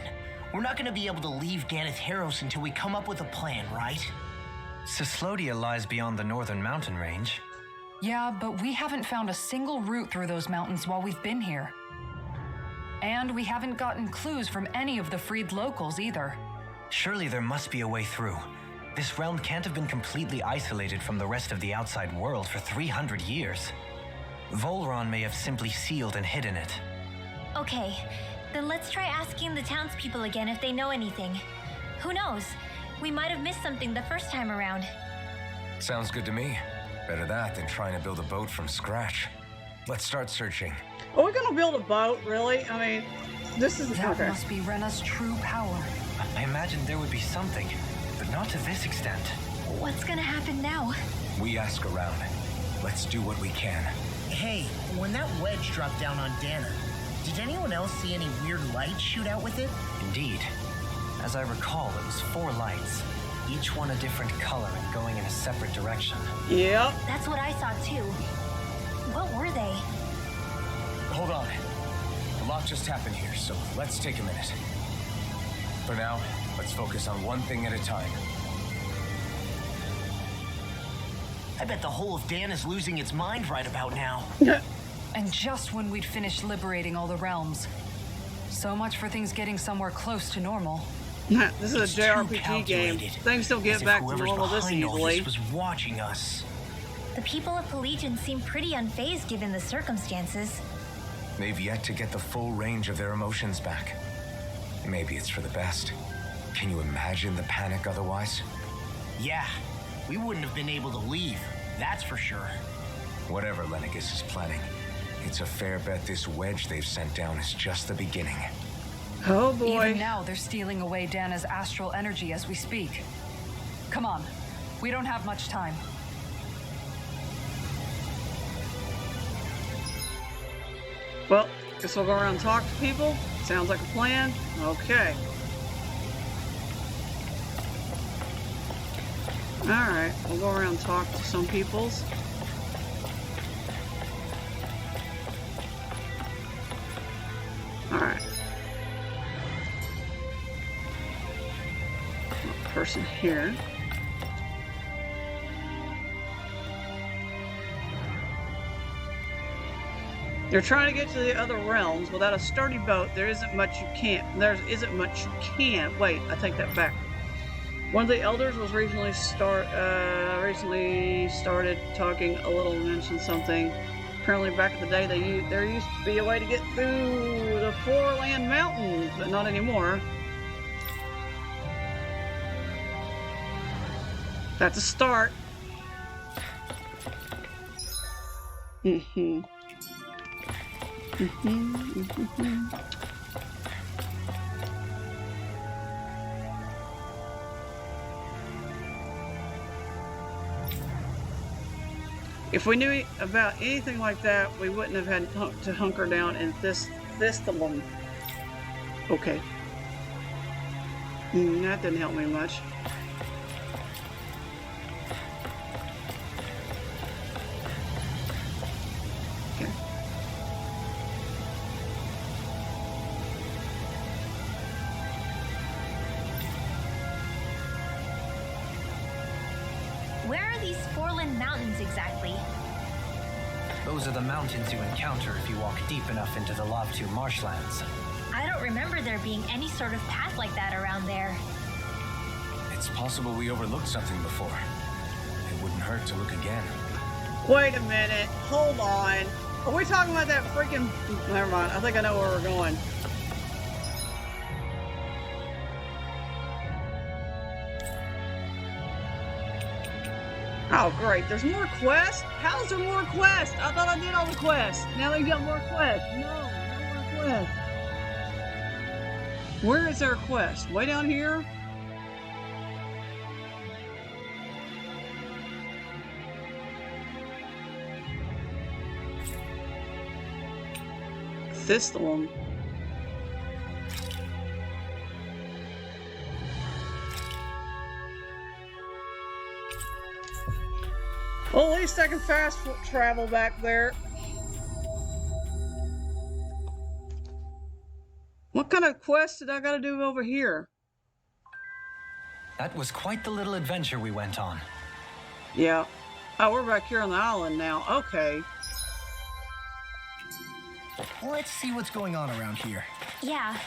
We're not gonna be able to leave Ganeth Heros until we come up with a plan, right? Cyslodia lies beyond the northern mountain range. Yeah, but we haven't found a single route through those mountains while we've been here. And we haven't gotten clues from any of the freed locals either. Surely there must be a way through. This realm can't have been completely isolated from the rest of the outside world for 300 years. Volron may have simply sealed and hidden it. Okay, then let's try asking the townspeople again if they know anything. Who knows? We might have missed something the first time around. Sounds good to me. Better that than trying to build a boat from scratch. Let's start searching. Are we gonna build a boat, really? I mean, this is... That okay. must be Rena's true power. I imagined there would be something, but not to this extent. What's gonna happen now? We ask around. Let's do what we can. Hey, when that wedge dropped down on Dana, did anyone else see any weird lights shoot out with it? Indeed. As I recall, it was 4 lights, each one a different color and going in a separate direction. Yep. That's what I saw too. What were they? Hold on. A lot just happened here, so let's take a minute. For now, let's focus on one thing at a time. I bet the whole of Dana's losing its mind right about now. And just when we'd finished liberating all the realms. So much for things getting somewhere close to normal. This is It's a too JRPG game. calculated. Things don't As get if back to whoever's normal this behind all easily. this was watching us. The people of Pelegion seem pretty unfazed given the circumstances. They've yet to get the full range of their emotions back. Maybe it's for the best. Can you imagine the panic otherwise? Yeah, we wouldn't have been able to leave, that's for sure. Whatever Lennigus is planning, it's a fair bet this wedge they've sent down is just the beginning. Oh boy. Even now, they're stealing away Dana's astral energy as we speak. Come on, we don't have much time. Well, guess we'll go around and talk to people. Sounds like a plan. Okay. Alright, we'll go around and talk to some peoples. Alright. Person here. You're trying to get to the other realms. Without a sturdy boat, there isn't much you can't. Wait, I take that back. One of the elders was recently started talking a little, mentioned something. Apparently, back in the day, there used to be a way to get through the Four-Land Mountains, but not anymore. That's a start. If we knew about anything like that, we wouldn't have had to hunker down in this one. Okay. That didn't help me much. Okay. Where are these Foreland Mountains exactly? Those are the mountains you encounter if you walk deep enough into the Ch.4 marshlands. I don't remember there being any sort of path like that around there. It's possible we overlooked something before. It wouldn't hurt to look again. Wait a minute. Hold on. Are we talking about that freaking... Never mind. I think I know where we're going. Oh, great. There's more quests? How's there more quests? I thought I did all the quests. Now they got more quests. No more quests. Where is their quest? Way down here? Thistle. Well, at least I can fast travel back there. What kind of quest did I gotta do over here? That was quite the little adventure we went on. Yeah. Oh, we're back here on the island now. Okay. Let's see what's going on around here. Yeah,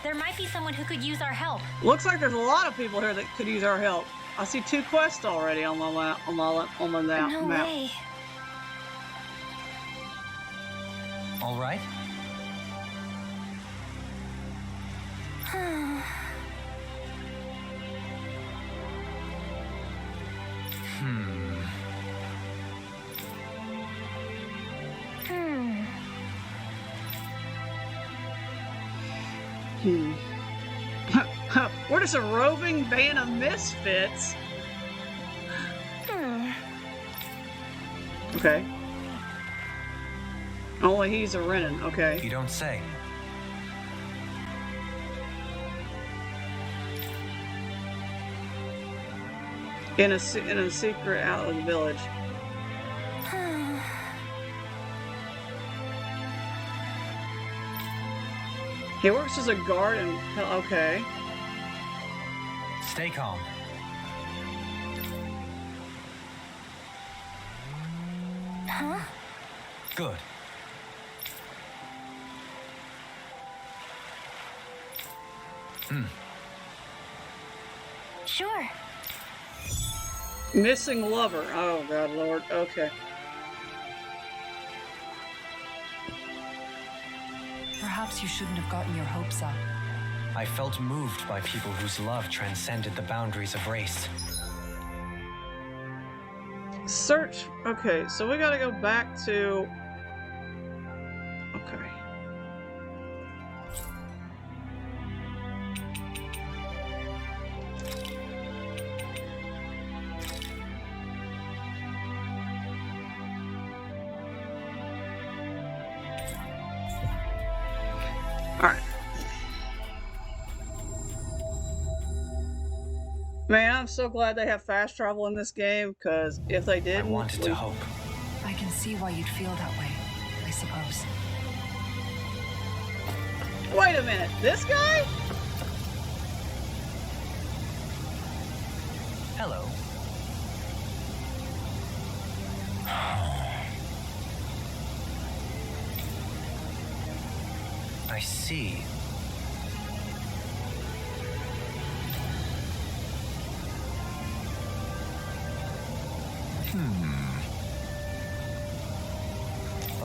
there might be someone who could use our help. Looks like there's a lot of people here that could use our help. I see 2 quests already on the map. No way. All right. We're just a roving band of misfits. Okay. Only he's a Renin. Okay. You don't say. In a secret out of the village. He works as a guard and... Okay. Stay calm. Huh? Good. Sure. Missing lover. Oh, God, Lord. Okay. Perhaps you shouldn't have gotten your hopes up. I felt moved by people whose love transcended the boundaries of race. Search. Okay, so we gotta go back to... Okay. Alright. Man, I'm so glad they have fast travel in this game, because if they didn't... I wanted to hope. I can see why you'd feel that way, I suppose. Wait a minute, this guy? Hello. I see.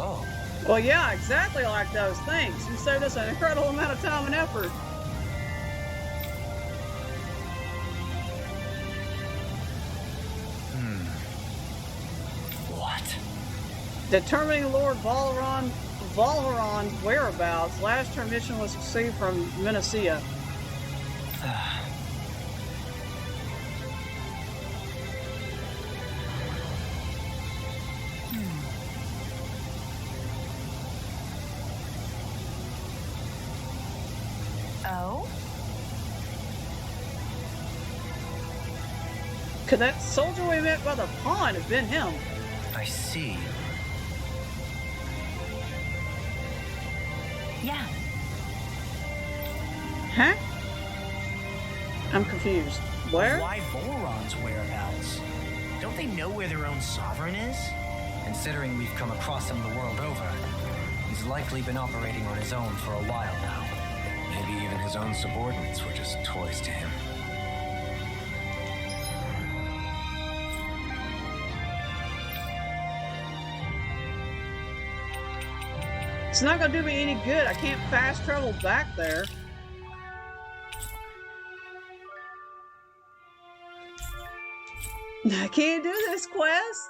Oh. Well, yeah, exactly like those things. You saved us an incredible amount of time and effort. What? Determining Lord Valharon's whereabouts. Last transmission was received from Menacea. Oh? Could that soldier we met by the pond have been him? I see. Yeah. Huh? I'm confused. Where? Why Voron's whereabouts? Don't they know where their own sovereign is? Considering we've come across him the world over, he's likely been operating on his own for a while now. Maybe even his own subordinates were just toys to him. It's not gonna do me any good. I can't fast travel back there. I can't do this quest.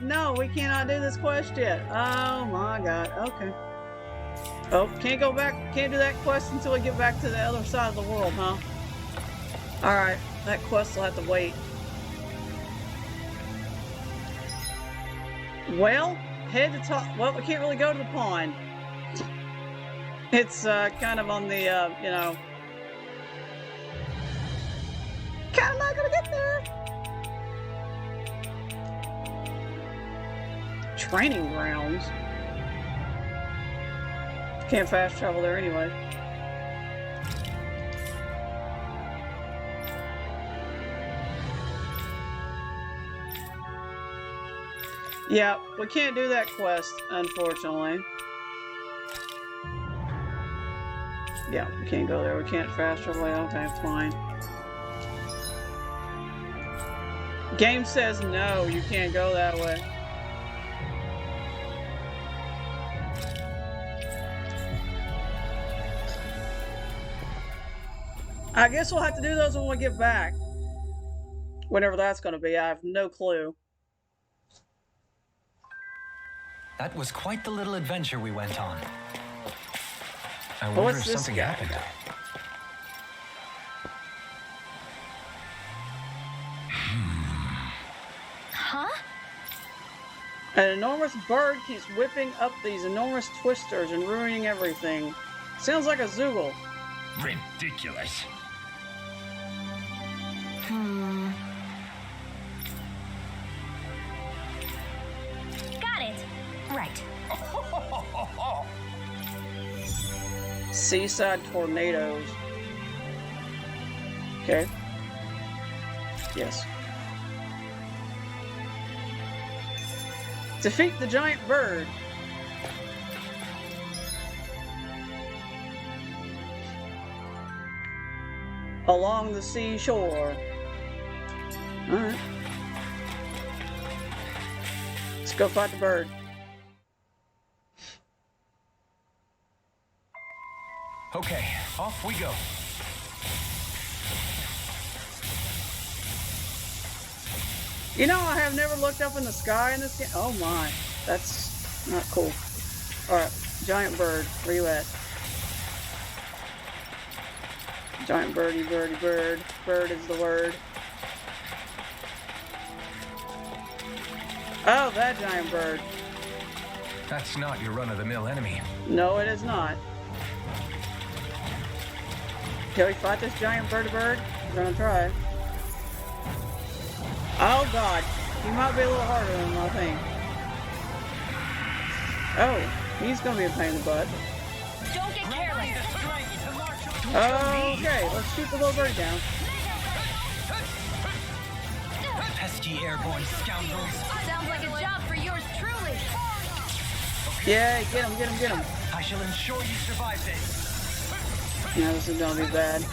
No, we cannot do this quest yet. Oh my god. Okay. Oh, can't go back. Can't do that quest until we get back to the other side of the world, huh? Alright, that quest will have to wait. Well, head to top. Well, we can't really go to the pond. It's kind of on the, you know. Kind of not gonna get there. Training grounds. Can't fast travel there anyway. Yeah, we can't do that quest, unfortunately. Yeah, we can't go there. We can't fast travel. Okay, fine. Game says no, you can't go that way. I guess we'll have to do those when we get back. Whenever that's going to be, I have no clue. That was quite the little adventure we went on. I wonder if something happened. Huh? An enormous bird keeps whipping up these enormous twisters and ruining everything. Sounds like a Zoogle. Ridiculous. Got it. Right. Seaside tornadoes. Okay. Yes. Defeat the giant bird. Along the seashore. Alright. Let's go fight the bird. Okay, off we go. You know, I have never looked up in the sky in this game. Oh my, that's not cool. Alright, giant bird, where you at? Giant birdie, birdie, bird. Bird is the word. Oh, that giant bird. That's not your run-of-the-mill enemy. No, it is not. Can we fight this giant bird? We're gonna try. Oh god, he might be a little harder than I think. Oh, he's gonna be a pain in the butt. Don't get careless. Okay, let's shoot the little bird down. Pesky airborne scoundrels. Sounds like a job for yours truly. Yeah, get him, get him, get him. I shall ensure you survive this. No, this is gonna be bad.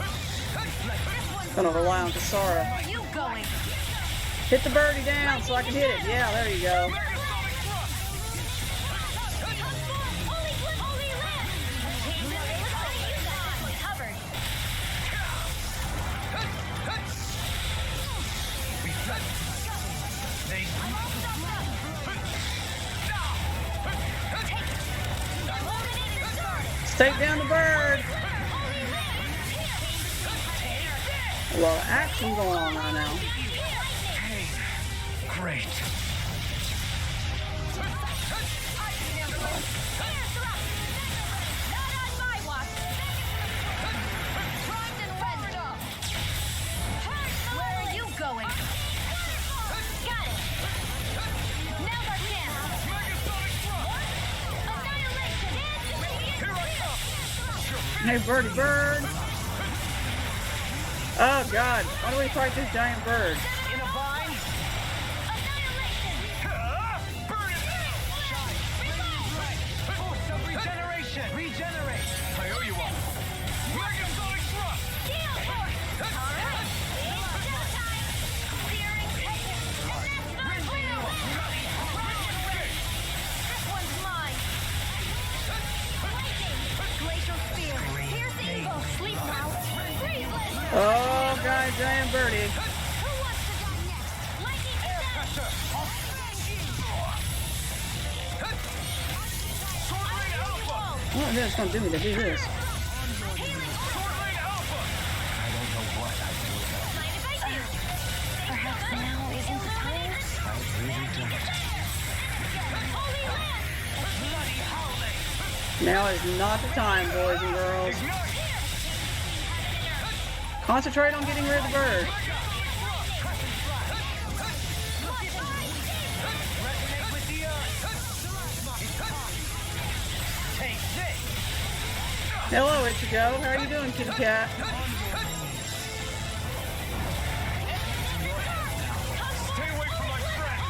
Gonna rely on Kasara. Where are you going? Hit the birdie down so I can hit it. Yeah, there you go. Let's take down the bird. A lot of action going on right now. Great. Hey, birdie bird. Oh god, why do we fight this giant bird? In a bind. Burn it! Shine. Boost of regeneration. Regenerate. I owe you one. Mega Sonic Thrust! Gale Force! Alright, it's showtime! Searing Tempest! And that's my wheel! This one's mine! Lightning! Glacial Spear! Here's Eagle! Sleep now! Breathless! Oh god, giant birdie. Who wants to die next? Lightning Air down! pressure. I'll smash you. Sword Ring Alpha. What is it gonna do me to do this? Sword Ring Alpha. I don't know what I'd do without you. Mind if I do? Perhaps now isn't the time? I really don't. Holy Land! Bloody howling. Now is not the time, boys and girls. Concentrate on getting rid of the bird. Resonate with the earth. Take this. Hello, Ichigo. How are you doing, kitty cat? Stay away from my friend!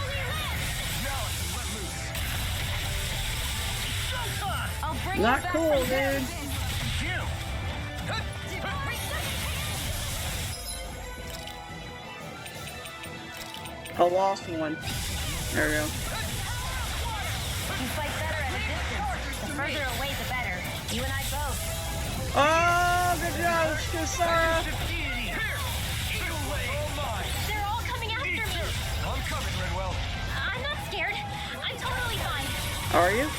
Now I can let loose. I'll bring Not you back cool, from there. dude. A lost one. There we go. You fight better at a distance. The further away, the better. You and I both. Oh, good job, Shisara. They're all coming after me. I'm coming, Redwell. I'm not scared. I'm totally fine. Are you?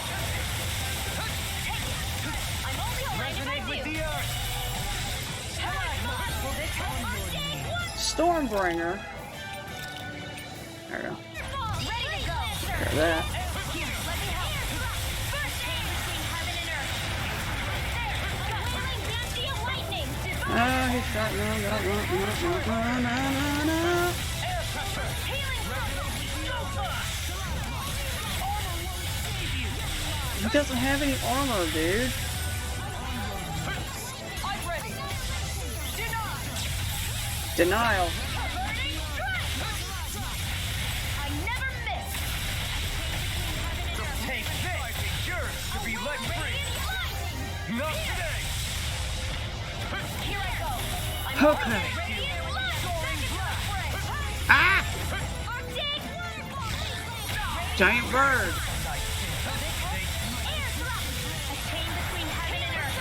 I'm only alright if I Resonate with do. the earth. Stormbringer. There we go. Ready to go. Look at that. Let me help. First aid between heaven and earth. There. The wailing Banshee of lightning. Oh, he's shot. No. Healing He doesn't have any armor, dude. I'm ready. Denial. I never miss. Take this. I think yours should be let free. Not today! Here I go. I'm Okay. radiant light. Ah! Arctic. Giant bird. Air thrust. A chain between heaven and earth.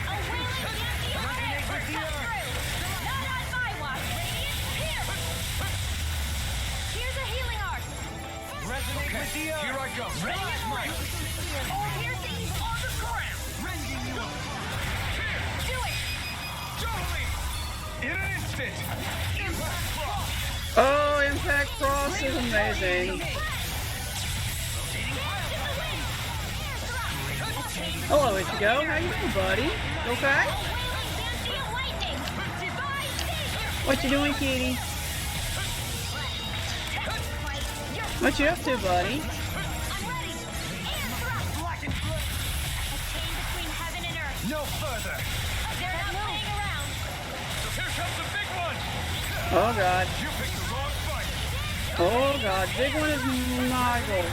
A wailing Banshee of fire. Cut through. Not on my watch. Radiant pierce. Here's a healing arc. Resonate with the earth. Here I go. Radiant light. Piercing on the ground. Rending you up. Do it. Totally! In an instant! Impact Cross! Oh, Impact Cross is amazing. Hello, Ichigo. How you doing, buddy? You okay? What you doing, kitty? What you up to, buddy? No further! They're not playing around. Here comes the big one! Oh, God. You picked the wrong fight! Oh, God. Big one is Nigel.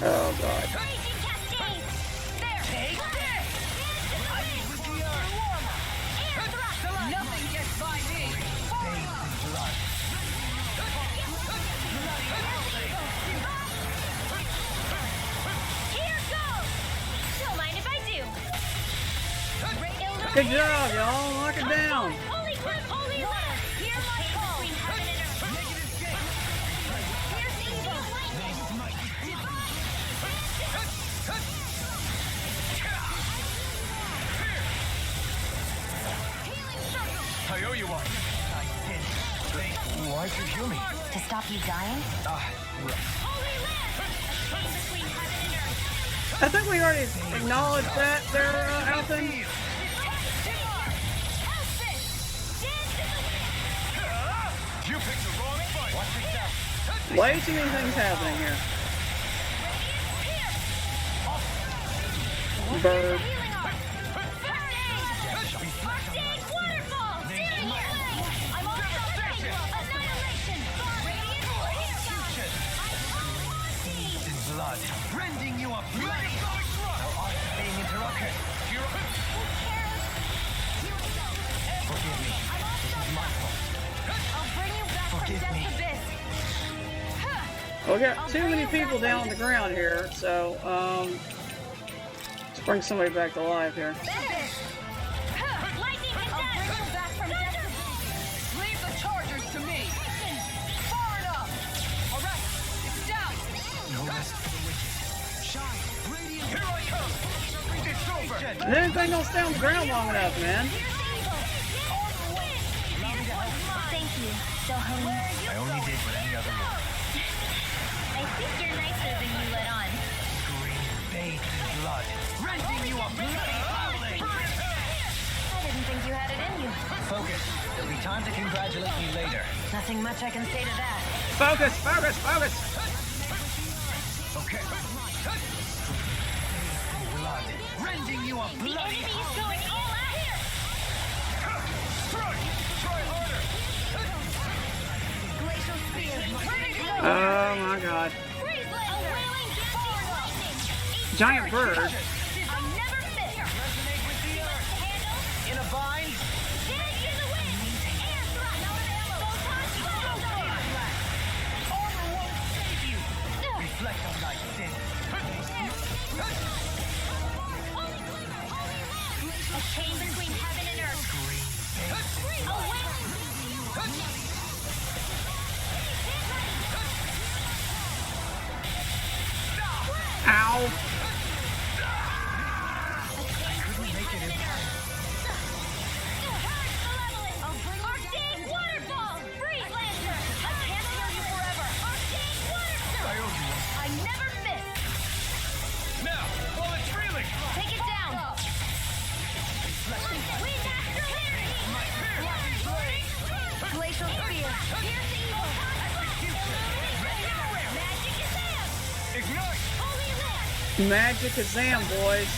Oh, God. Raging cascade. There. Take this. Ice with the earth. Air thrust. Nothing gets by me. Here goes. Don't mind if I do. Good job, y'all. Knock it down. Holy clip, holy water. Hear my call. Between heaven and earth. Here's evil lightning. I owe you one! Why'd you heal me? To stop you dying? Holy land. A chain between heaven and earth. I think we already acknowledged that there, Alton. Elspeth. Dance in the wind. You picked the wrong fight! Watch yourself! Way too many things happening here. Bird. Blood, rending you a bloody thou art being interrupted. Forgive me. This is my fault. I'll bring you back Forgive from me. death abyss. We got too many people down on the ground here, so let's bring somebody back to life here. Leave the chargers to me. Far enough. Arrest. It's down. No rest for the wicked. Shine, radiant. Here I come. It's over. Anything else down on the ground long enough, man? Thank you, Dohoney. I only did what any other would. I think you're nicer than you let on. Green bathed in blood, rending you a bloody howling. I didn't think you had it in you. Focus. There'll be time to congratulate me later. Nothing much I can say to that. Focus, focus, focus! Okay. Blood, rending you a The bloody enemy is going all out here! Try harder. Glacial spear. Oh my god. Freeze laser! A wailing gaseous lightning! Giant bird. I never miss! Resonate with the earth. Handle? In a bind. Dash in the wind! Air thrust! Photon blast! Armor won't save you. Reflect on thy sin. A chain between heaven and earth. A wailing... Ow! Arctic waterfall! Freeze lancer! I can't hear you forever! Arctic waterfall! I never miss! Now, while it's reeling! Take it down! Wind after Glacial spear! Pierce evil! Magic is out! Ignite! Holy lift! Magic Kazam, boys.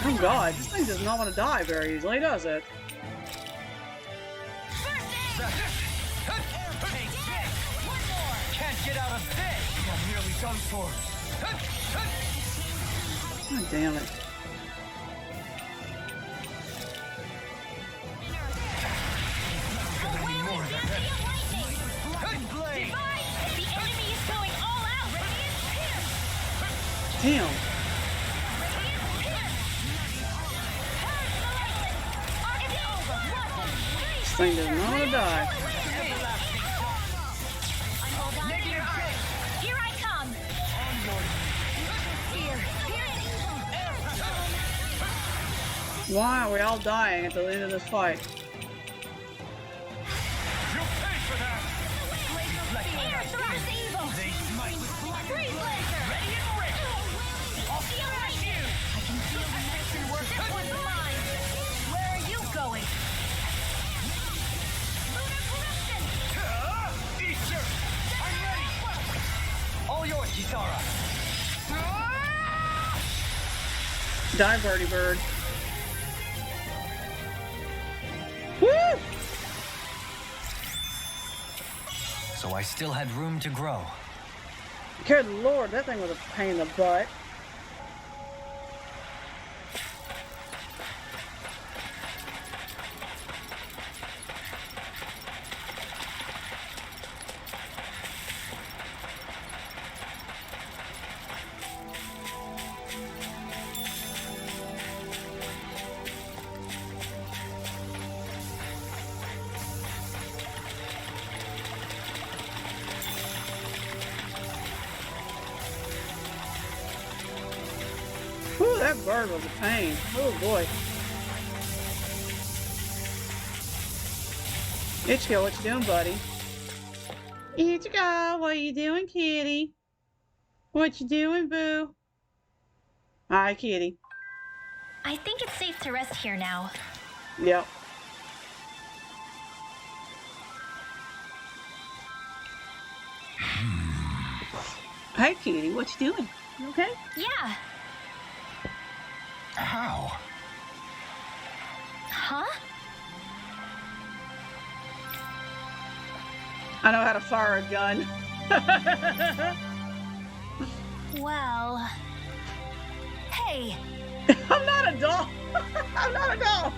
Oh god, this thing does not want to die very easily, does it? Can't get out of this. I'm nearly done for. God damn it. Blade. The enemy is going all out! Radiant pierce! Damn. This thing does not want to die. Here I come! Why are we all dying at the end of this fight? You'll pay for that! Air thrust evil! Freeze laser! Ready and ready! I'll feel lightning! I can feel the medicine work. This one's mine! Where are you going? Lunar corruption! Easter! I'm ready! All yours, Kisara. Die, birdie bird. Woo! So I still had room to grow. Good lord, that thing was a pain in the butt. Whew, that bird was a pain. Oh boy. Ichigo, what you doing, buddy? Ichigo, what you doing, kitty? What you doing, boo? Hi, kitty. I think it's safe to rest here now. Yep. Hey, kitty, what you doing? Okay? Yeah. How? Huh? I know how to fire a gun. Well... Hey! I'm not a doll. I'm not a doll.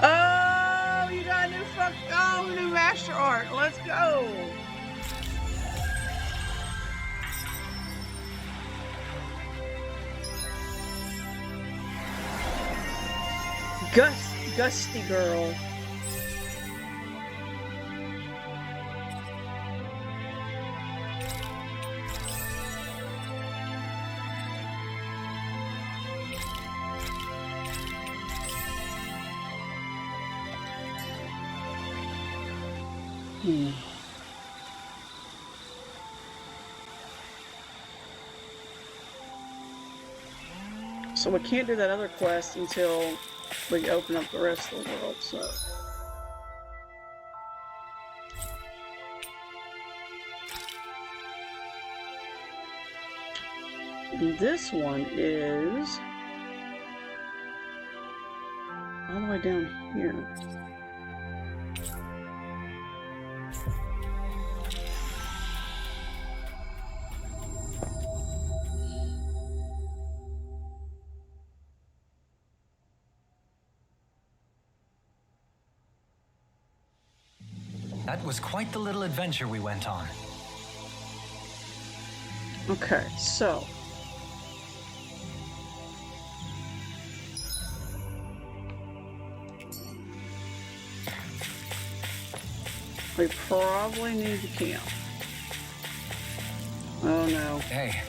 Oh, you got a new master art. Let's go. Gusty girl. So we can't do that other quest until we open up the rest of the world, so. And this one is all the way down here. That was quite the little adventure we went on. Okay, so. We probably need to camp. Oh no. Hey,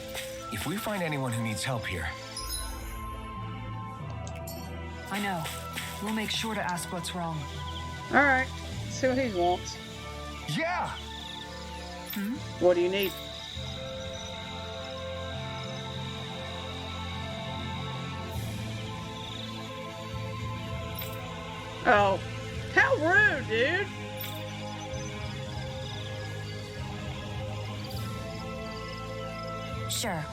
if we find anyone who needs help here. I know. We'll make sure to ask what's wrong. Alright, see what he wants. Yeah! What do you need? Oh, how rude, dude! Sure.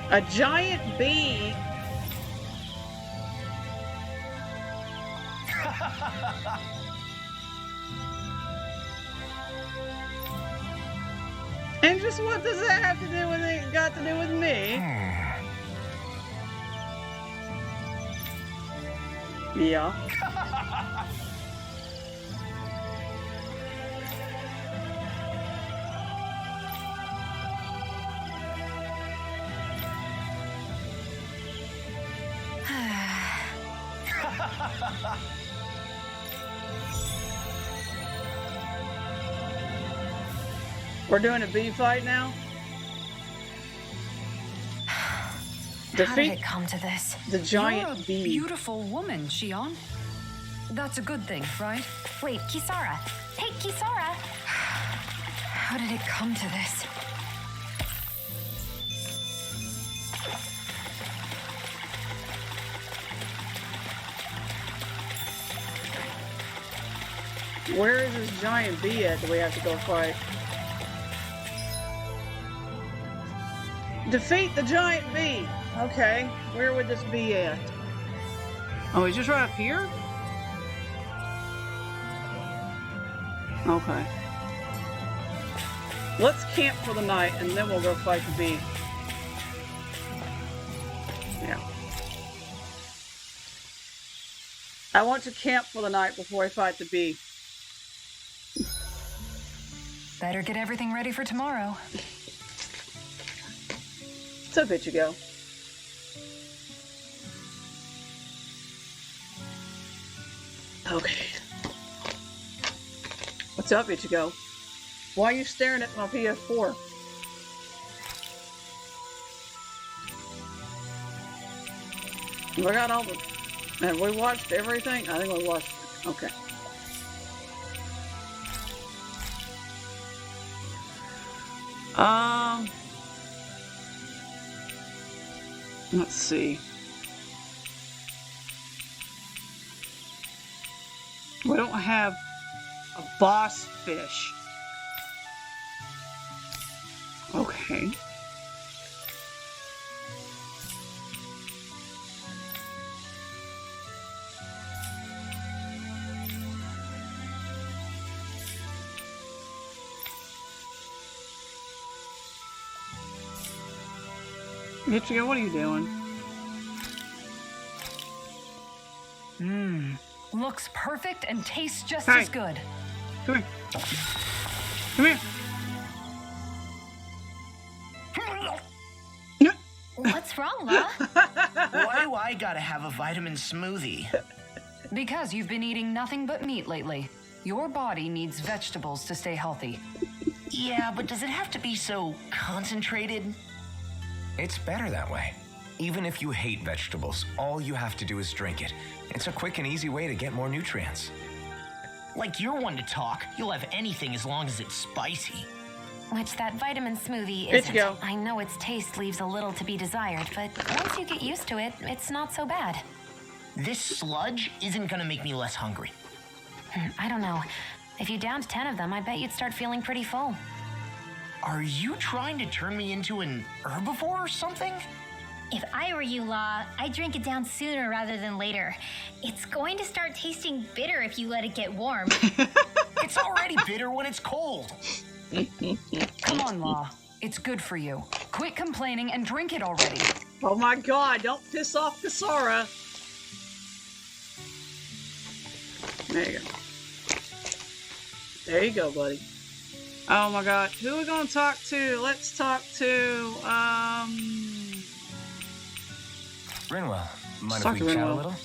A giant bee. And just what does that have to do with it? Got to do with me? Yeah. We're doing a bee fight now? How did Defeat it come to this? the You're a giant bee. beautiful woman, Shion. That's a good thing, right? Wait, Kisara. Hey, Kisara! How did it come to this? Where is this giant bee at that we have to go fight? Defeat the giant bee. Okay, where would this be at? Oh, he's just right up here? Okay. Let's camp for the night and then we'll go fight the bee. Yeah. I want to camp for the night before I fight the bee. Better get everything ready for tomorrow. So good you go. Okay. What's up, Ichigo? Why are you staring at my PS4? We got all the... Have we watched everything? I think we watched it. Okay. Let's see. We don't have a boss fish. Okay. Ichigo, what are you doing? Looks perfect and tastes just Hey. as good. Come here. Come here. What's wrong, La? Why do I gotta have a vitamin smoothie? Because you've been eating nothing but meat lately. Your body needs vegetables to stay healthy. Yeah, but does it have to be so concentrated? It's better that way. Even if you hate vegetables, all you have to do is drink it. It's a quick and easy way to get more nutrients. Like you're one to talk. You'll have anything as long as it's spicy. Which that vitamin smoothie Let's isn't. go. I know its taste leaves a little to be desired, but once you get used to it, it's not so bad. This sludge isn't gonna make me less hungry. I don't know. If you downed 10 of them, I bet you'd start feeling pretty full. Are you trying to turn me into an herbivore or something? If I were you, La, I'd drink it down sooner rather than later. It's going to start tasting bitter if you let it get warm. It's already bitter when it's cold. Come on, Law. It's good for you. Quit complaining and drink it already. Oh my god, don't piss off Kasara. There you go. There you go, buddy. Oh my god, who are we gonna talk to? Let's talk to, Rinwell, mind Talk if to we chat a Rinwell. little?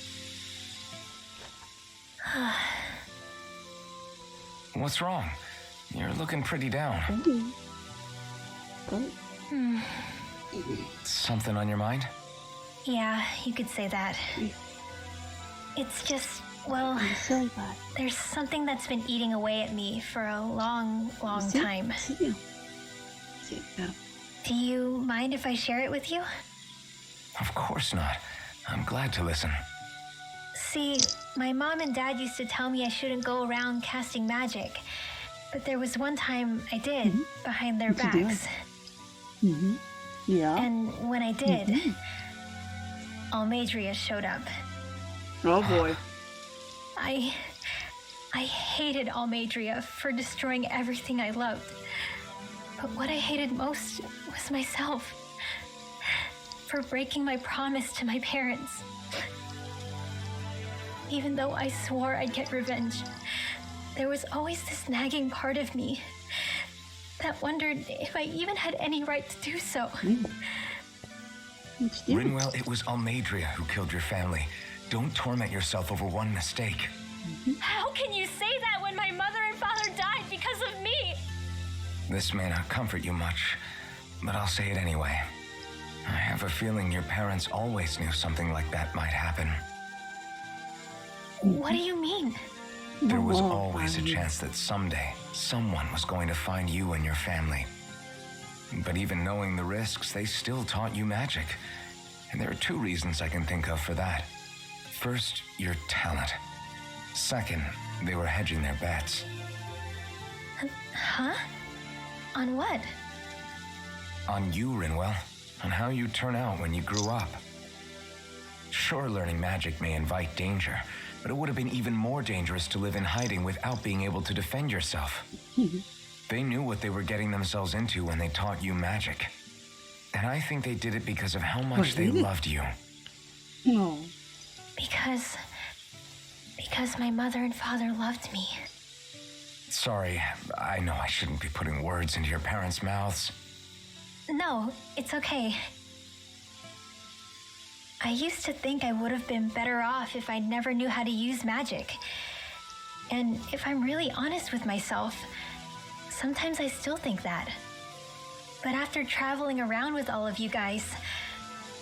What's wrong? You're looking pretty down. Something on your mind? Yeah, you could say that. It's just, well, there's something that's been eating away at me for a long, long time. Do you mind if I share it with you? Of course not. I'm glad to listen. See, my mom and dad used to tell me I shouldn't go around casting magic. But there was one time I did, behind their backs. yeah. And when I did, Almadria showed up. Oh boy. I hated Almadria for destroying everything I loved. But what I hated most was myself. For breaking my promise to my parents. Even though I swore I'd get revenge, there was always this nagging part of me that wondered if I even had any right to do so. Rinwell, it was Almadria who killed your family. Don't torment yourself over one mistake. How can you say that when my mother and father died because of me? This may not comfort you much, but I'll say it anyway. I have a feeling your parents always knew something like that might happen. What do you mean? There was always a chance that someday, someone was going to find you and your family. But even knowing the risks, they still taught you magic. And there are two reasons I can think of for that. First, your talent. Second, they were hedging their bets. Huh? On what? On you, Rinwell. On how you turn out when you grew up. Sure, learning magic may invite danger, but it would have been even more dangerous to live in hiding without being able to defend yourself. They knew what they were getting themselves into when they taught you magic. And I think they did it because of how much they loved you. No. Because my mother and father loved me. Sorry, I know I shouldn't be putting words into your parents' mouths. No, it's okay. I used to think I would have been better off if I never knew how to use magic. And if I'm really honest with myself, sometimes I still think that. But after traveling around with all of you guys,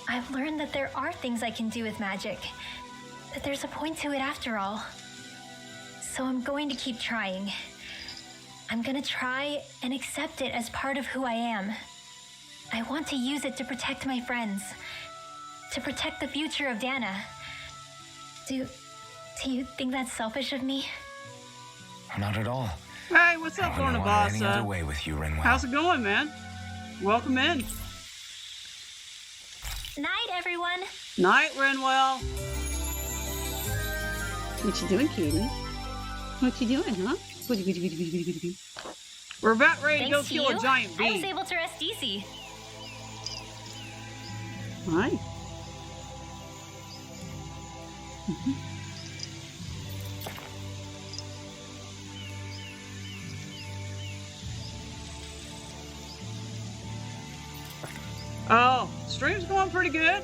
I've learned that there are things I can do with magic. That there's a point to it after all. So I'm going to keep trying. I'm gonna try and accept it as part of who I am. I want to use it to protect my friends. to protect the future of Dana. Do you think that's selfish of me? Not at all. Hey, what's up, I wouldn't Lorna want it Boss? any other way with you, Rinwell. How's it going, man? Welcome in. Night, everyone. Night, Renwell. What you doing, Katie? What you doing, huh? We're about ready to go kill a giant bee. I was able to rest easy. Hi. Oh, stream's going pretty good.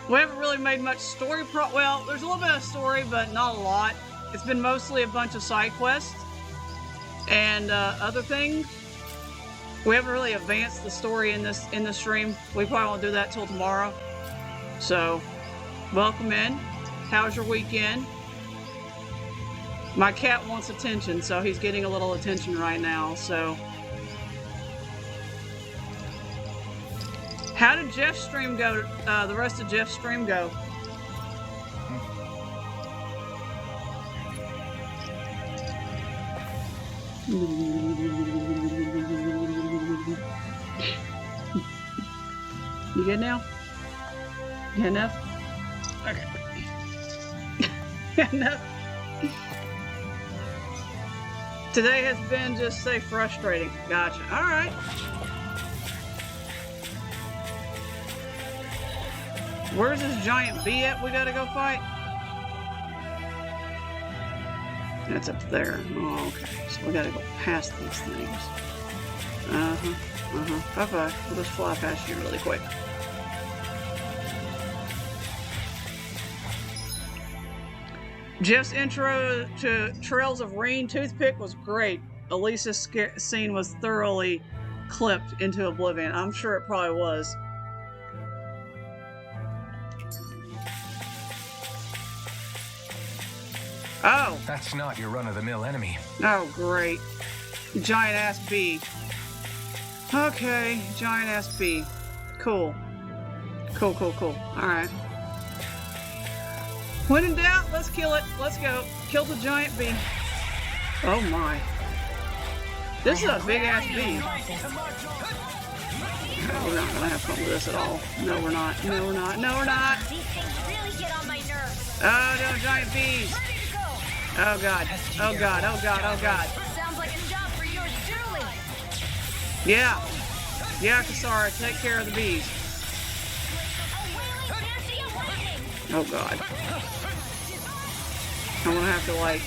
We haven't really made much story well, there's a little bit of story, but not a lot. It's been mostly a bunch of side quests and other things. We haven't really advanced the story in this stream. We probably won't do that till tomorrow. So, welcome in. How's your weekend? My cat wants attention, so he's getting a little attention right now, so. How did Jeff's stream go? The rest of Jeff's stream go? You good now? You enough? Okay. Enough. Today has been just say frustrating. Gotcha. All right. Where's this giant bee at we gotta go fight? That's up there. Oh, okay. So we gotta go past these things. Bye-bye. We'll just fly past you really quick. Jeff's intro to Trails of Rain Toothpick was great. Elisa's scene was thoroughly clipped into oblivion. I'm sure it probably was. Oh. That's not your run-of-the-mill enemy. Oh, great. Giant-ass bee. Okay, giant-ass bee. Cool. Cool. Alright. When in doubt, let's kill it. Let's go. Kill the giant bee. Oh my. This is a big-ass bee. We're not gonna have fun with this at all. No, we're not. No, we're not. No, we're not. These things really get on my nerves. Oh, no, giant bees. Oh god. Oh god. Oh god. Oh god. Sounds like a job for yours truly. Yeah. Yeah, Kasara, take care of the bees. Oh god. I'm gonna have to like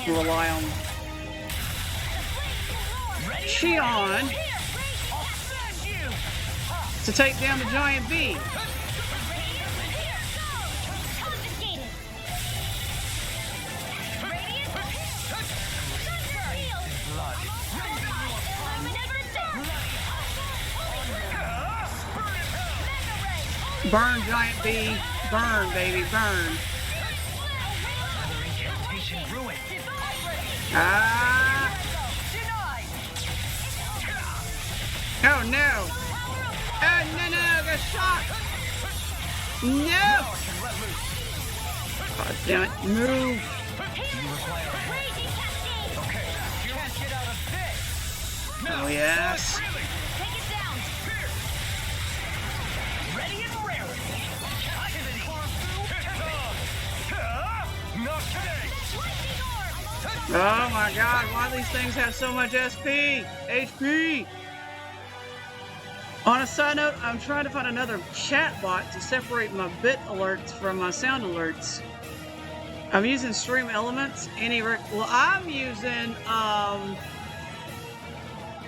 rely on Shion to take down the giant bee. Burn, giant bee. Burn, baby, burn. Ah! Oh no! Oh no, I got shot! No! God damn it, move! Oh yes! Oh my god, why do these things have so much SP? HP! On a side note, I'm trying to find another chat bot to separate my bit alerts from my sound alerts. I'm using Stream Elements. Well, I'm using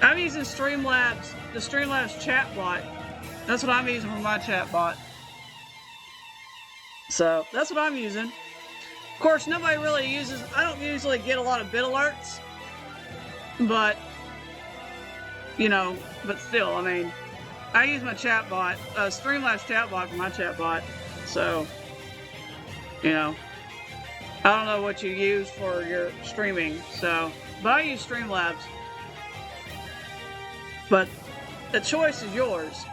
Streamlabs, the Streamlabs chat bot. That's what I'm using for my chat bot. So, that's what I'm using. Of course, nobody really uses, I don't usually get a lot of bit alerts, but, you know, but still, I mean, I use my chat bot, Streamlabs chat bot for my chat bot, so, you know, I don't know what you use for your streaming, so, but I use Streamlabs. But The choice is yours.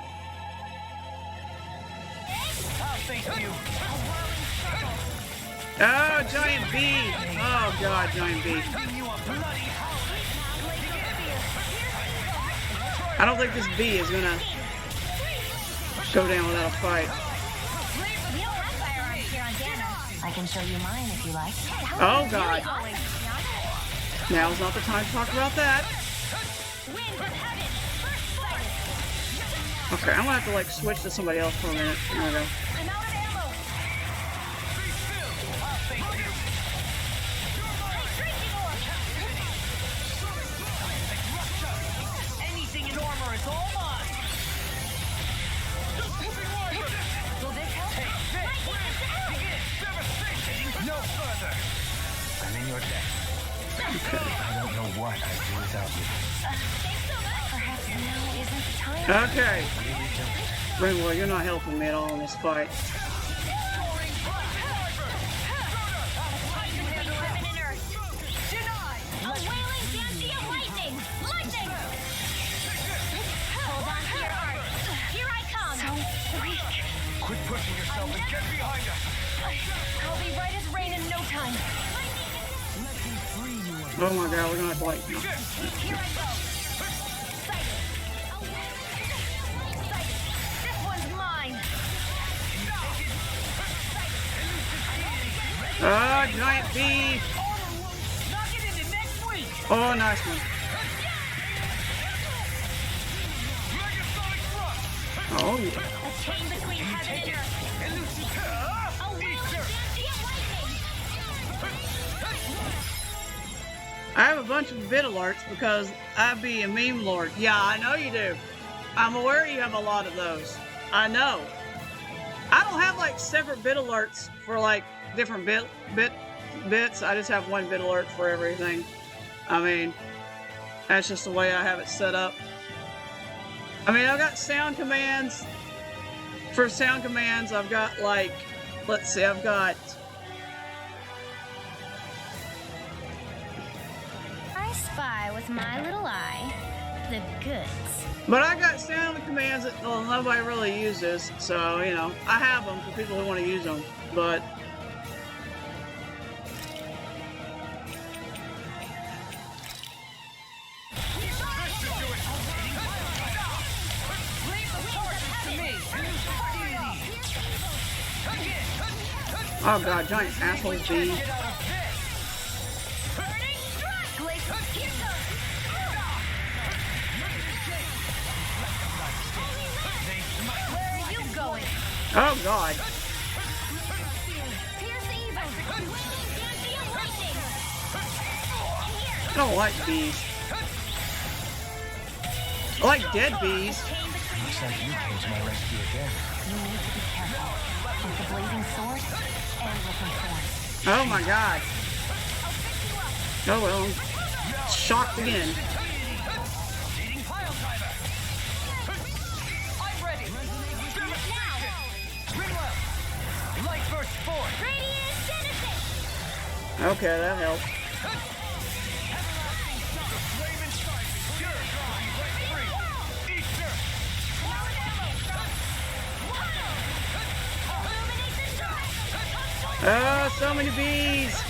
Oh, giant bee! Oh god, giant bee. I don't think this bee is gonna go down without a fight. I can show you mine if you like. Oh god. Now's not the time to talk about that. Okay, I'm gonna have to like switch to somebody else for a minute. There we go. Anything in armor is all mine. Will this help? No further. I'm in your debt. I don't know what I'd do without you. Perhaps now isn't the time. Okay. Ringwell, you're not helping me at all in this fight. Quit pushing yourself and get behind us. I'll be right as rain in no time. Oh my god, we're gonna have to like... Here I go. This one's mine. Oh, giant bee! Oh, nice one. Oh, yeah. A chain between heaven and earth. A wheel of lightning. I have a bunch of bit alerts because I be a meme lord. Yeah, I know you do. I'm aware you have a lot of those. I know. I don't have like separate bit alerts for like different bits. I just have one bit alert for everything. I mean, that's just the way I have it set up. I mean, I've got sound commands. For sound commands, I've got like, let's see, I've got... I spy with my little eye the goods. But I got sound commands that well, nobody really uses, so, you know, I have them for people who want to use them, but... Oh god, giant asshole bee. Oh god. I don't like bees. I like dead bees. Looks like you came to my rescue again. You need to be careful with the blazing sword and with my thorns. Oh my god. Oh well, I'm shocked again. I'm ready. Ringwell. Light burst forth. Okay, that helped. Oh, so many bees!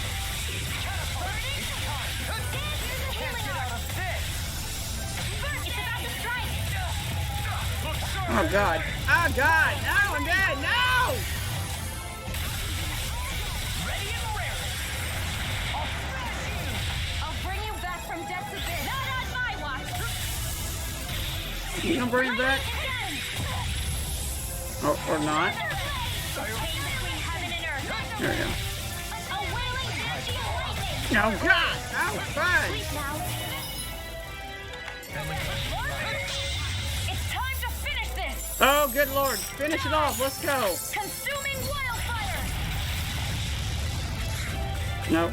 Oh god. Oh god! No, I'm dead! No! I'll bring you back from death's abyss. Not on my watch. You gonna bring it back? Or not? There we go. Oh god! Oh fun! It's time to finish this. Oh good lord! Finish it off! Let's go! Consuming wildfire. Nope.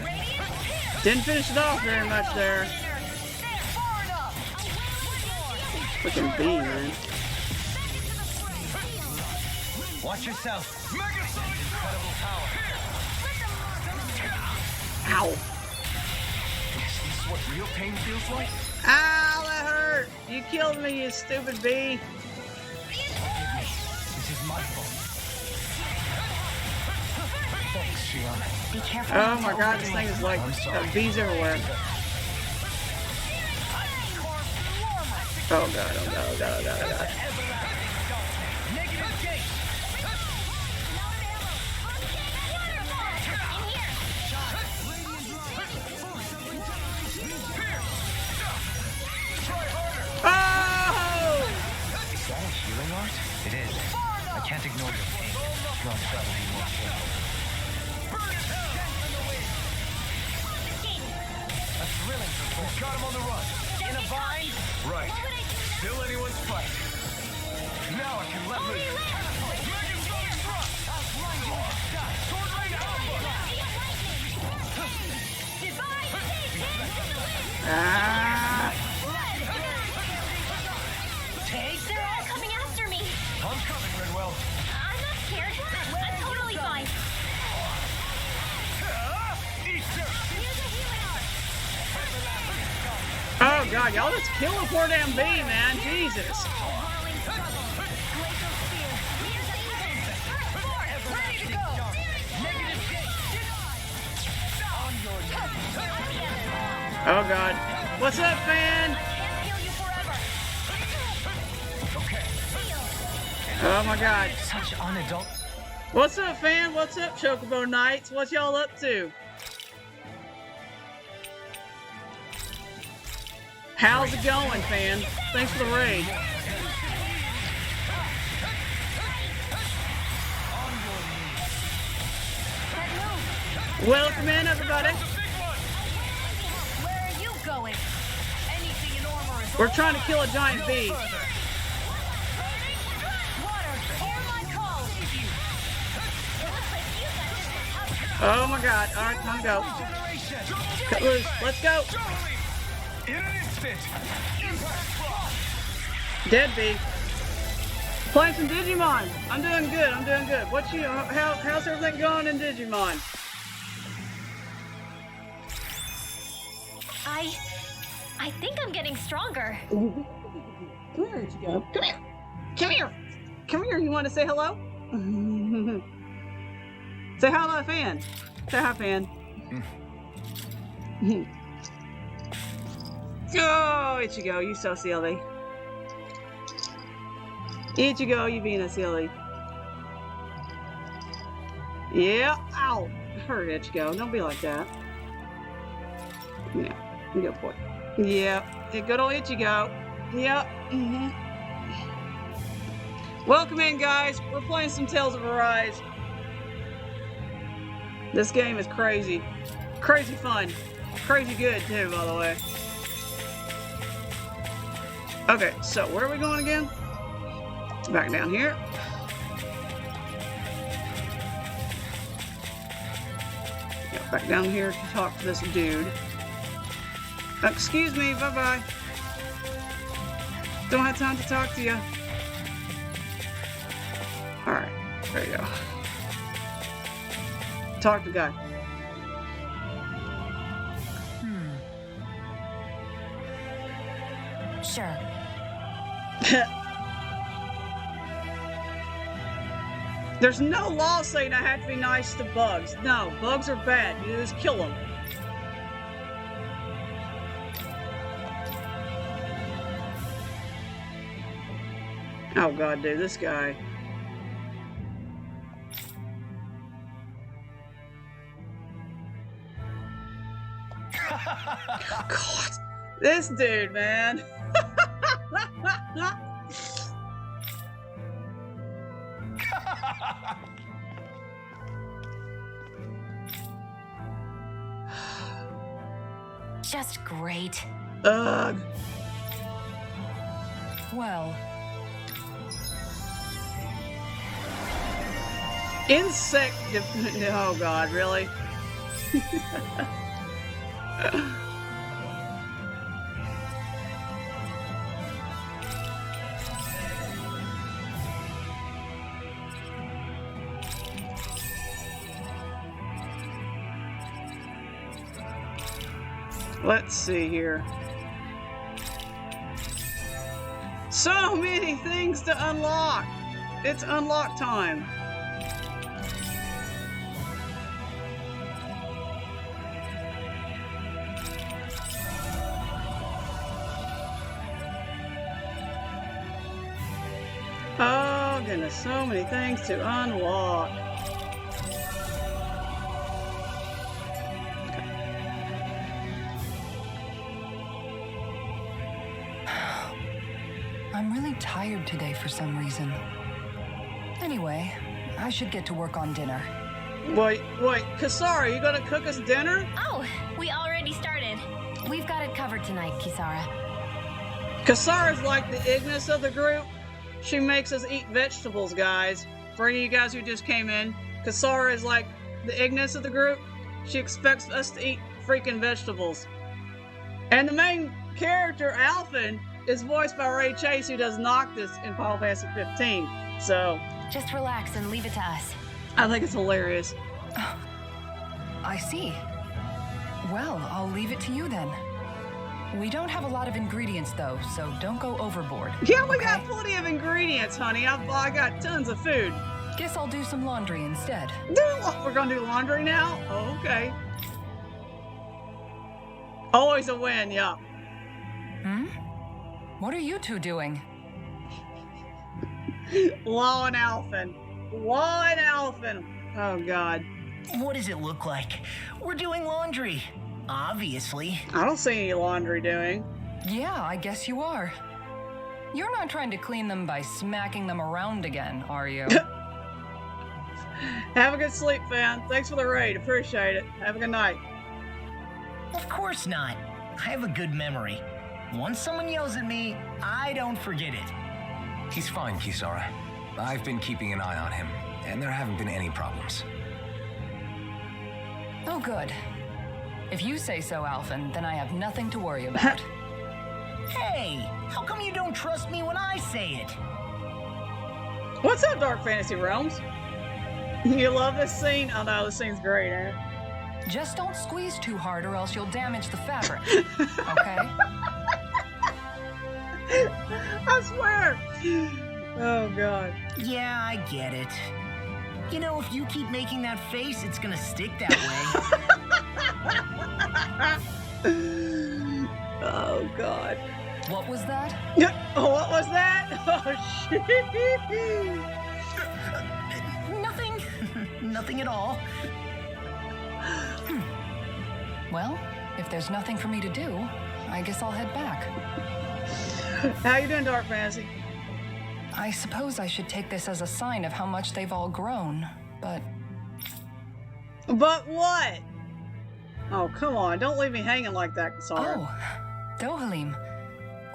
Didn't finish it off very much there. Freaking bee, man. Watch yourself. Incredible power. Ow! Is this what real pain feels like? Ow, that hurt! You killed me, you stupid bee. This is my fault. Thanks, Shion. Be careful. Oh my god, this thing is like bees everywhere. Oh god, oh god, oh god, oh god, oh god. Oh! Is that a healing art? It is. I can't ignore your pain. Must try to be more careful. A thrilling performance. Got him on the run. In a bind? Right. Still anyone's fight. Now I can let loose. Ah! They're all coming after me. I'm coming, Redwell. I'm not scared. I'm totally fine. Oh god, y'all just kill the poor damn bee, man. Jesus. Oh god. What's up, fan? Oh my god. Such unadult. What's up, fan? What's up, Chocobo Knights? What y'all up to? How's it going, fan? Thanks for the raid. Welcome in, everybody. Where are you going? Anything in armor is We're trying to kill a giant bee. water. Air my call. Oh my god. Alright, time to go. Cut loose. Let's go. In an instant. Impact block. Dead bee. Playing some Digimon. I'm doing good. I'm doing good. What's you? How's everything going in Digimon? I think I'm getting stronger. Come here, Ichigo. Come here. Come here. Come here. You want to say hello? Say hello, fan. Say hi, fan. Oh, Ichigo, you so silly. Ichigo, you being a silly. Yeah. Ow. Hurt, Ichigo. Don't be like that. Yeah. Good boy. Yep. Good old Ichigo. Yep. Welcome in, guys. We're playing some Tales of Arise. This game is crazy. Crazy fun. Crazy good, too, by the way. Okay, so where are we going again? Back down here. Yeah, back down here to talk to this dude. Excuse me, bye-bye. Don't have time to talk to you. Alright, there you go. Talk to the guy. Sure. There's no law saying I have to be nice to bugs. No, bugs are bad. You just kill them. Oh god, dude, this guy. God, this dude, man. Just great. Ugh. Well, Insect. Oh god, really? Let's see here. So many things to unlock. It's unlock time. Oh goodness, so many things to unlock. I'm really tired today for some reason. Anyway, I should get to work on dinner. Wait, Kisara, you gonna cook us dinner? Oh, we already started. We've got it covered tonight, Kisara. Kisara's like the Ignis of the group. She makes us eat vegetables, guys. For any of you guys who just came in, Kisara is like the Ignis of the group. She expects us to eat freaking vegetables. And the main character, Alphen, is voiced by Ray Chase, who does Noctis in Final Fantasy 15. So, Just relax and leave it to us. I think it's hilarious. I see. Well, I'll leave it to you then. We don't have a lot of ingredients though, so don't go overboard. Yeah, we got plenty of ingredients, honey. I got tons of food. Guess I'll do some laundry instead. We're gonna do laundry now? Oh, okay. Always a win, yeah. What are you two doing? Law and Alphen. Oh, God. What does it look like? We're doing laundry. Obviously. I don't see any laundry doing. Yeah, I guess you are. You're not trying to clean them by smacking them around again, are you? Have a good sleep, fan. Thanks for the raid. Appreciate it. Have a good night. Of course not. I have a good memory. Once someone yells at me, I don't forget it. He's fine, Kisara. I've been keeping an eye on him, and there haven't been any problems. Oh, good. If you say so, Alphen, then I have nothing to worry about. Hey, how come you don't trust me when I say it? What's up, Dark Fantasy Realms? You love this scene? Oh no, this scene's great, eh? Just don't squeeze too hard or else you'll damage the fabric, okay? I swear! Oh, God. Yeah, I get it. You know, if you keep making that face, it's gonna stick that way. Oh, God. What was that? What was that? Oh, shit. Nothing. Nothing at all. Well, if there's nothing for me to do, I guess I'll head back. How you doing, Dark Fantasy? I suppose I should take this as a sign of how much they've all grown, but... But what? Oh, come on. Don't leave me hanging like that, Kisara. Oh, Dohalim.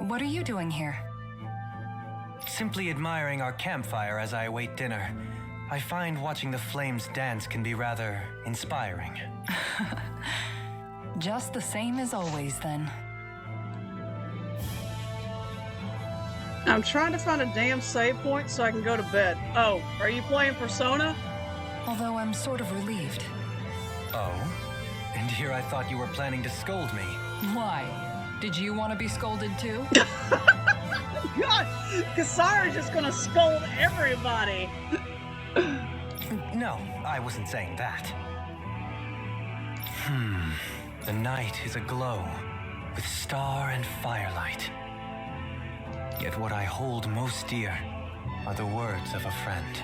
What are you doing here? Simply admiring our campfire as I await dinner. I find watching the flames dance can be rather inspiring. Just the same as always, then. I'm trying to find a damn save point so I can go to bed. Oh, are you playing Persona? Although I'm sort of relieved. Oh? And here I thought you were planning to scold me. Why? Did you want to be scolded too? God, Kisara's just gonna scold everybody. No, I wasn't saying that. The night is aglow with star and firelight. Yet what I hold most dear are the words of a friend.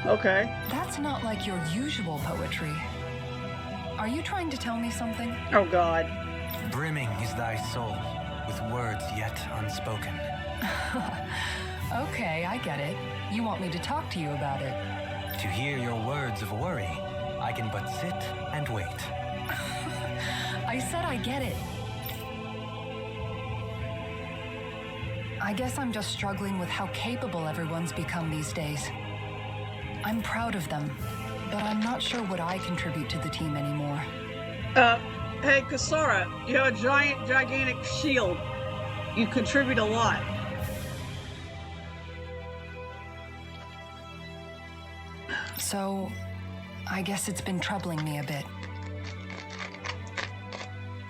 Okay. That's not like your usual poetry. Are you trying to tell me something? Oh, God. Brimming is thy soul with words yet unspoken. Okay, I get it. You want me to talk to you about it. To hear your words of worry, I can but sit and wait. I said I get it. I guess I'm just struggling with how capable everyone's become these days. I'm proud of them, but I'm not sure what I contribute to the team anymore. Hey, Kisara, you have a gigantic shield. You contribute a lot. So, I guess it's been troubling me a bit.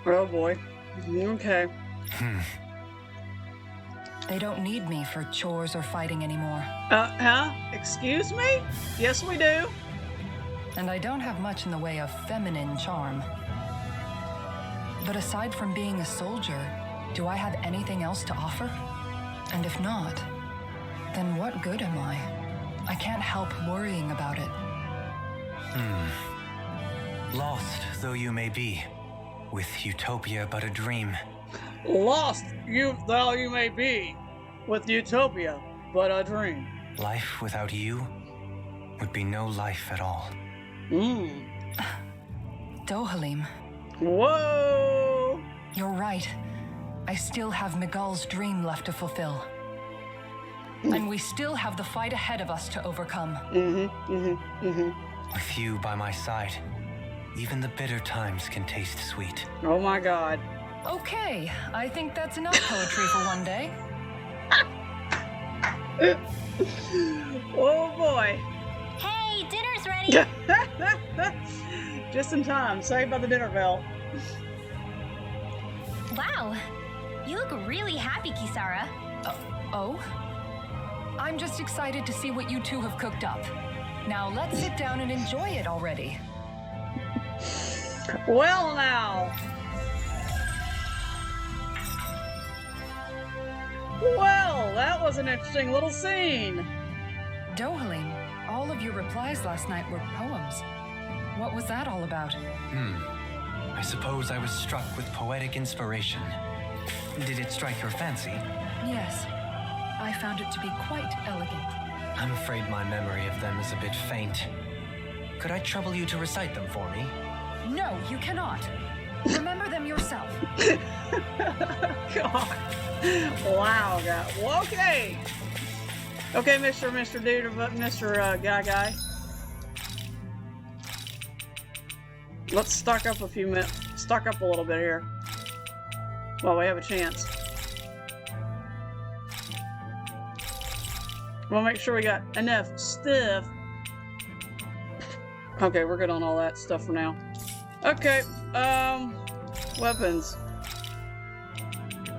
Oh, boy. Okay. They don't need me for chores or fighting anymore. Excuse me? Yes, we do. And I don't have much in the way of feminine charm. But aside from being a soldier, do I have anything else to offer? And if not, then what good am I? I can't help worrying about it. Lost though you may be, with utopia but a dream. Lost though you may be, with utopia but a dream. Life without you would be no life at all. Dohalim. Whoa! You're right. I still have Miguel's dream left to fulfill. And we still have the fight ahead of us to overcome. With you by my side, even the bitter times can taste sweet. Oh my god. Okay, I think that's enough poetry for one day. Oh boy. Hey, dinner's ready! Just in time, saved by the dinner bell. Wow, you look really happy, Kisara. Oh? I'm just excited to see what you two have cooked up. Now let's sit down and enjoy it already. Well now. Well, that was an interesting little scene. Dohalim, all of your replies last night were poems. What was that all about? I suppose I was struck with poetic inspiration. Did it strike your fancy? Yes. I found it to be quite elegant. I'm afraid my memory of them is a bit faint. Could I trouble you to recite them for me? No, you cannot. Remember them yourself. God. Wow, God. Well, okay. Okay, Mr. Dude, or Mr. Guy. Let's stock up a little bit here. While we have a chance. We'll make sure we got enough stuff. Okay, we're good on all that stuff for now. Okay, weapons.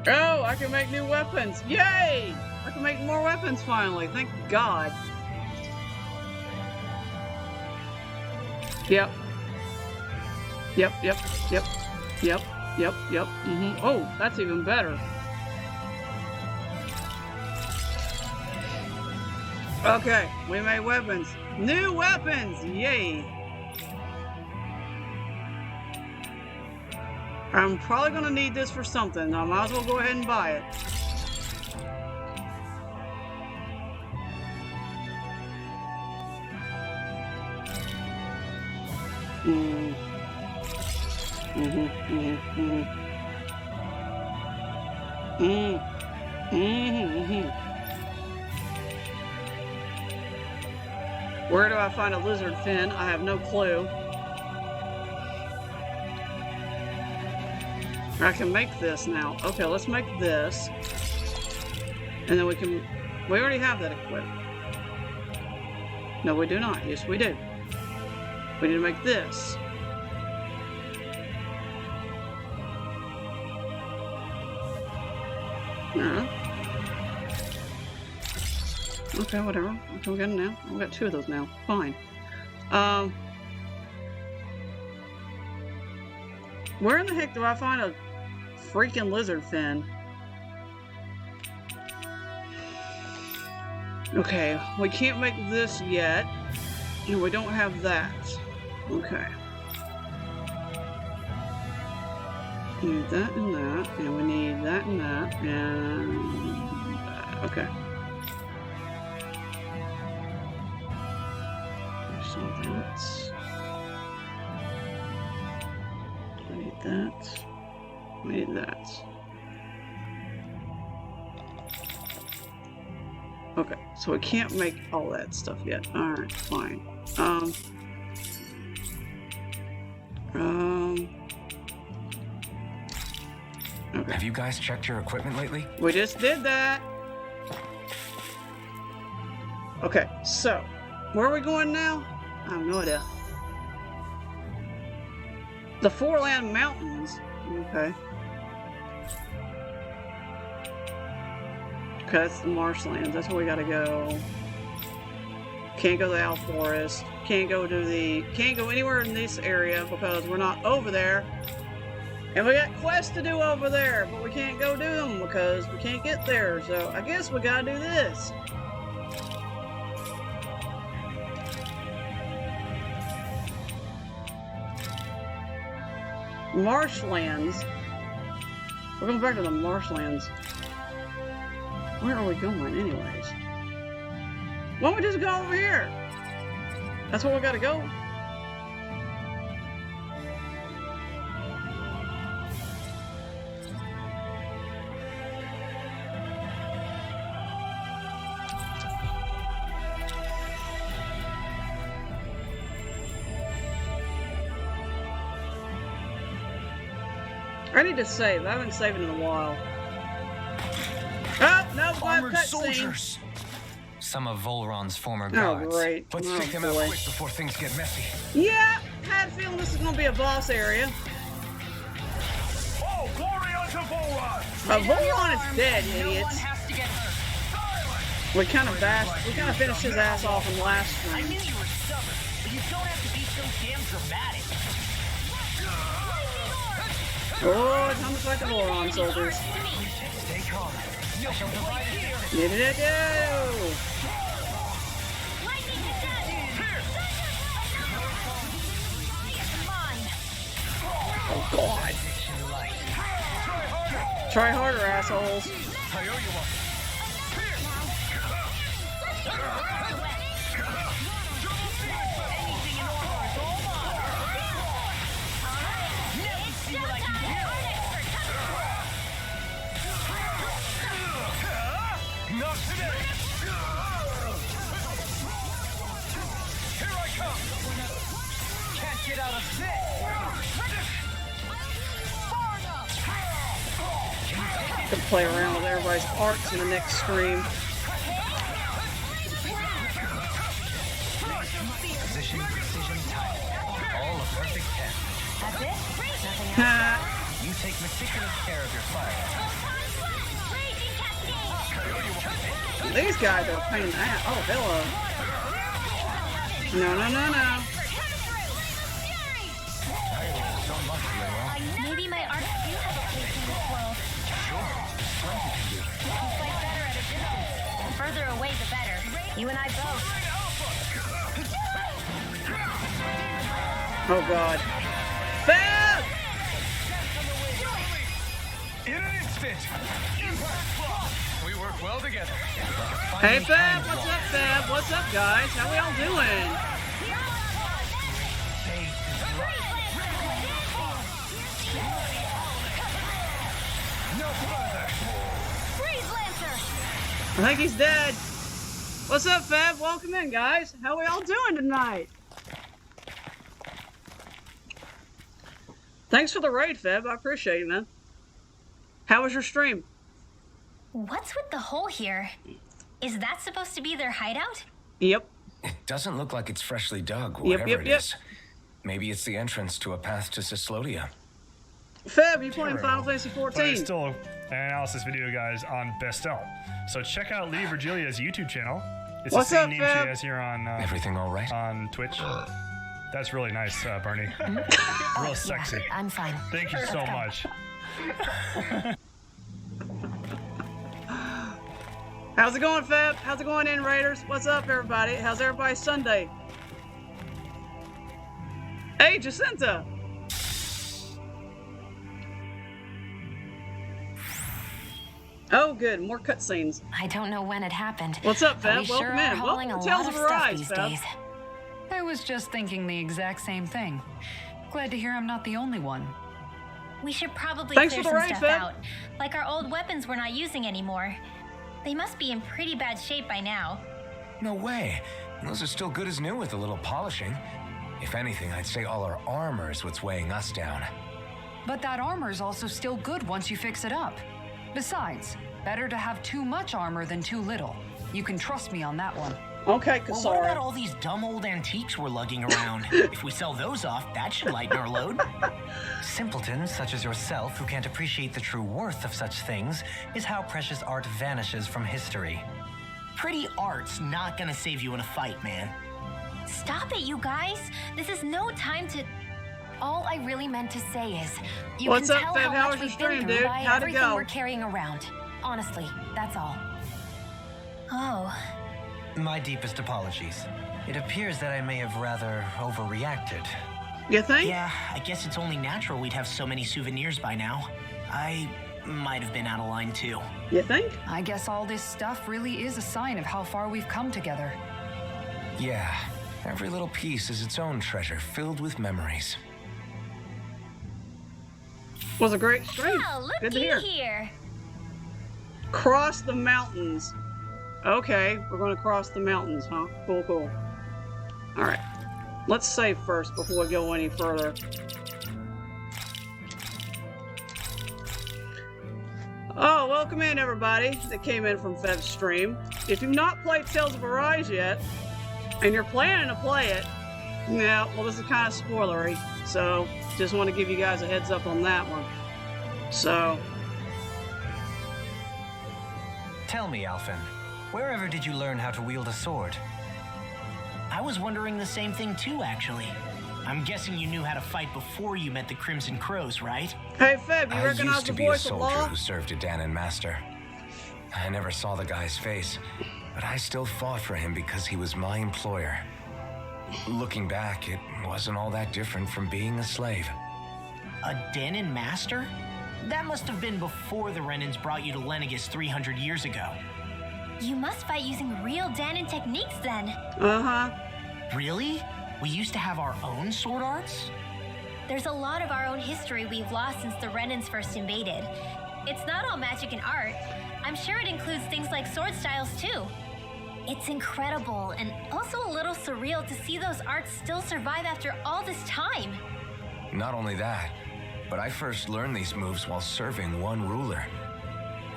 Oh, I can make new weapons. Yay! I can make more weapons finally. Thank God. Yep. Oh, that's even better. Okay, we made weapons. New weapons! Yay! I'm probably gonna need this for something. I might as well go ahead and buy it. Where do I find a lizard fin? I have no clue. I can make this now. Okay, let's make this. And then we already have that equipped. No, we do not. Yes, we do. We need to make this. Okay, whatever. Okay, we got it now. We got two of those now. Fine. Where in the heck do I find a freaking lizard fin? Okay, we can't make this yet. And we don't have that. Okay. We need that and that, and we need that and that, and that. Okay. So that's... We need that. We need that. Okay, so we can't make all that stuff yet. Alright, fine. Okay. Have you guys checked your equipment lately? We just did that. Okay, so where are we going now? I have no idea. The Foreland Mountains. Okay. Okay, that's the marshlands. That's where we gotta go. Can't go to the Owl Forest. Can't go anywhere in this area because we're not over there. And we got quests to do over there, but we can't go do them because we can't get there. So I guess we gotta do this. Marshlands. We're going back to the marshlands. Where are we going anyways? Why don't we just go over here? That's where we gotta go. I need to save. I haven't saved in a while. Oh, no, Armored cutscene. soldiers. Some of Volron's former Oh, guards. great. Let's take them out boy. quick before things get messy. Yeah, I had a feeling this is going to be a boss area. Oh, glory unto Volron! Volron is dead, idiots. We kind of finished his ass off in the last I stream. knew you were stubborn, but you don't have to be so damn dramatic. Oh, time to fight the Volron soldiers. Stay calm. No, right here. Go! Oh God! Try harder, assholes. I owe you one. Not today! Here I come! Can't get out of this. Could play around with everybody's arcs in the next stream. Position, precision, timing. All a perfect 10. That's it? Nothing else? Ha! You take meticulous care of your fire. These guys are a pain in the ass. Oh, hello. No. Maybe my arts do have a place in this world. You fight better at a distance. The further away, the better. You and I both. Oh God. Fab! In an instant! Impact block! We work well together. Hey Fab, what's up Fab? What's up guys? How we all doing? No further! Freeze Lancer! I think he's dead. What's up Fab? Welcome in guys. How we all doing tonight? Thanks for the raid Fab. I appreciate it, man. How was your stream? What's with the hole here? Is that supposed to be their hideout? Yep. It doesn't look like it's freshly dug, Yep, whatever yep, it yep. is. Maybe it's the entrance to a path to Cyslodia. Fab, you playing Final Fantasy But 14? it's still an analysis video, guys, on Bestel. So check out Lady Virgilia's YouTube channel. It's What's the same up, name Fab? she has here on Everything all right? on Twitch. That's really nice, Bernie. Real sexy. Yeah, I'm fine. Thank you so much. How's it going, Fab? How's it going in, Raiders? What's up, everybody? How's everybody's Sunday? Hey, Jacinta! Oh, good. More cutscenes. I don't know when it happened. What's up, but Fab? we sure Welcome are in. hauling Welcome to a lot Tales of of stuff Arise, these Fab. days. I was just thinking the exact same thing. Glad to hear I'm not the only one. We should probably Thanks clear for the some raid, stuff Fab. out. Like our old weapons we're not using anymore. They must be in pretty bad shape by now. No way. Those are still good as new with a little polishing. If anything, I'd say all our armor is what's weighing us down. But that armor's also still good once you fix it up. Besides, better to have too much armor than too little. You can trust me on that one. Okay, Well, what about Kasara. all these dumb old antiques we're lugging around? If we sell those off, that should lighten our load. Simpletons such as yourself who can't appreciate the true worth of such things is how precious art vanishes from history. Pretty art's not gonna save you in a fight, man. Stop it, you guys. This is no time to... All I really meant to say is, you What's can up, tell Feb? how How much was your we've been stream, through dude? by How'd it everything go? we're carrying around. Honestly, that's all. Oh. My deepest apologies. It appears that I may have rather overreacted. You think? Yeah, I guess it's only natural we'd have so many souvenirs by now. I might have been out of line too. You think? I guess all this stuff really is a sign of how far we've come together. Yeah, every little piece is its own treasure filled with memories. Was a great stream. Oh, Good to looky hear. here. Cross the mountains. Okay, we're going to cross the mountains, huh? Cool, cool. All right. Let's save first before we go any further. Oh, welcome in everybody that came in from Feb's stream. If you've not played Tales of Arise yet, and you're planning to play it, yeah, well, this is kind of spoilery, so just want to give you guys a heads up on that one. So, Tell me, Alphen, wherever did you learn how to wield a sword? I was wondering the same thing too, actually. I'm guessing you knew how to fight before you met the Crimson Crows, right? hey Feb, you I recognize used the to be a voice of soldier Law? who served a Danon master. I never saw the guy's face, but I still fought for him because he was my employer. Looking back, it wasn't all that different from being a slave. A Danon master? That must have been before the Renans brought you to Lenegis 300 years ago. You must fight using real Danon techniques then. Uh-huh. Really? We used to have our own sword arts? There's a lot of our own history we've lost since the Renans first invaded. It's not all magic and art. I'm sure it includes things like sword styles too. It's incredible and also a little surreal to see those arts still survive after all this time. Not only that, but I first learned these moves while serving one ruler,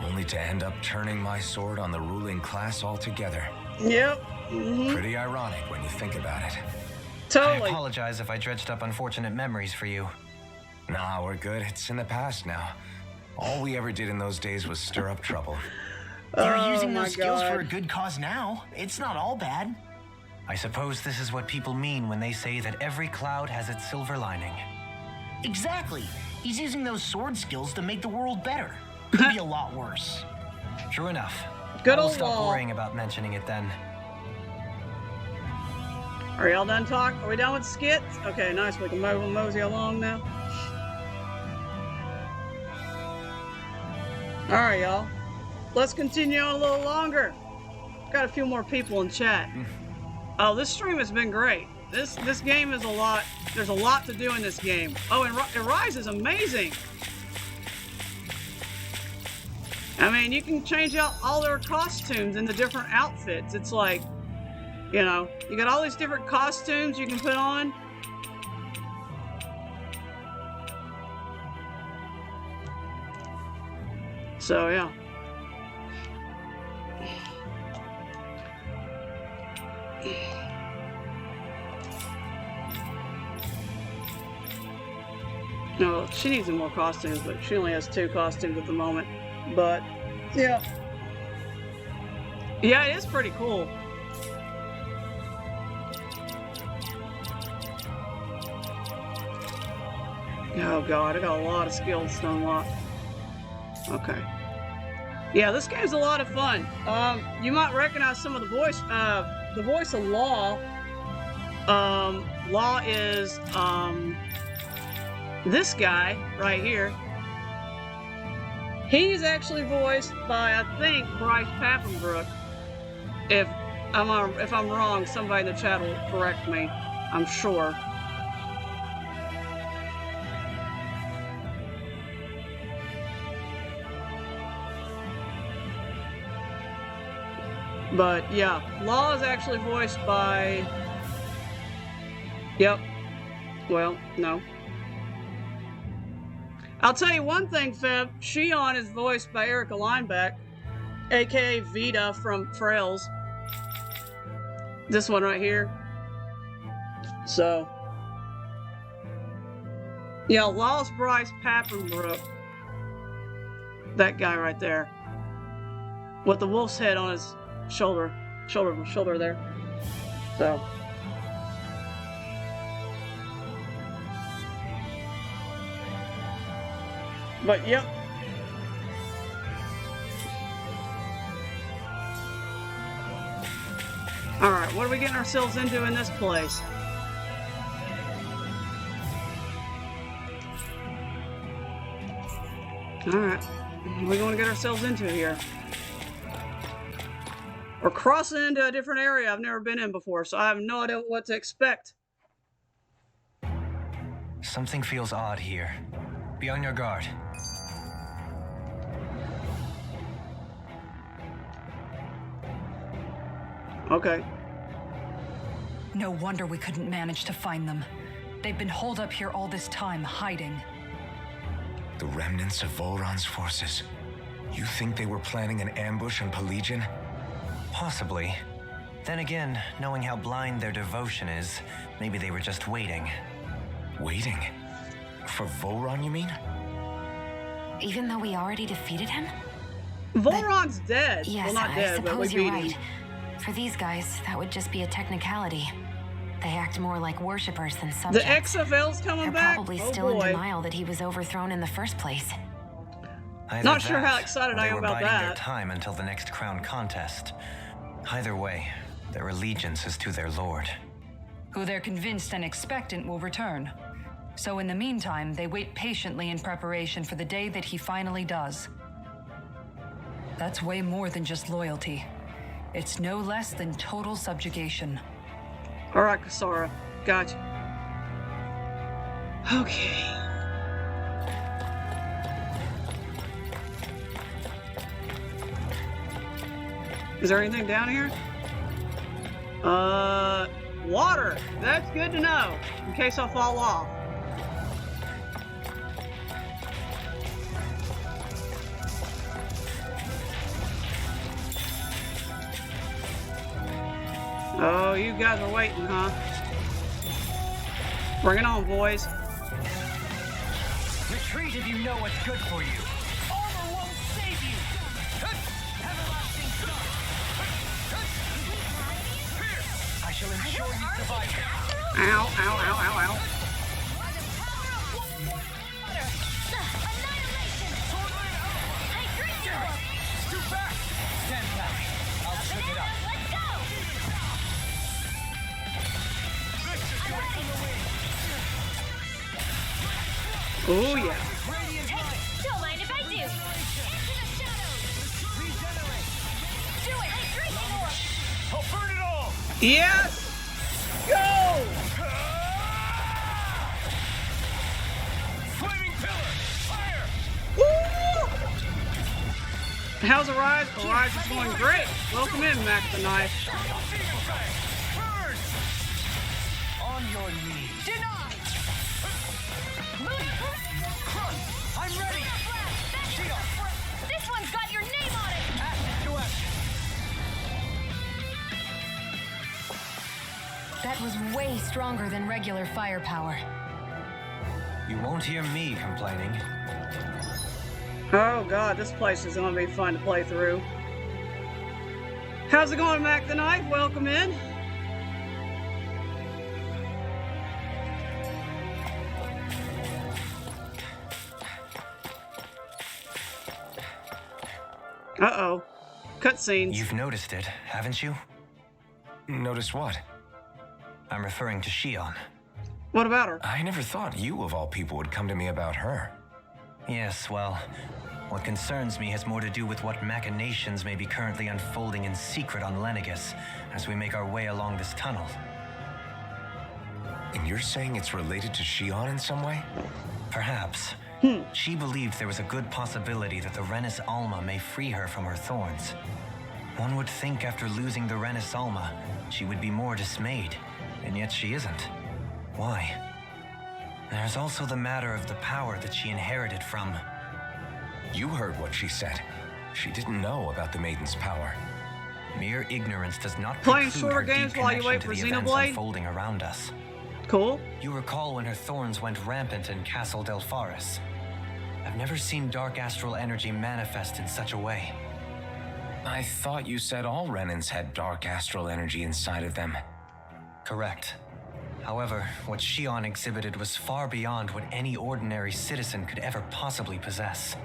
only to end up turning my sword on the ruling class altogether. Yep. Mm-hmm. Pretty ironic when you think about it. I Totally. apologize if I dredged up unfortunate memories for you. Nah, we're good. It's in the past now. All we ever did in those days was stir up trouble. They're Oh using my those skills for a God. good cause now. It's not all bad. I suppose this is what people mean when they say that every cloud has its silver lining. Exactly. He's using those sword skills to make the world better. Could be a lot worse. True enough. Good I will old stop Law. worrying about mentioning it then. Are y'all done talking? Are we done with skits? Okay, nice. We can mosey along now. All right, y'all. Let's continue on a little longer. Got a few more people in chat. Oh, this stream has been great. This game is a lot. There's a lot to do in this game. Oh, and Rise is amazing. I mean, you can change out all their costumes into different outfits. It's like, you know, you got all these different costumes you can put on. So, yeah. No, she needs some more costumes, but she only has 2 costumes at the moment. But, yeah. Yeah, it is pretty cool. Oh god, I got a lot of skills to unlock. Okay. Yeah, this game's a lot of fun. You might recognize some of the voice of Law. Law is, this guy right here. He's actually voiced by, I think, Bryce Papenbrook. If I'm wrong, somebody in the chat will correct me. I'm sure. But yeah, Law is actually voiced by. Yep. Well, no. I'll tell you one thing, Feb. Shion is voiced by Erica Lineback, aka Vita from Trails. This one right here. So, yeah, Lost Bryce Pappenbrook. That guy right there. With the wolf's head on his shoulder there. So. But, yep. Alright, what are we getting ourselves into in this place? Alright, what are we going to get ourselves into here? We're crossing into a different area I've never been in before, so I have no idea what to expect. Something feels odd here. Be on your guard. Okay. No wonder we couldn't manage to find them. They've been holed up here all this time, hiding. The remnants of Volron's forces. You think they were planning an ambush on Pelegion? Possibly. Then again, knowing how blind their devotion is, maybe they were just waiting. Waiting? For Volron, you mean? Even though we already defeated him? Volron's dead. Yes, well, not dead, I but we suppose you're beat right. him. For these guys, that would just be a technicality. They act more like worshippers than The subjects. XFL's coming They're back? probably Oh, still in boy. denial that he was overthrown in the first place. Either Not sure that, how excited or I they am were about biding their that. time until the next crown contest. Either way, their allegiance is to their lord. Who they're convinced and expectant will return. So in the meantime, they wait patiently in preparation for the day that he finally does. That's way more than just loyalty. It's no less than total subjugation. All right, Kasara. Gotcha. Okay. Is there anything down here? Water. That's good to know, in case I fall off. Oh, you guys are waiting, huh? Bring it on, boys. Retreat if you know what's good for you. Armor won't save you. Everlasting sun. I shall ensure you survive. Ow, ow, ow, ow, ow. Scoot back. Stand back. I'll trip it up. Oh, yeah. Don't mind if I do. Into the shadows. Regenerate. Do it. Drinking orb. I'll burn it all. Yes! Go! Flaming pillar. Fire. Woo! How's Arise? Arise is going great. Welcome in, Mac the Knife. Burn. On your knees. Denied. I'm ready! Shield! This one's got your name on it! Acid to action! That was way stronger than regular firepower. You won't hear me complaining. Oh god, this place is gonna be fun to play through. How's it going, Mac the Knife? Welcome in. Uh-oh. Cutscenes. You've noticed it, haven't you? Notice what? I'm referring to Shion. What about her? I never thought you, of all people, would come to me about her. Yes, well, what concerns me has more to do with what machinations may be currently unfolding in secret on Lenegus as we make our way along this tunnel. And you're saying it's related to Shion in some way? Perhaps. She believed there was a good possibility that the Renis Alma may free her from her thorns. One would think after losing the Renis Alma, she would be more dismayed, and yet she isn't. Why? There's also the matter of the power that she inherited from... You heard what she said. She didn't know about the Maiden's power. Mere ignorance does not Playing preclude shorter her games deep while you connection wait to for the events Xenoblade? unfolding around us. Cool. You recall when her thorns went rampant in Castle Delpharis. I've never seen dark astral energy manifest in such a way. I thought you said all Renans had dark astral energy inside of them. Correct. However, what Xion exhibited was far beyond what any ordinary citizen could ever possibly possess.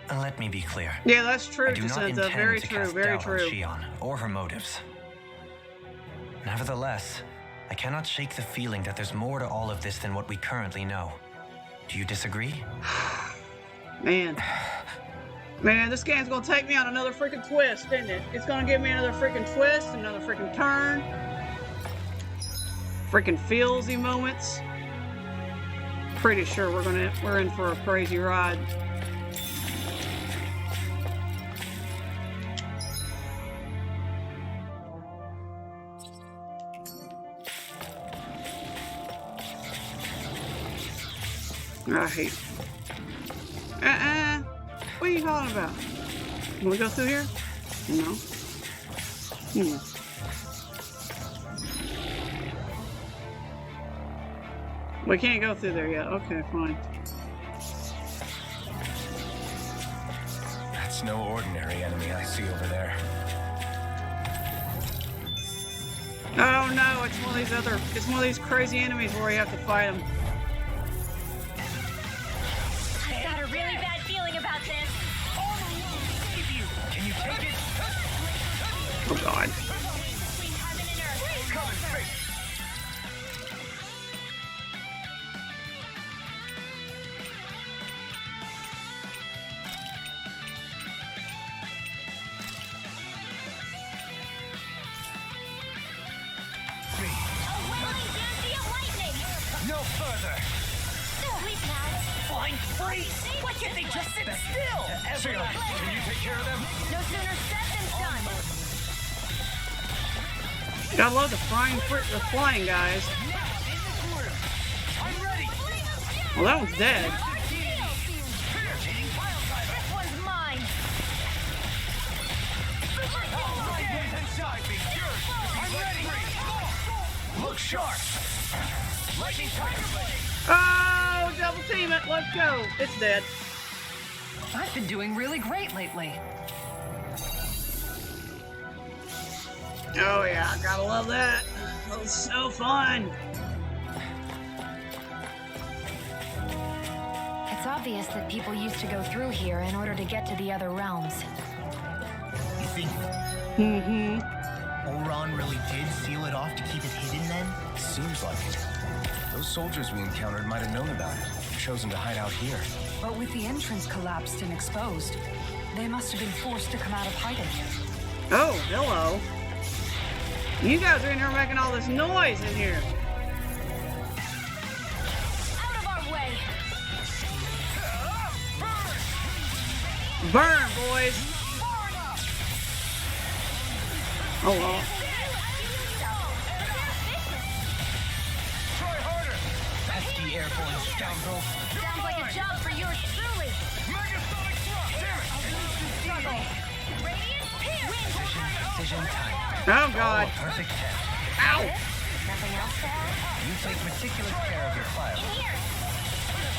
Let me be clear. Yeah, that's true, I do not Jacinta. intend Very to true, cast very doubt on true. Xion or her motives. Nevertheless, I cannot shake the feeling that there's more to all of this than what we currently know. Do you disagree? Man. Man, this game's gonna take me on another freaking twist, isn't it? It's gonna give me another freaking twist, another freaking turn. Freaking feelsy moments. Pretty sure we're in for a crazy ride. I hate. What are you talking about? Can we go through here? No. We can't go through there yet. Okay, fine. That's no ordinary enemy I see over there. Oh no, it's one of these crazy enemies where you have to fight them. I've got a really bad feeling about this. Can you take it? Oh god. Between heaven and earth. Coming straight. A whirling dancy of lightning. No further. Sweet now. Flying freeze. Why can't they just sit still? Sheila, can you take care of them? No sooner said than done. Gotta love the flying guys. I'm ready. Well, that one's dead. This one's mine. Inside me. I'm ready. Look sharp. Lightning strike. Oh, double team it. Let's go. It's dead. I've been doing really great lately. Oh yeah, I gotta love that. That was so fun. It's obvious that people used to go through here in order to get to the other realms. You think Oron really did seal it off to keep it hidden then? Seems like it. Those soldiers we encountered might have known about it, chosen to hide out here. But with the entrance collapsed and exposed, they must have been forced to come out of hiding. Oh, hello. You guys are in here making all this noise in here. Out of our way. Burn, boys. Oh well. Pesky airborne scoundrel. Sounds like a job for yours truly. Megasonic thrust. Damn it. Struggle. Radiant pierce. Precision time. Oh god. Perfect test. Ow. Nothing else to add? You take meticulous care of your file. Here.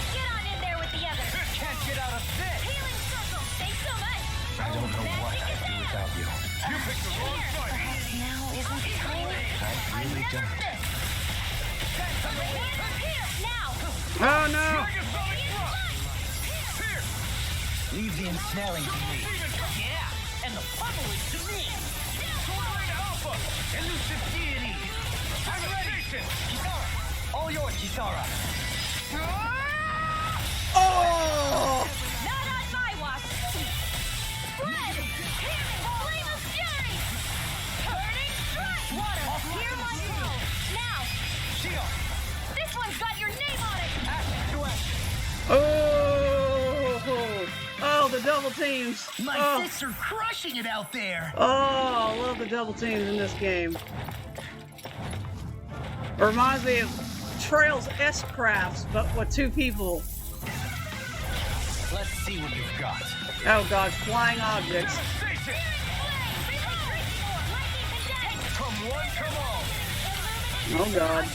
Get on in there with the others. Can't get out of this. Healing circle. Thanks so much. I don't know what I'd do without you. You picked the wrong side. Perhaps now isn't the time? I really don't. Now. Oh no. Megasonic thrust. Here. Leave the ensnaring to me. Yeah, and the funnel is to me. Swirling Alpha. Elusive deity. I'm ready. Kisara. All yours, Kisara. Oh. Not on my watch. Spread. Flame of fury. Burning strike. Water. Hear my flow. Now. Shield. This one's got your name on it. Action to action. Oh. Oh, the double teams. My fists are crushing it out there. Oh, I love the double teams in this game. Reminds me of Trails S-Crafts, but with two people. Let's see what you've got. Oh gosh, flying objects. Come one, come all. Oh god.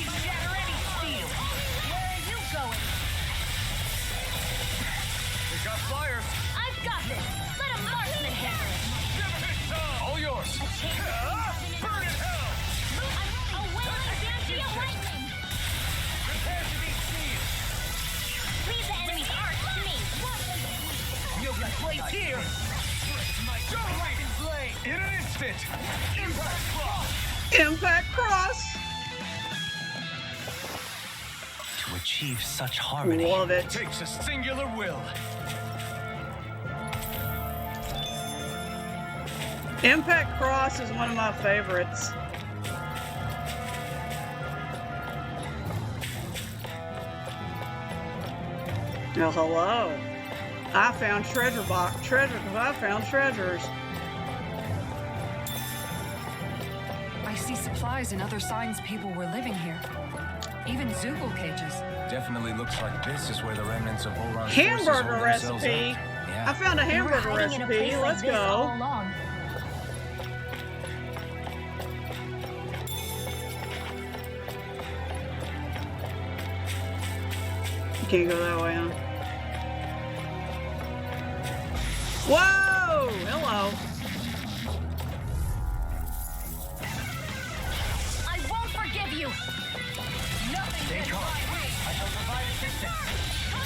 We got flyers. I've got this. Let a marksman handle it. All yours. Burn in hell. A wailing banshee of lightning. Prepare to be seized. Leave the enemy's arc to me. You'll be placed here. In an instant. Impact cross. Impact cross. To achieve such harmony. Love it. Takes a singular will. Impact cross is one of my favorites. Oh, hello. I found treasure box. I found treasures. I see supplies and other signs people were living here. Even Zoogle cages. Definitely looks like this is where the remnants of Oron's Hamburger forces hold themselves recipe. up. I Yeah. found a hamburger We were hiding in a recipe. place like Let's this all go. along. You can't go that way, huh? Whoa! Hello. I won't forgive you. Nothing can hide me. I shall provide assistance.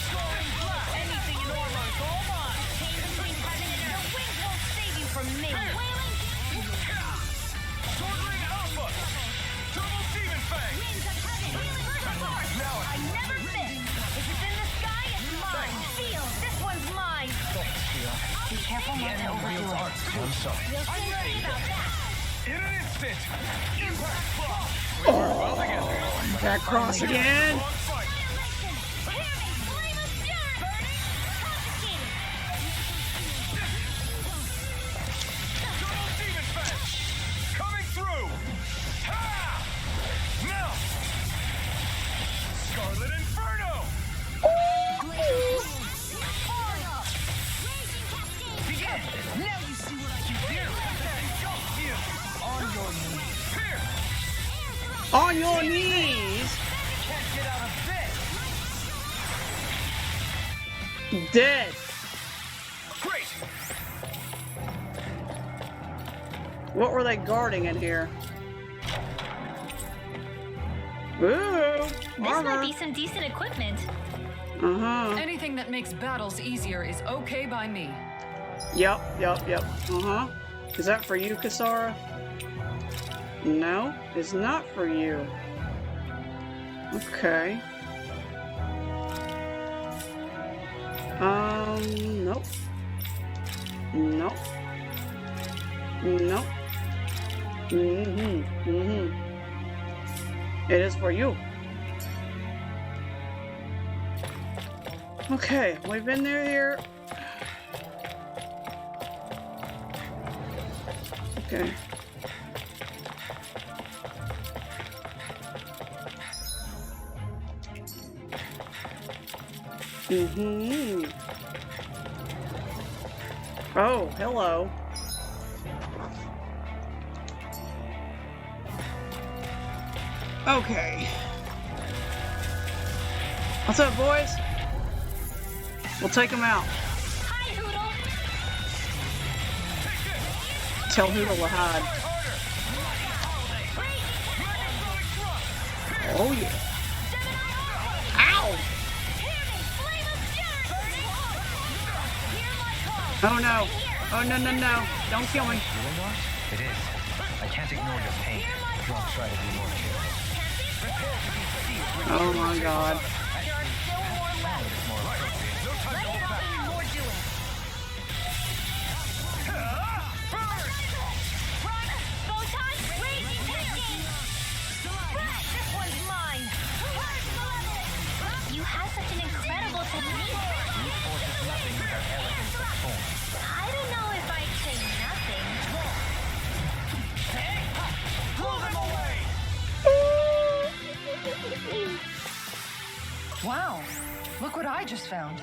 Scoring blast. Anything in Orlon is all mine. Chain between heaven and earth. The wind won't save you from me. A wailing Sword Ring Alpha. Double Demon Fang. winds of heaven. Wheeling force. Now I never miss. If it's in the sky, it's mine. Feel, this one's mine. Be careful not to overdo it. I'm sorry. We'll soon see about that. In an instant. Impact cross. Impact cross again. Long fight. Annihilation. Hear me, flame of fury. Burning. Confiscated. Double Demon Fang. Coming through. Ha! Now. Scarlet Inferno. Begin. Now you see what I can do. On your knees. Here. On your knees. Can't get out of bed. Dead. Great. What were they guarding in here? Ooh, This might armor. be some decent equipment. Uh-huh. Anything that makes battles easier is okay by me. Yep. Uh-huh. Is that for you, Kasara? No, it's not for you. Okay. Nope. Nope. Nope. It is for you. Okay, we've been here. Okay. Oh, hello. Okay. What's up, boys? We'll take them out. Hi, Hootle. Tell Hootle to hide. Oh, yeah. Ow! Oh, no. Oh, no. Don't kill me. It is. I can't ignore your pain. I'll try to be more careful. Oh, my God. You have such an incredible technique. I don't know if I'd say nothing. Wow, look what I just found.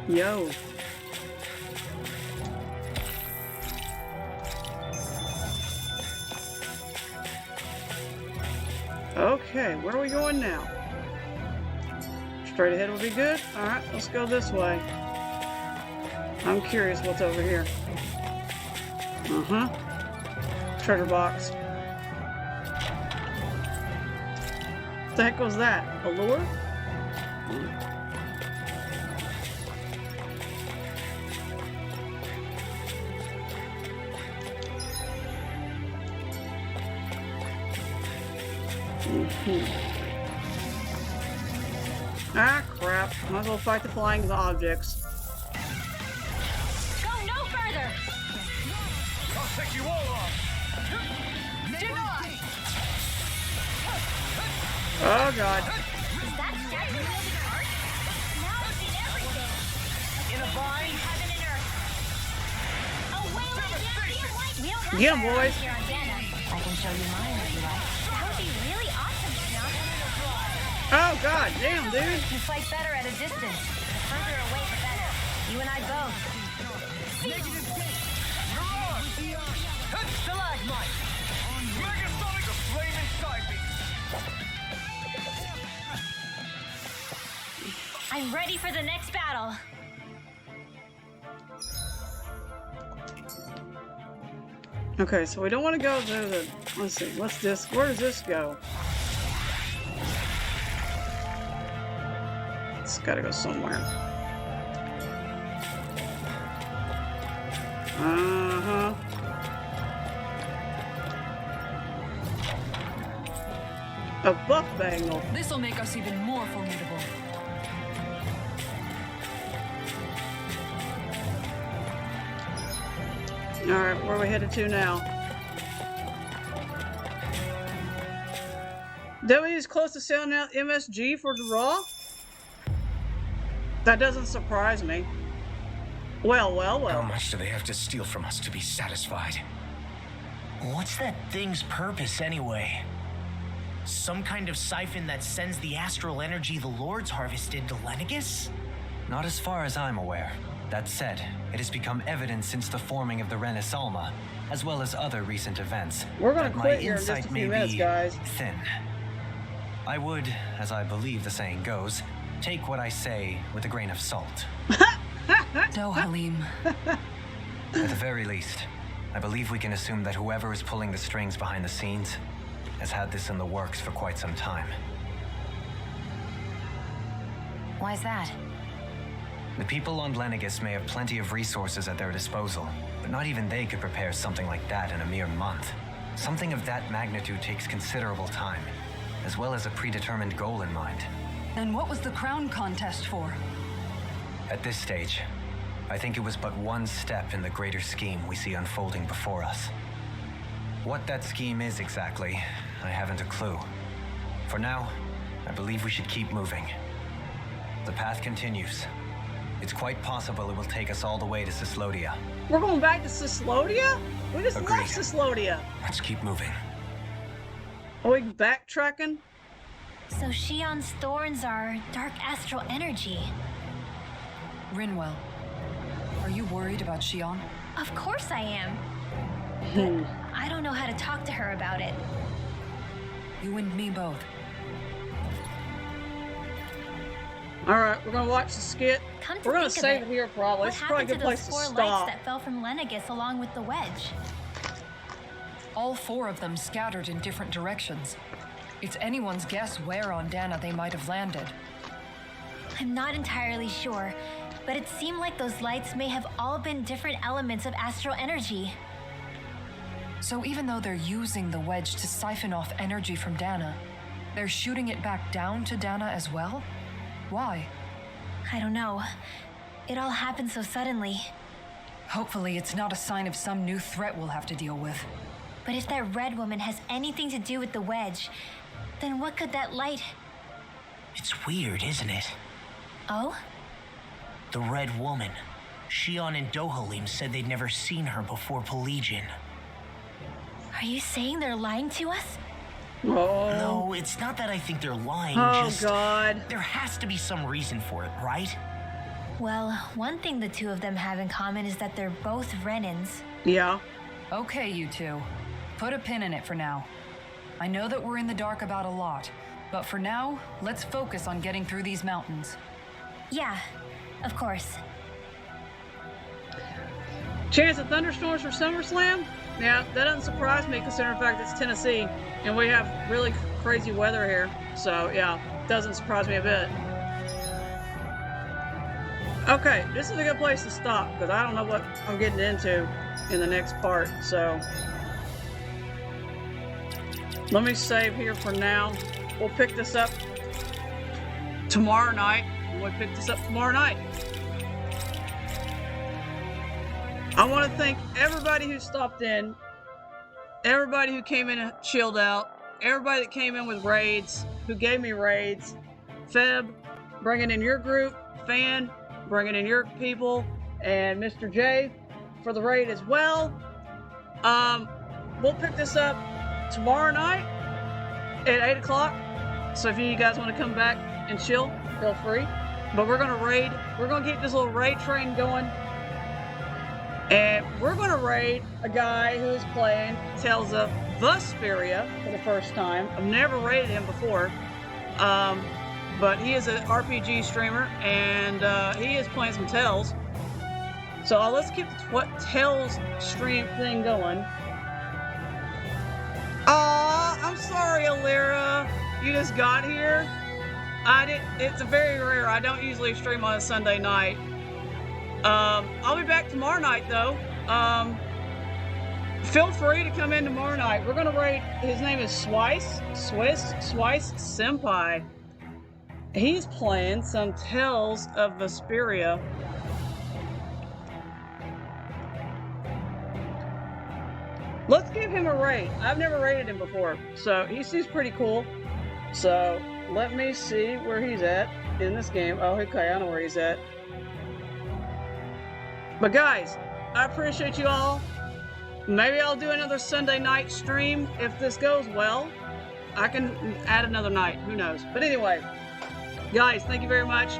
Yo. Okay, where are we going now? Straight ahead will be good. All right, let's go this way. I'm curious what's over here. Treasure box. What the heck was that? A lure? Ah, crap. Might as well fight the flying objects. Go no further! I'll take you all on. Oh, God. Is that statue holding heart? Now I've seen everything. In a bind. Heaven and earth. Oh, wait, we don't Get 'em, boys. here on Dana. I can show you mine if you like. That would be really awesome, Sean. Oh, God. Damn, dude. You fight better at a distance. The further away, the better. You and I both. Stalagmite. Megasonic the flame inside me. I'm ready for the next battle. Okay, so we don't want to go to the... Let's see. What's this? Where does this go? It's got to go somewhere. A buff bangle. This'll make us even more formidable. Alright, where are we headed to now? W is close to selling out MSG for the Raw? That doesn't surprise me. Well. How much do they have to steal from us to be satisfied? What's that thing's purpose anyway? Some kind of siphon that sends the astral energy the Lords harvested to Lenegus? Not as far as I'm aware. That said, it has become evident since the forming of the Renis Alma, as well as other recent events, We're gonna that my quit here in just a insight few may minutes, be guys. thin. I would, as I believe the saying goes, take what I say with a grain of salt. No, Halim. At the very least, I believe we can assume that whoever is pulling the strings behind the scenes has had this in the works for quite some time. Why's that? The people on Lenegus may have plenty of resources at their disposal, but not even they could prepare something like that in a mere month. Something of that magnitude takes considerable time, as well as a predetermined goal in mind. Then what was the crown contest for? At this stage, I think it was but one step in the greater scheme we see unfolding before us. What that scheme is exactly, I haven't a clue. For now, I believe we should keep moving. The path continues. It's quite possible it will take us all the way to Cislodia. We're going back to Cislodia? We just Agreed. left Cislodia. Let's keep moving. Are we backtracking? So Shion's thorns are dark astral energy. Rinwell, are you worried about Shion? Of course I am. But I don't know how to talk to her about it. You and me both. Alright, we're gonna watch the skit. Come to We're gonna think of save it, it here probably. What It's probably a happened good to those place to 4 lights stop. that fell from Lenegus along with the wedge? All 4 of them scattered in different directions. It's anyone's guess where on Dana they might have landed. I'm not entirely sure, but it seemed like those lights may have all been different elements of astral energy. So even though they're using the wedge to siphon off energy from Dana, they're shooting it back down to Dana as well? Why? I don't know. It all happened so suddenly. Hopefully it's not a sign of some new threat we'll have to deal with. But if that red woman has anything to do with the wedge, then what could that light... It's weird, isn't it? Oh? The Red Woman. Shion and Dohalim said they'd never seen her before Pelegion. Are you saying they're lying to us? Oh. No, it's not that I think they're lying, Oh, just... God. There has to be some reason for it, right? Well, one thing the two of them have in common is that they're both Renins. Yeah. Okay, you two. Put a pin in it for now. I know that we're in the dark about a lot, but for now, let's focus on getting through these mountains. Yeah, of course. Chance of thunderstorms for SummerSlam? Yeah, that doesn't surprise me considering the fact it's Tennessee and we have really crazy weather here. So yeah, doesn't surprise me a bit. Okay, this is a good place to stop because I don't know what I'm getting into in the next part. So let me save here for now. We'll pick this up tomorrow night. I want to thank everybody who stopped in, everybody who came in and chilled out, everybody that came in with raids, who gave me raids, Feb, bringing in your group, Fan, bringing in your people, and Mr. J for the raid as well. We'll pick this up tomorrow night at 8 o'clock. So if you guys want to come back and chill, feel free. But we're going to raid. We're going to keep this little raid train going. And we're going to raid a guy who is playing Tales of Vesperia for the first time. I've never raided him before. But he is an RPG streamer, and he is playing some Tales. So let's keep the Tales stream thing going. Aw, I'm sorry, Alira. You just got here. It's very rare. I don't usually stream on a Sunday night. I'll be back tomorrow night, though. Feel free to come in tomorrow night. We're gonna raid. His name is Swice Senpai. He's playing some Tales of Vesperia. Let's give him a raid. I've never raided him before, so he seems pretty cool. So let me see where he's at in this game. Oh, okay, I know where he's at. But guys, I appreciate you all. Maybe I'll do another Sunday night stream if this goes well. I can add another night, who knows. But anyway, guys, thank you very much.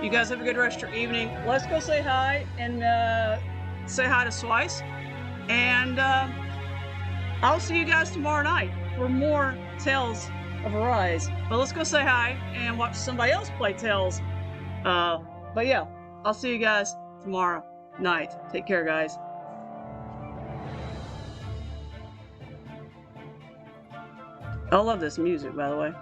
You guys have a good rest of your evening. Let's go say hi and say hi to Swice. And I'll see you guys tomorrow night for more Tales of Arise. But let's go say hi and watch somebody else play Tales. But yeah, I'll see you guys tomorrow night. Take care, guys. I love this music, by the way.